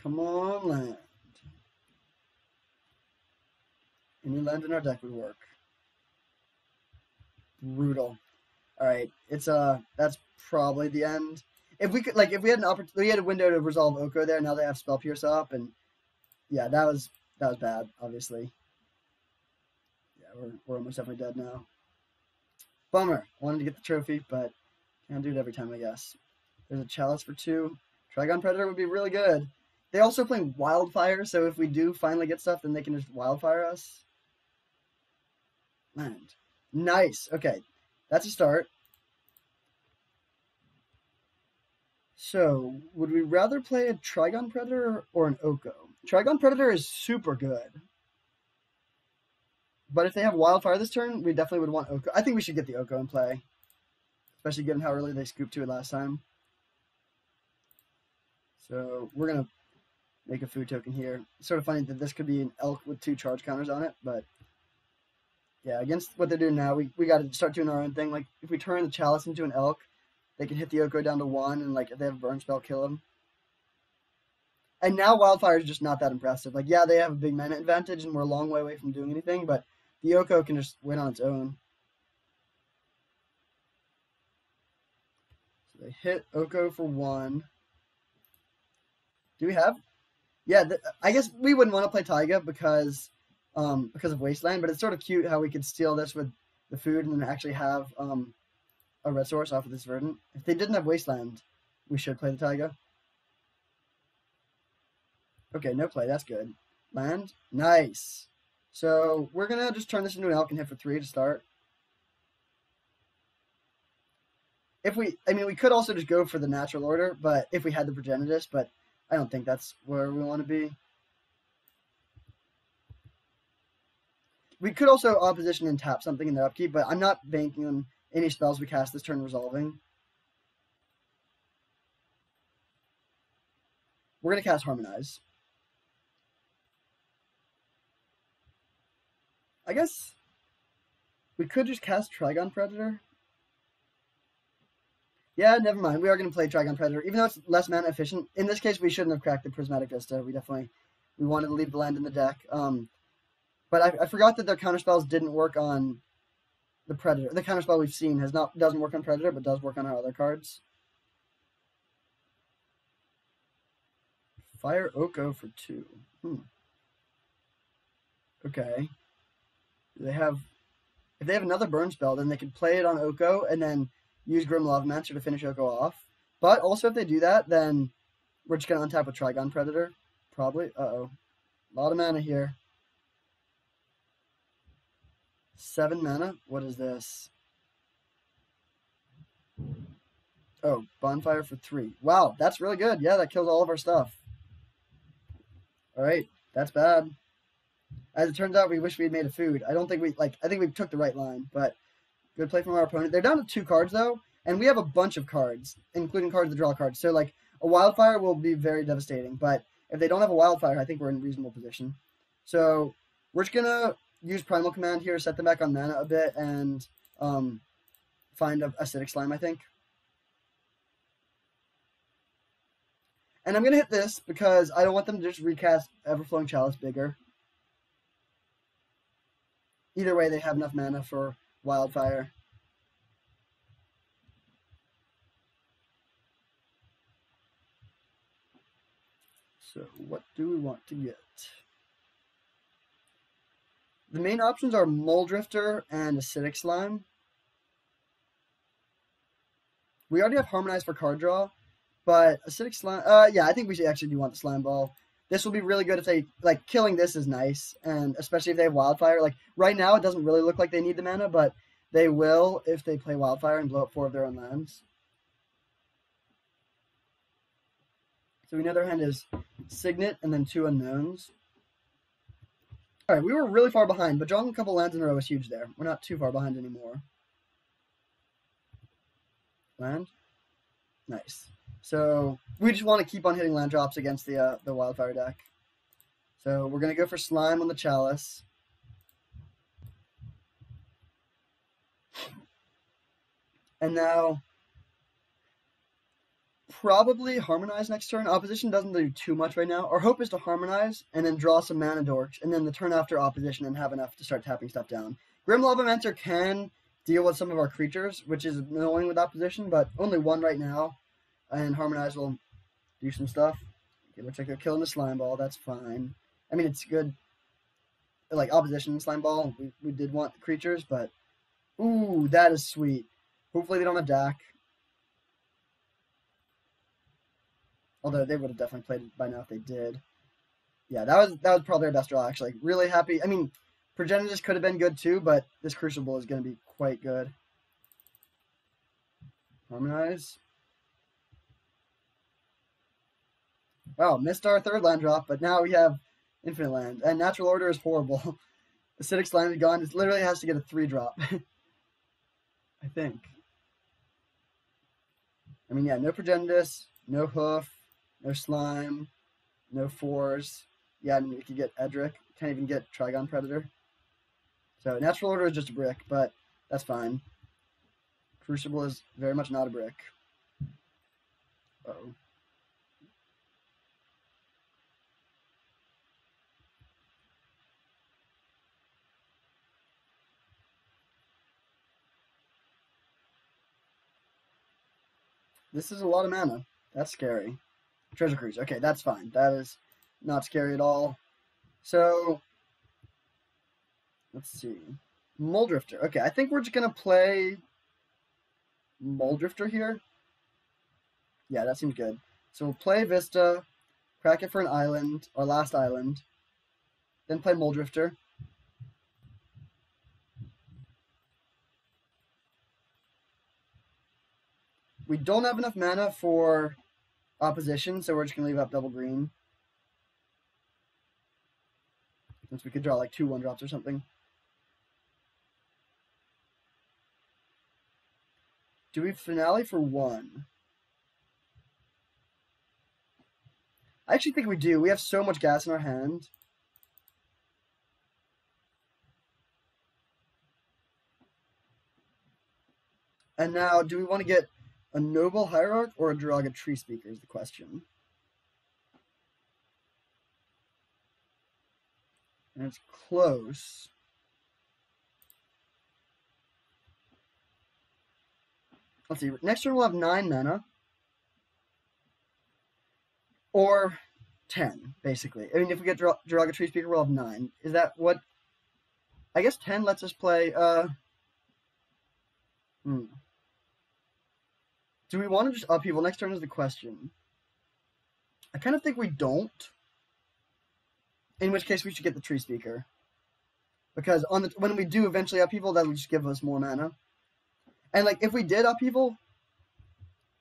Come on, land. Any land in our deck would work. Brutal. Alright, that's probably the end. If we could, if we had an opportunity, we had a window to resolve Oko there. Now they have Spell Pierce up, and yeah, that was bad. Obviously, yeah, we're almost definitely dead now. Bummer. I wanted to get the trophy, but can't do it every time, I guess. There's a Chalice for 2. Trigon Predator would be really good. They also play Wildfire, so if we do finally get stuff, then they can just Wildfire us. Land. Nice. Okay, that's a start. So, would we rather play a Trigon Predator or an Oko? Trigon Predator is super good. But if they have Wildfire this turn, we definitely would want Oko. I think we should get the Oko in play, especially given how early they scooped to it last time. So we're going to make a food token here. It's sort of funny that this could be an elk with 2 charge counters on it, but yeah, against what they're doing now, we got to start doing our own thing. Like, if we turn the Chalice into an elk, they can hit the Oko down to 1, and, like, if they have a burn spell, kill them. And now Wildfire is just not that impressive. Like, yeah, they have a big mana advantage, and we're a long way away from doing anything, but the Oko can just win on its own. So they hit Oko for 1. Do we have? Yeah, I guess we wouldn't want to play Taiga because of Wasteland, but it's sort of cute how we could steal this with the food and then actually have a red source off of this Verdant. If they didn't have Wasteland, we should play the Taiga. Okay, no play. That's good. Land. Nice. So we're going to just turn this into an elk and hit for 3 to start. We could also just go for the natural order, but if we had the Progenitus, but I don't think that's where we want to be. We could also opposition and tap something in their upkeep, but I'm not banking on any spells we cast this turn resolving. We're going to cast Harmonize. I guess we could just cast Trigon Predator. Yeah, never mind. We are going to play Trigon Predator, even though it's less mana efficient. In this case, we shouldn't have cracked the Prismatic Vista. We wanted to leave the land in the deck. But I forgot that their counterspells didn't work on the Predator. The counterspell we've seen doesn't work on Predator, but does work on our other cards. Fire Oko for 2. Okay. If they have another burn spell, then they could play it on Oko and then use Grim Lavamancer to finish Oko off. But also if they do that, then we're just going to untap with Trigon Predator. Probably. Uh-oh. A lot of mana here. 7 mana? What is this? Oh, Bonfire for 3. Wow, that's really good. Yeah, that kills all of our stuff. Alright, that's bad. As it turns out, we wish we had made a food. I think we took the right line, but good play from our opponent. They're down to 2 cards, though, and we have a bunch of cards, including cards that draw cards. So, like, a Wildfire will be very devastating, but if they don't have a Wildfire, I think we're in a reasonable position. So, we're just going to use Primal Command here, set them back on mana a bit, and find a Acidic Slime, I think. And I'm going to hit this because I don't want them to just recast Everflowing Chalice bigger. Either way, they have enough mana for Wildfire. So what do we want to get? The main options are Muldrifter and Acidic Slime. We already have Harmonize for card draw, but Acidic Slime... yeah, I think we actually do want the Slime Ball. This will be really good if they... Like, killing this is nice, and especially if they have Wildfire. Like, right now it doesn't really look like they need the mana, but they will if they play Wildfire and blow up 4 of their own lands. So we know their hand is Signet and then 2 Unknowns. Alright, we were really far behind, but drawing a couple lands in a row is huge there. We're not too far behind anymore. Land? Nice. So we just want to keep on hitting land drops against the Wildfire deck. So we're going to go for Slime on the Chalice. And now probably Harmonize next turn. Opposition doesn't do too much right now. Our hope is to Harmonize and then draw some mana dorks, and then the turn after Opposition and have enough to start tapping stuff down. Grim Lavamancer can deal with some of our creatures, which is annoying with Opposition, but only 1 right now. And Harmonize will do some stuff. It looks like they're killing the Slime Ball. That's fine. I mean, it's good. Like, Opposition Slime Ball, we did want the creatures, but... Ooh, that is sweet. Hopefully they don't have Dak. Although they would have definitely played it by now if they did. Yeah, that was probably our best draw, actually. Really happy. I mean, Progenitus could have been good too, but this Crucible is going to be quite good. Harmonize. Wow, missed our 3rd land drop, but now we have Infinite Land. And Natural Order is horrible. Acidic Slime is gone. It literally has to get a 3-drop. I think. I mean, yeah, no Progenitus, no Hoof, no Slime, no Fours. Yeah, and you could get Edric. Can't even get Trigon Predator. So Natural Order is just a brick, but that's fine. Crucible is very much not a brick. Uh-oh. This is a lot of mana. That's scary. Treasure Cruise. Okay, that's fine. That is not scary at all. So, let's see. Muldrifter. Okay, I think we're just going to play Muldrifter here. Yeah, that seems good. So we'll play Vista, crack it for an island, our last island, then play Muldrifter. We don't have enough mana for opposition, so we're just going to leave up double green. Since we could draw like 2 1-drops or something. Do we Finale for 1? I actually think we do. We have so much gas in our hand. And now, do we want to get a Noble Hierarch or a Duraga Tree Speaker is the question. And it's close. Let's see. Next turn we'll have 9 mana. Or 10, basically. I mean, if we get Duraga Tree Speaker, we'll have 9. Is that what... I guess 10 lets us play... Do we want to just upheaval? Next turn is the question. I kind of think we don't. In which case we should get the Tree Speaker. Because when we do eventually upheaval, that'll just give us more mana. And like if we did upheaval,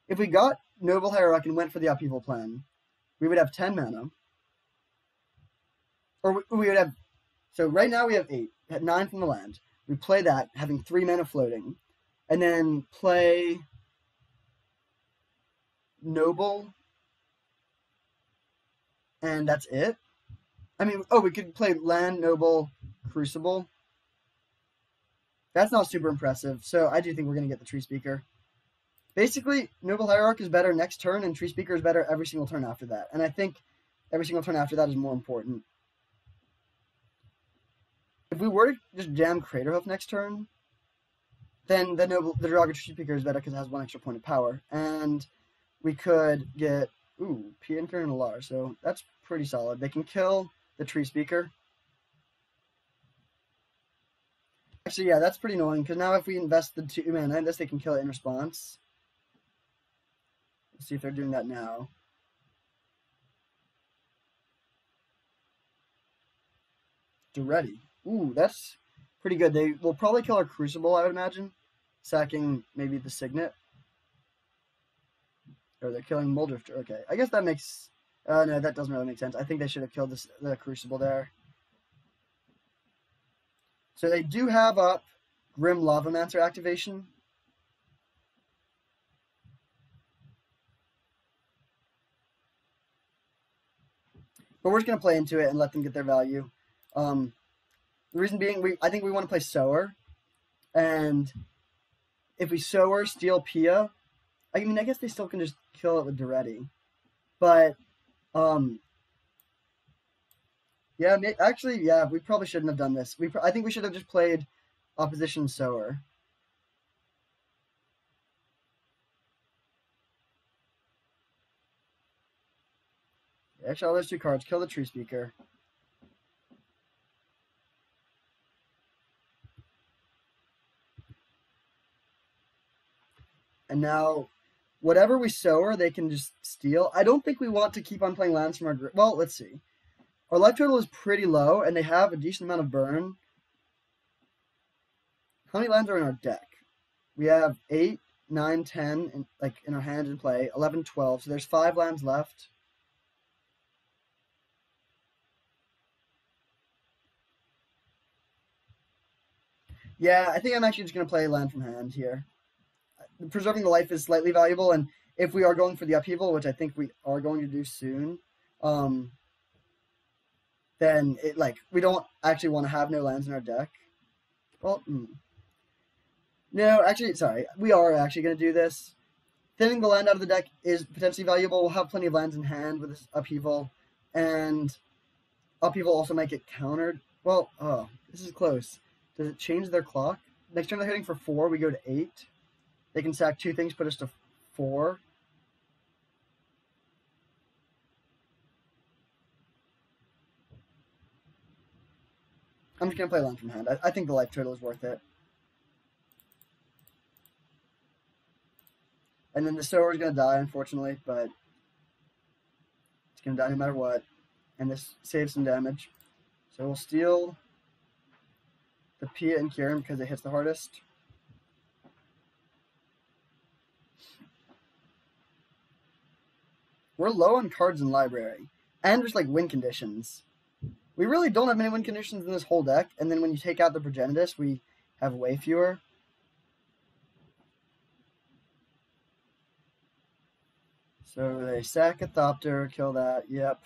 if we got Noble Hierarch and went for the upheaval plan, we would have 10 mana. Or we would have... So right now we have 8. At 9 from the land. We play that, having 3 mana floating. And then play... Noble, and that's it. I mean, we could play Land, Noble, Crucible. That's not super impressive, so I do think we're going to get the Tree Speaker. Basically, Noble Hierarch is better next turn, and Tree Speaker is better every single turn after that. And I think every single turn after that is more important. If we were to just jam Craterhoof next turn, then the Duraga Tree Speaker is better because it has 1 extra point of power. And we could get, Pianker and Alar, so that's pretty solid. They can kill the Tree Speaker. Actually, yeah, that's pretty annoying, because now if we invest the 2 mana in this, they can kill it in response. Let's see if they're doing that now. Duretti. That's pretty good. They will probably kill our Crucible, I would imagine, sacking maybe the Signet. Or they're killing Muldrifter. Okay, I guess that makes... no, that doesn't really make sense. I think they should have killed the Crucible there. So they do have up Grim Lavamancer activation. But we're just going to play into it and let them get their value. The reason being, I think we want to play Sower. And if we Sower, steal Pia... I mean, I guess they still can just kill it with Duretti. But, yeah, actually, yeah, we probably shouldn't have done this. I think we should have just played Opposition Sower. Exile those 2 cards, kill the Tree Speaker. And now... whatever we Sower, they can just steal. I don't think we want to keep on playing lands from our group. Well, let's see. Our life total is pretty low, and they have a decent amount of burn. How many lands are in our deck? We have 8, 9, 10 in our hand in play, 11, 12. So there's 5 lands left. Yeah, I think I'm actually just going to play land from hand here. Preserving the life is slightly valuable, and if we are going for the upheaval, which I think we are going to do soon, um, then we don't actually want to have no lands in our deck. Well, no, actually, sorry, we are actually going to do this. Thinning the land out of the deck is potentially valuable. We'll have plenty of lands in hand with this upheaval, and upheaval also might get countered. Well, oh, this is close. Does it change their clock? Next turn they're hitting for 4, we go to 8. They can sack 2 things, put us to 4. I'm just going to play land from hand. I think the life total is worth it. And then the Sower is going to die, unfortunately, but it's going to die no matter what. And this saves some damage. So we'll steal the Pia and Kieran because it hits the hardest. We're low on cards in library. And just like win conditions. We really don't have many win conditions in this whole deck. And then when you take out the Progenitus, we have way fewer. So they sack a Thopter, kill that. Yep.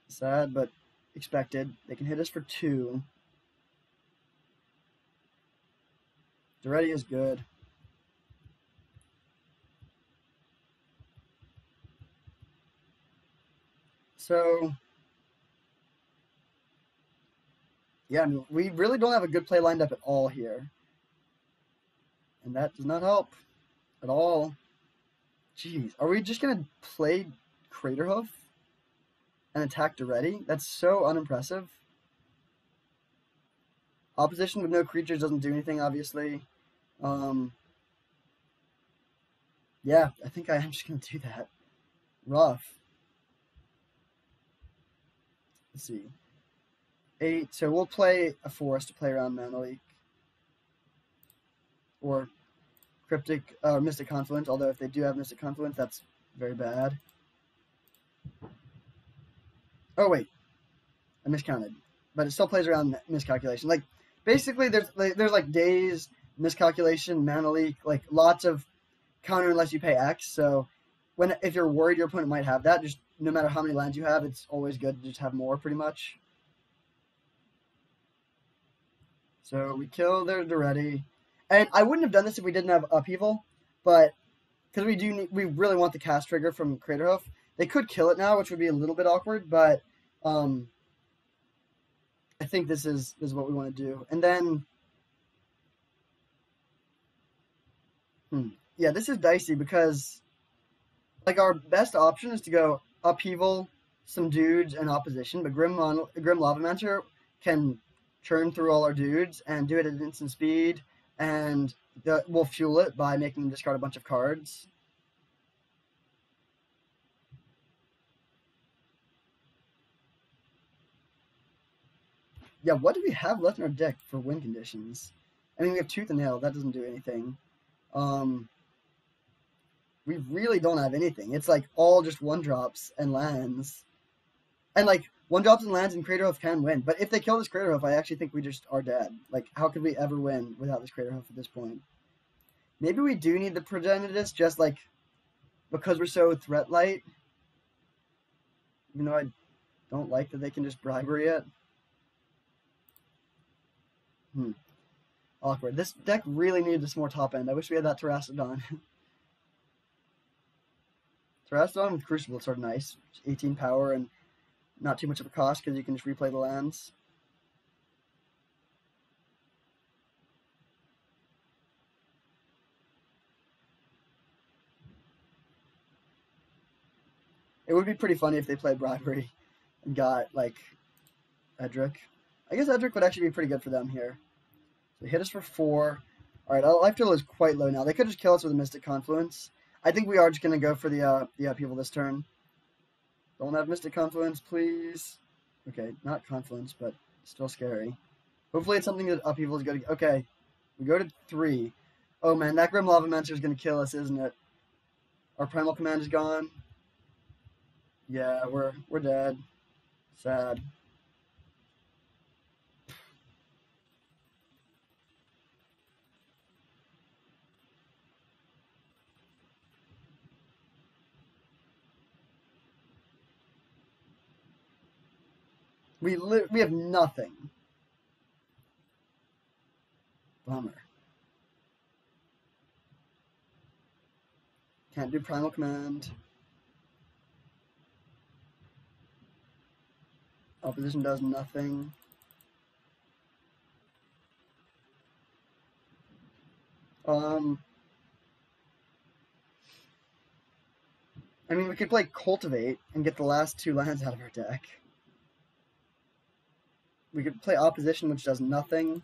Sad, but expected. They can hit us for 2. Duretti is good. So, yeah, I mean, we really don't have a good play lined up at all here. And that does not help at all. Jeez, are we just going to play Craterhoof and attack Duretti? That's so unimpressive. Opposition with no creatures doesn't do anything, obviously. Yeah, I think I am just going to do that. Rough. Let's see. 8, so we'll play a Forest to play around Mana Leak. Or Cryptic, Mystic Confluence, although if they do have Mystic Confluence, that's very bad. Oh, wait. I miscounted. But it still plays around Miscalculation. Like, basically, there's like Daze, Miscalculation, Mana Leak, like lots of counter unless you pay X. So if you're worried your opponent might have that, just no matter how many lands you have, it's always good to just have more, pretty much. So we kill their Duretti. And I wouldn't have done this if we didn't have Upheaval, but because we really want the cast trigger from Craterhoof. They could kill it now, which would be a little bit awkward, but I think this is what we want to do. And then, yeah, this is dicey because like our best option is to go Upheaval, some dudes, and opposition, but Grim Lavamancer can churn through all our dudes and do it at instant speed, and we'll fuel it by making them discard a bunch of cards. Yeah, what do we have left in our deck for win conditions? I mean, we have Tooth and Nail. That doesn't do anything. We really don't have anything. It's like all just 1-drops and lands. And like 1-drops and lands and Craterhoof can win. But if they kill this Craterhoof, I actually think we just are dead. Like, how could we ever win without this Craterhoof at this point? Maybe we do need the Progenitus just like because we're so threat light. Even though I don't like that they can just bribery it. Awkward. This deck really needed some more top end. I wish we had that Terrastodon. Terrastodon with Crucible is sort of nice. 18 power and not too much of a cost because you can just replay the lands. It would be pretty funny if they played Bribery and got, like, Edric. I guess Edric would actually be pretty good for them here. So hit us for 4. Alright, our life total is quite low now. They could just kill us with a Mystic Confluence. I think we are just going to go for the upheaval this turn. Don't have Mystic Confluence, please. Okay, not Confluence, but still scary. Hopefully it's something that upheaval is good. Okay, we go to 3. Oh man, that Grim Lavamancer is going to kill us, isn't it? Our Primal Command is gone. Yeah, we're dead. Sad. We have nothing. Bummer. Can't do Primal Command. Opposition does nothing. I mean, we could play Cultivate and get the last 2 lands out of our deck. We could play Opposition, which does nothing.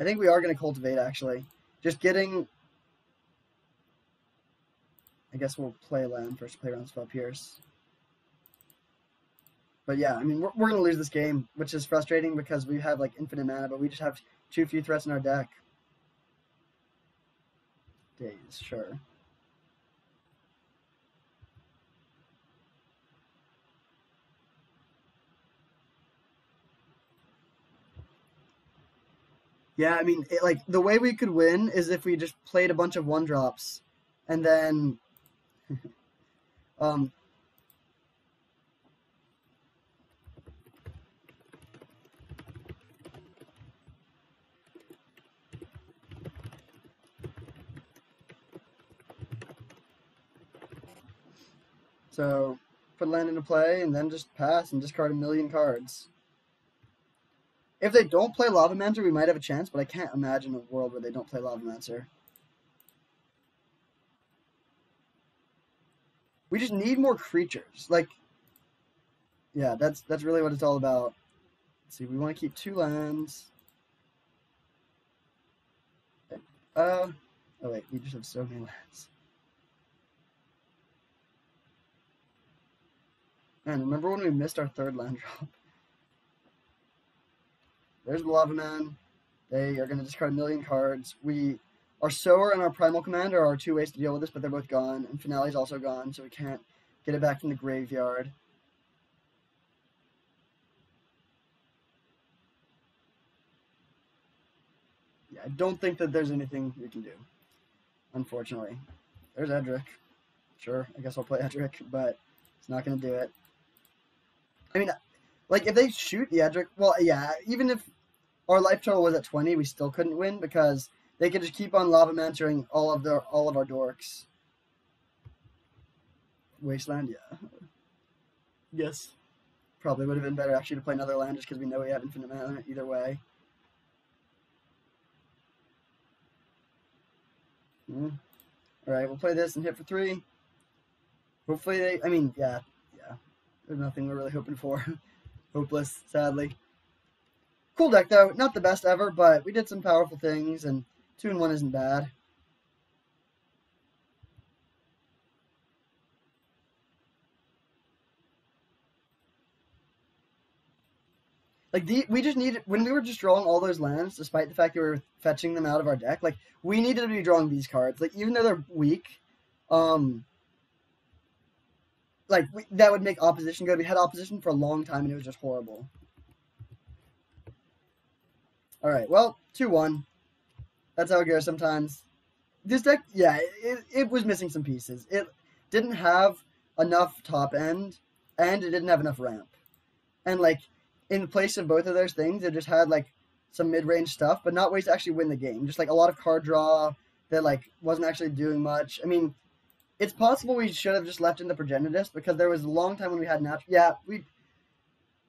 I think we are going to Cultivate, actually. Just getting... I guess we'll play a land first, play around Spell Pierce. But yeah, I mean, we're going to lose this game, which is frustrating because we have, like, infinite mana, but we just have too few threats in our deck. Days, sure. Yeah, I mean, like, the way we could win is if we just played a bunch of 1-drops, and then, so put land into play, and then just pass and discard a million cards. If they don't play Lavamancer, we might have a chance, but I can't imagine a world where they don't play Lavamancer. We just need more creatures. Like, yeah, that's really what it's all about. Let's see, we want to keep 2 lands. Oh wait, we just have so many lands. Man, remember when we missed our 3rd land drop? There's the Lava Man. They are going to discard a million cards. Our Sower and our Primal Command are our 2 ways to deal with this, but they're both gone. And Finale's also gone, so we can't get it back from the graveyard. Yeah, I don't think that there's anything we can do, unfortunately. There's Edric. Sure, I guess I'll play Edric, but it's not going to do it. I mean, like, if they shoot the Edric, well, yeah, even if our life total was at 20, we still couldn't win because they could just keep on Lavamancer all of our dorks. Wasteland, yeah. Yes. Probably would have been better actually to play another land just because we know we have infinite mana either way. Alright, we'll play this and hit for 3. Hopefully they, I mean, yeah. There's nothing we're really hoping for. Hopeless, sadly. Cool deck, though. Not the best ever, but we did some powerful things, and 2-1 isn't bad. Like, we just needed, when we were just drawing all those lands, despite the fact that we were fetching them out of our deck, like, we needed to be drawing these cards. Like, even though they're weak, like, that would make opposition good. We had opposition for a long time, and it was just horrible. Alright, well, 2-1. That's how it goes sometimes. This deck, yeah, it was missing some pieces. It didn't have enough top end, and it didn't have enough ramp. And, like, in place of both of those things, it just had, like, some mid-range stuff, but not ways to actually win the game. Just, like, a lot of card draw that, like, wasn't actually doing much. I mean, it's possible we should have just left in the Progenitus, because there was a long time when we had natural... Yeah,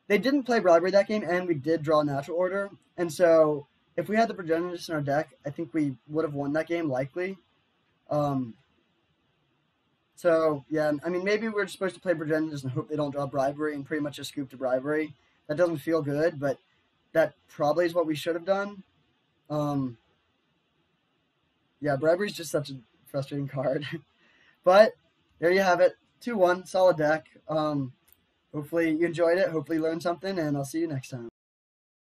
they didn't play Bribery that game, and we did draw Natural Order. And so, if we had the Progenitus in our deck, I think we would have won that game, likely. So, yeah, I mean, maybe we're just supposed to play Progenitus and hope they don't draw Bribery and pretty much just scoop to Bribery. That doesn't feel good, but that probably is what we should have done. Yeah, Bribery is just such a frustrating card. But there you have it. 2-1, solid deck. Hopefully you enjoyed it. Hopefully you learned something, and I'll see you next time.